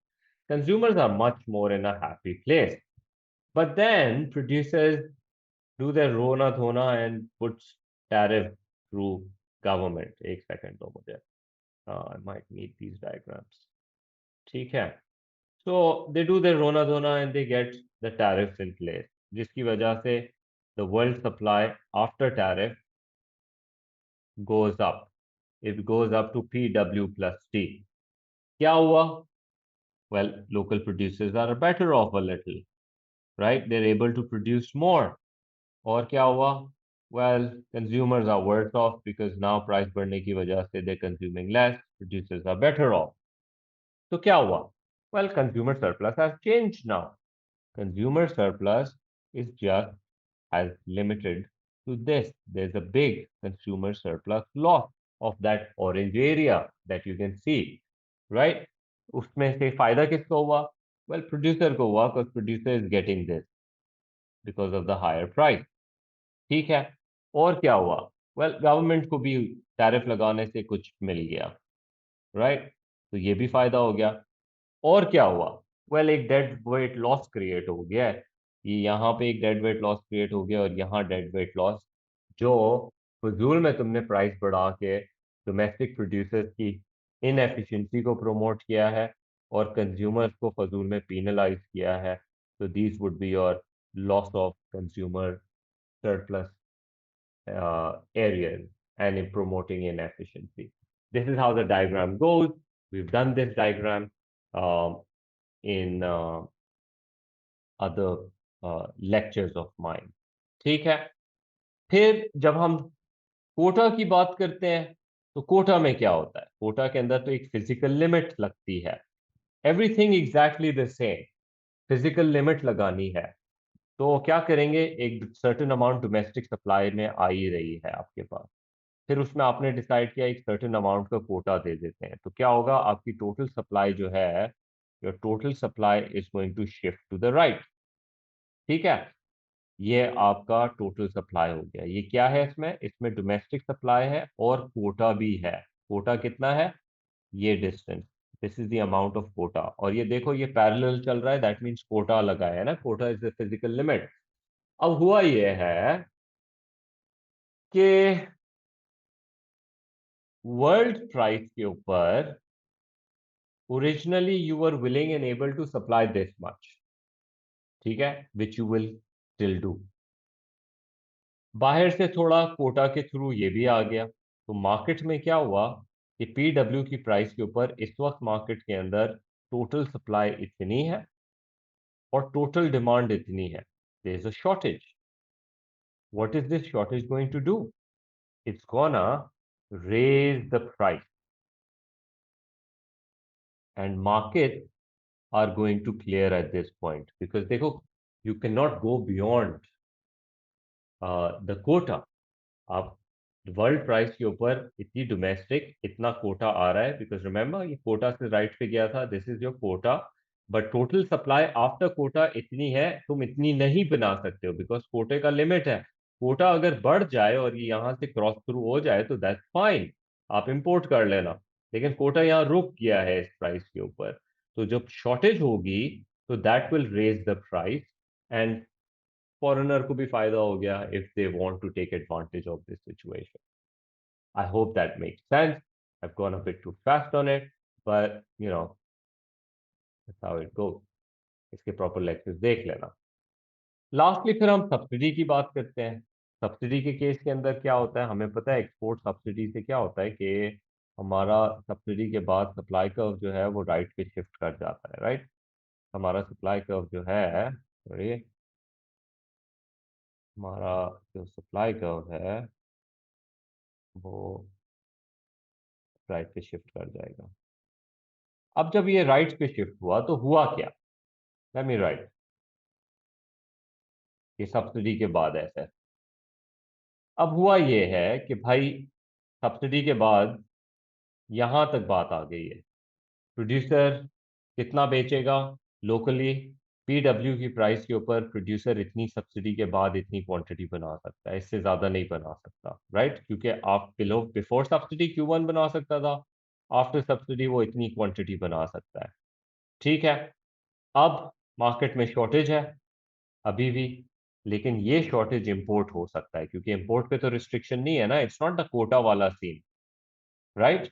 Consumers are much more in a happy place. But then producers do their rona dhona and puts tariff through government. एक second दो मुझे. I might need these diagrams. ठीक है. So they do their rona dhona and they get the tariffs in place. जिसकी वजह से the world supply after tariff goes up. It goes up to PW plus T. क्या हुआ? Well, local producers are better off a little, right? They're able to produce more. और क्या हुआ? Well, consumers are worse off because now price बढ़ने की वजह से they're consuming less, producers are better off. तो क्या हुआ? Well, consumer surplus has changed now. Consumer surplus is just as limited to this. There's a big consumer surplus loss of that orange area that you can see, right? उसमें से फायदा किसको हुआ? Well, producer को हुआ because producer is getting this because of the higher price. ठीक है, और क्या हुआ? वेल, गवर्नमेंट को भी टैरिफ लगाने से कुछ मिल गया, राइट? तो ये भी फायदा हो गया। और क्या हुआ? वेल, एक डेड वेट लॉस क्रिएट हो गया है। ये यहाँ पे एक डेड वेट लॉस क्रिएट हो गया और यहाँ डेड वेट लॉस, जो फजूल में तुमने प्राइस बढ़ा के डोमेस्टिक प्रोड्यूसर्स की इनएफिशिएंसी को प्रमोट किया है और कंज्यूमर्स को फजूल में पीनलाइज किया है। तो these would be your loss of consumer surplus areas and in promoting inefficiency. This is how the diagram goes. We've done this diagram um, in other lectures of mine. ठीक है, फिर जब हम कोटा की बात करते हैं, तो कोटा में क्या होता है? कोटा के अंदर तो एक फिजिकल लिमिट लगती है। Everything exactly the same, physical limit लगानी है। तो क्या करेंगे? एक सर्टेन अमाउंट डोमेस्टिक सप्लाई में आ ही रही है आपके पास, फिर उसमें आपने डिसाइड किया एक सर्टेन अमाउंट का कोटा दे देते हैं, तो क्या होगा? आपकी टोटल सप्लाई जो है, your total supply is going to shift to the right. ठीक है, ये आपका टोटल सप्लाई हो गया। ये क्या है? इसमें इसमें डोमेस्टिक सप्लाई है और कोटा भी है। कोटा कितना है? ये distance, this is the amount of quota. और ये देखो, ये पैरेलल चल रहा है, दैट मीन्स कोटा लगा है ना, quota is the physical limit. अब हुआ ये है कि वर्ल्ड प्राइस के ऊपर originally you were willing and able to supply this much, ठीक है, which you will still do. बाहर से थोड़ा कोटा के थ्रू ये भी आ गया, तो मार्केट में क्या हुआ कि पीडब्ल्यू की प्राइस के ऊपर इस वक्त मार्केट के अंदर टोटल सप्लाई इतनी है और टोटल डिमांड इतनी है। there's a shortage. What is this shortage going to do? It's gonna raise the price, and markets are going to clear at this point because देखो, you cannot go beyond the quota. आप world price के ऊपर इतनी domestic इतना कोटा आ रहा है because remember ये कोटा से राइट पे गया था, this is your quota, but total supply after quota इतनी है, तुम इतनी नहीं बना सकते हो बिकॉज कोटे का लिमिट है। कोटा अगर बढ़ जाए और ये यहाँ से क्रॉस थ्रू हो जाए तो दैट्स फाइन, आप इंपोर्ट कर लेना, लेकिन कोटा यहाँ रुक गया है इस प्राइस के ऊपर। तो जब शॉर्टेज होगी तो that will raise the price, and foreigner को भी फायदा हो गया if they want to take advantage of this situation. I hope that makes sense. I've gone a bit too fast on it, but that's how it goes. इसके proper lectures देख लेना। Lastly फिर हम सब्सिडी की बात करते हैं। Subsidy के केस के अंदर क्या होता है, हमें पता है एक्सपोर्ट सब्सिडी से क्या होता है कि हमारा सब्सिडी के बाद सप्लाई कर्व जो है वो राइट पे शिफ्ट कर जाता है, राइट। हमारा सप्लाई कर्व जो है, सॉरी, हमारा जो सप्लाई कर्व है वो राइट पे शिफ्ट कर जाएगा। अब जब ये राइट पे शिफ्ट हुआ तो हुआ क्या, लेट मी राइट, ये सब्सिडी के बाद ऐसा है। अब हुआ ये है कि भाई सब्सिडी के बाद यहां तक बात आ गई है, प्रोड्यूसर कितना बेचेगा लोकली, पीडब्ल्यू की प्राइस के ऊपर प्रोड्यूसर इतनी सब्सिडी के बाद इतनी क्वांटिटी बना सकता है, इससे ज्यादा नहीं बना सकता, राइट, क्योंकि आप बिफोर सब्सिडी Q1 बना सकता था, आफ्टर सब्सिडी वो इतनी क्वांटिटी बना सकता है। ठीक है, अब मार्केट में शॉर्टेज है अभी भी, लेकिन ये शॉर्टेज इंपोर्ट हो सकता है क्योंकि इंपोर्ट पे तो रिस्ट्रिक्शन नहीं है ना, इट्स नॉट द कोटा वाला सीन, राइट।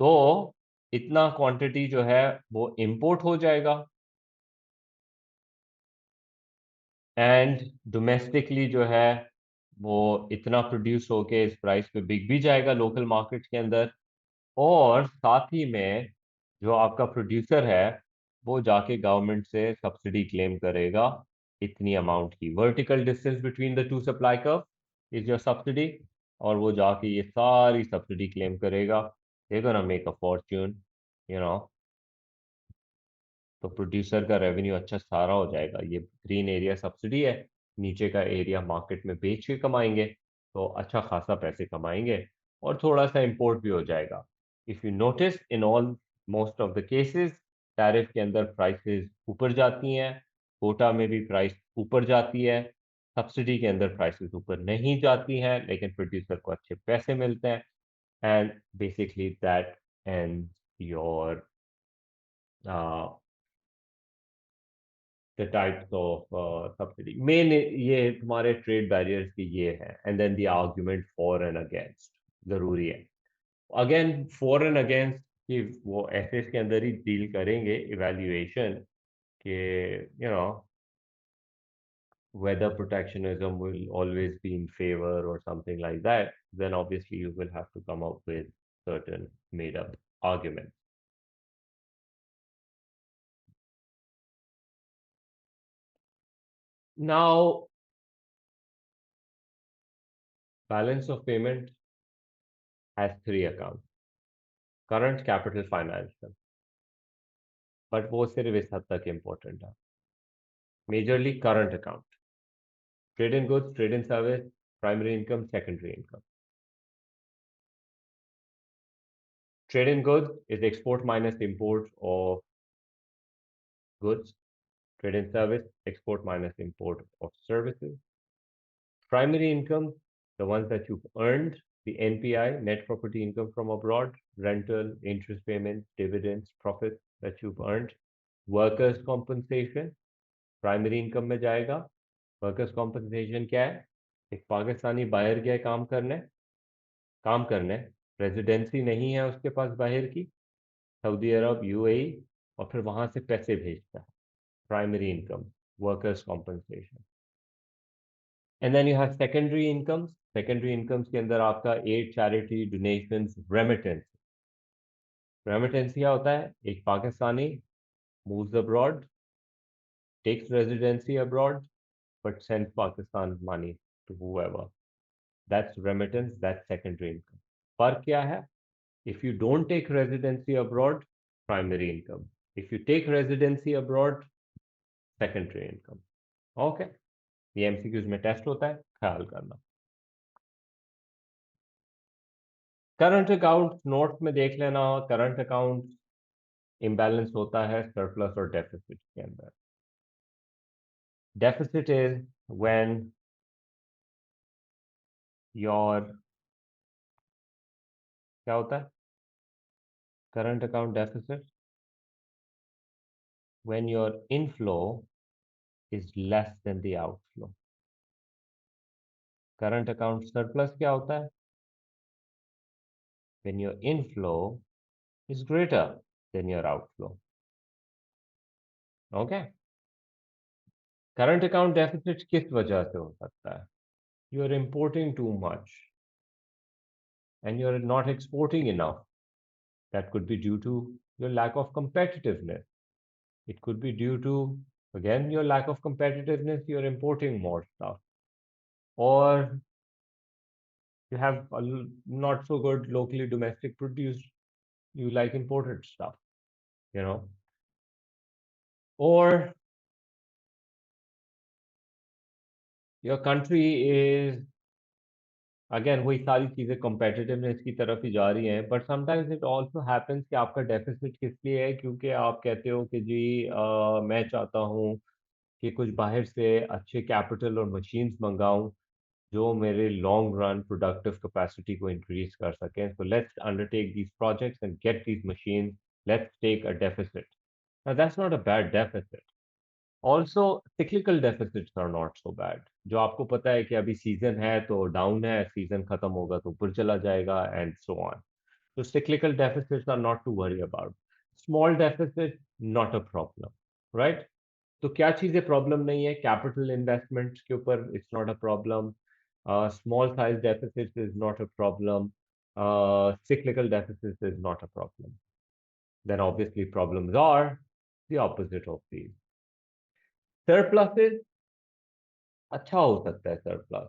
तो इतना क्वांटिटी जो है वो इंपोर्ट हो जाएगा, एंड डोमेस्टिकली जो है वो इतना प्रोड्यूस होके इस प्राइस पे बिक भी जाएगा लोकल मार्केट के अंदर, और साथ ही में जो आपका प्रोड्यूसर है वो जाके गवर्नमेंट से सब्सिडी क्लेम करेगा इतनी अमाउंट की, vertical distance between the two supply curve is your subsidy, और वो जाके ये सारी सब्सिडी क्लेम करेगा, they gonna make a Fortune, you know. तो प्रोड्यूसर का रेवेन्यू अच्छा सारा हो जाएगा, ये ग्रीन एरिया सब्सिडी है, नीचे का एरिया मार्केट में बेच के कमाएंगे, तो अच्छा खासा पैसे कमाएंगे, और थोड़ा सा इंपोर्ट भी हो जाएगा। If you notice in all most of the cases tariff के अंदर प्राइसेस ऊपर जाती हैं, कोटा में भी प्राइस ऊपर जाती है, सब्सिडी के अंदर प्राइसेस ऊपर नहीं जाती हैं, लेकिन प्रोड्यूसर को अच्छे पैसे मिलते हैं, and basically that and your the types of subsidy main, ये तुम्हारे ट्रेड बैरियर्स की ये है, and then the argument for and against जरूरी है। अगेन फॉर एंड अगेंस्ट कि वो एसेस के अंदर ही डील करेंगे इवैल्यूएशन के, you know, whether protectionism will always be in favor or something like that, then obviously you will have to come up with certain made up arguments. Now, balance of payment has three accounts: current, capital, financial, but वो सिर्फ इस हद तक important है। Majorly current account, trade in goods, trade in service, primary income, secondary income. Trade in goods is export minus import of goods. Trade in service, export minus import of services. Primary income, the ones that you've earned, the NPI, net property income from abroad, rental, interest payments, dividends, profits that you've earned. Workers compensation, primary income में जाएगा। Workers compensation क्या है, एक पाकिस्तानी बाहर गया काम करने, residency नहीं है उसके पास बाहर की, सऊदी अरब, यूएई, और फिर वहां से पैसे भेजता है, primary income, workers compensation. And then you have secondary incomes, secondary incomes के अंदर आपका aid, charity, donations, remittance. Remittance क्या होता है, एक Pakistani moves abroad, takes residency abroad, but sends Pakistan money to whoever. That's remittance, that's secondary income. फर्क क्या है? If you don't take residency abroad, primary income. If you take residency abroad, secondary income. Okay. ये MCQs में test होता है, ख्याल करना. Current account notes में देख लेना. करंट अकाउंट इम्बैलेंस होता है सरप्लस और डेफिसिट के अंदर. डेफिसिट इज व्हेन योर, क्या होता है current account deficit? When your inflow is less than the outflow. Current account surplus क्या होता है? When your inflow is greater than your outflow. Okay. Current account deficit किस वजह से हो सकता है? You are importing too much and you are not exporting enough. That could be due to your lack of competitiveness. It could be due to, again, your lack of competitiveness. You're importing more stuff, or you have not so good locally domestic produce. You like imported stuff, you know, or your country is, again वही सारी चीज़ें कम्पेटिटिवनेस की तरफ ही जा रही हैं. But sometimes it also happens कि आपका डेफिसिट किस लिए है? क्योंकि आप कहते हो कि जी मैं चाहता हूँ कि कुछ बाहर से अच्छे कैपिटल और मशीन्स मंगाऊं जो मेरे लॉन्ग रन प्रोडक्टिव कैपेसिटी को इंक्रीज कर सकें. So let's undertake these projects and get these machines. Let's take a deficit. Now, that's not a bad deficit. Also cyclical deficits are not so bad. जो आपको पता है कि अभी season है तो डाउन है, सीजन खत्म होगा तो ऊपर चला जाएगा, एंड सो ऑन. तो cyclical deficits are not to worry about. Small deficit, not a problem. Right. तो क्या चीजें प्रॉब्लम नहीं है? कैपिटल इन्वेस्टमेंट के ऊपर it's not a problem. Small size deficit is not a problem. cyclical deficit is not a problem. Then obviously problems are the opposite of these. Surpluses, अच्छा हो सकता है सरप्लस.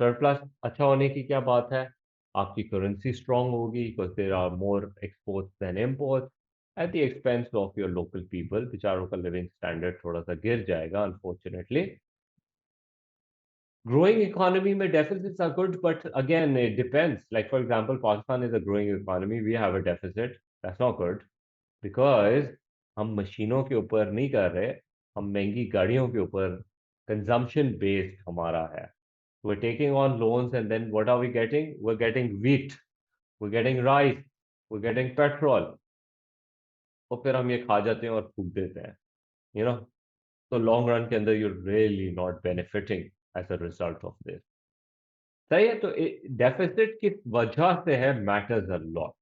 सरप्लस अच्छा होने की क्या बात है? आपकी करेंसी स्ट्रांग होगी because there are more exports than imports at the expense of your local people. बेचारों का लिविंग स्टैंडर्ड थोड़ा सा गिर जाएगा अनफॉर्चुनेटली. ग्रोइंग इकोनॉमी में deficits are good, but again it depends. Like for example, Pakistan is a growing economy. We have a deficit. That's not good because हम मशीनों के ऊपर नहीं कर रहे, हम महंगी गाड़ियों के ऊपर कंजम्पशन बेस्ड हमारा है. We're taking on loans and then what are we getting? We're getting wheat, we're getting rice, we're getting petrol. और फिर हम ये खा जाते हैं और फूक देते हैं, you know. So long run के अंदर you're really not benefiting as a result of this. सही है. तो डेफिसिट किस वजह से है मैटर्स अ लॉट.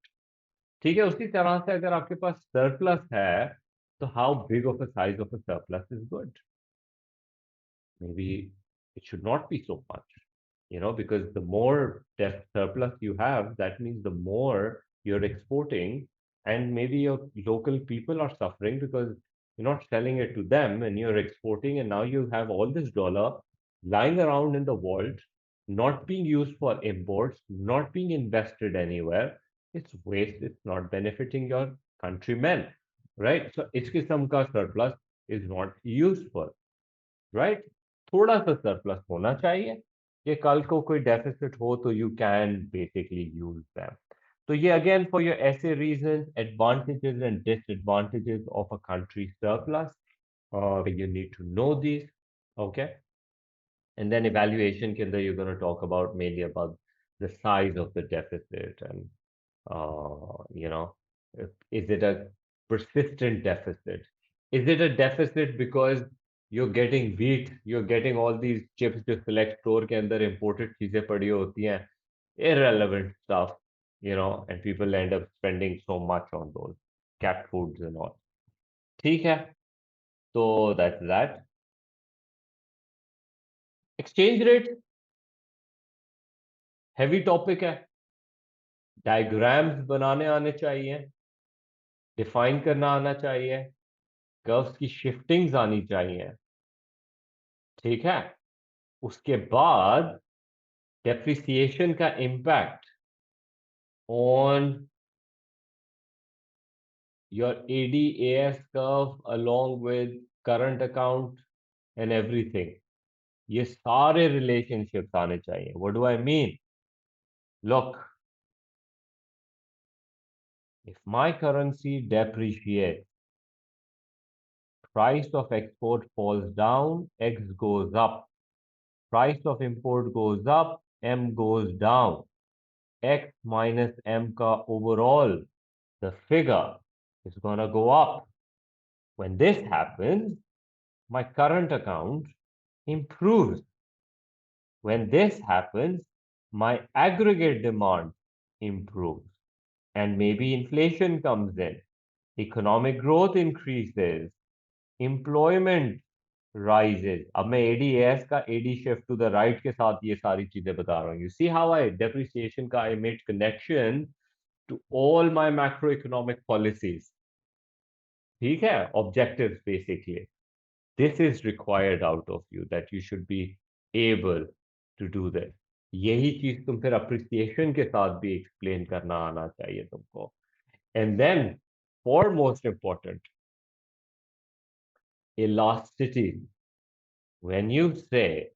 ठीक है. उसी तरह से अगर आपके पास सरप्लस है तो how big of a size of a surplus is good. Maybe it should not be so much, because the more surplus you have, that means the more you're exporting, and maybe your local people are suffering because you're not selling it to them and you're exporting, and now you have all this dollar lying around in the world, not being used for imports, not being invested anywhere. It's waste, it's not benefiting your countrymen, right? So, इस किस्म का surplus is not useful. Right. थोड़ा सा surplus होना चाहिए कि कल को कोई डेफिसिट हो तो you can basically use them. तो ये again for your essay reason advantages and disadvantages of a country surplus. You need to know this. Okay. And then evaluation ke andar you're going to talk about mainly about the size of the deficit and you know, is it a persistent deficit? Is it a deficit because you're getting wheat, you're getting all these chips जो select store के अंदर imported चीजें पड़ी होती हैं, irrelevant stuff, and people end up spending so much on those cat foods and all. ठीक है. तो that's that. Exchange rate heavy topic है. Diagrams बनाने आने चाहिए, डिफाइन करना आना चाहिए, कर्व्स की शिफ्टिंग्स आनी चाहिए. ठीक है। उसके बाद डेप्रिसिएशन का impact on your ADAS curve along with current account and everything, ये सारे रिलेशनशिप्स आने चाहिए। What do I mean? Look, if my currency depreciates, price of export falls down, X goes up. Price of import goes up, M goes down. X minus M ka overall, the figure is gonna go up. When this happens, my current account improves. When this happens, my aggregate demand improves. And maybe inflation comes in, economic growth increases, employment rises. अब मैं ADAS का AD shift to the right के साथ ये सारी चीजें बता रहा हूँ. You see how I depreciation का I made connection to all my macroeconomic policies. ठीक है? Objectives basically. This is required out of you that you should be able to do this. यही चीज तुम फिर अप्रिसिएशन के साथ भी एक्सप्लेन करना आना चाहिए तुमको. And then, for most important, elasticity. When you say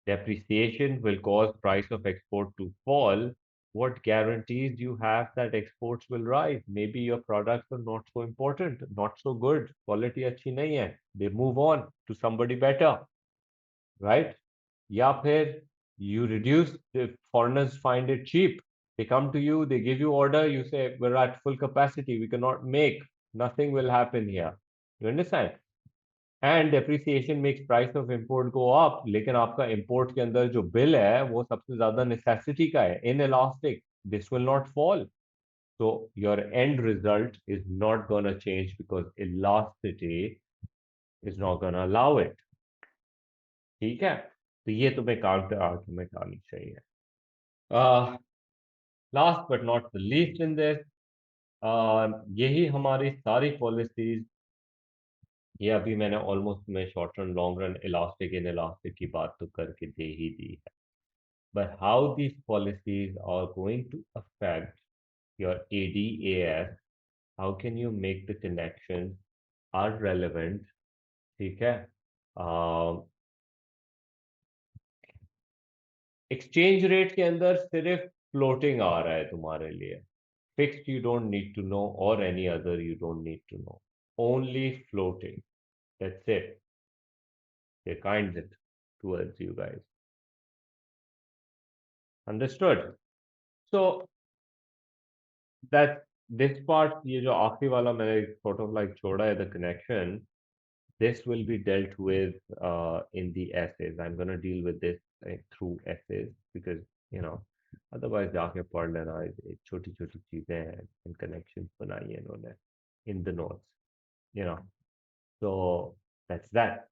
depreciation will cause price of export to fall, what guarantees you have that exports will rise? Maybe your products are not so important, not so good, quality अच्छी नहीं है. They move on to somebody better, right? या फिर you reduce, the foreigners find it cheap. They come to you, they give you order, you say, we're at full capacity, we cannot make, nothing will happen here. You understand? And depreciation makes price of import go up, लेकिन आपका import के अंदर जो bill है वो सबसे ज्यादा necessity का है, in elastic, this will not fall. So your end result is not going to change because elasticity is not going to allow it. ठीक है? तो ये तुम्हें काउंटर आर्गुमेंट आनी चाहिए. Last but not the least in this, यही हमारी सारी पॉलिसीज, ये अभी मैंने ऑलमोस्ट में short run long run elastic in elastic की बात तो करके दे ही दी है. But how these policies are going to affect your ADAS, how can you make the connections are relevant? ठीक है? एक्सचेंज रेट के अंदर सिर्फ फ्लोटिंग आ रहा है तुम्हारे लिए. Fixed you don't need to know, or any other you don't need to know. Only floating. That's it. They're kind towards you guys. Understood? So that this part, ये जो आखिरी वाला मैंने sort of like छोड़ा है, the connection, this will be dealt with in the essays. I'm going to deal with this through essays because, you know, otherwise जाके पढ़ लेना, छोटी छोटी चीजें हैं, इन connections बनाई हैं इन्होंने in the notes, you know. So that's that.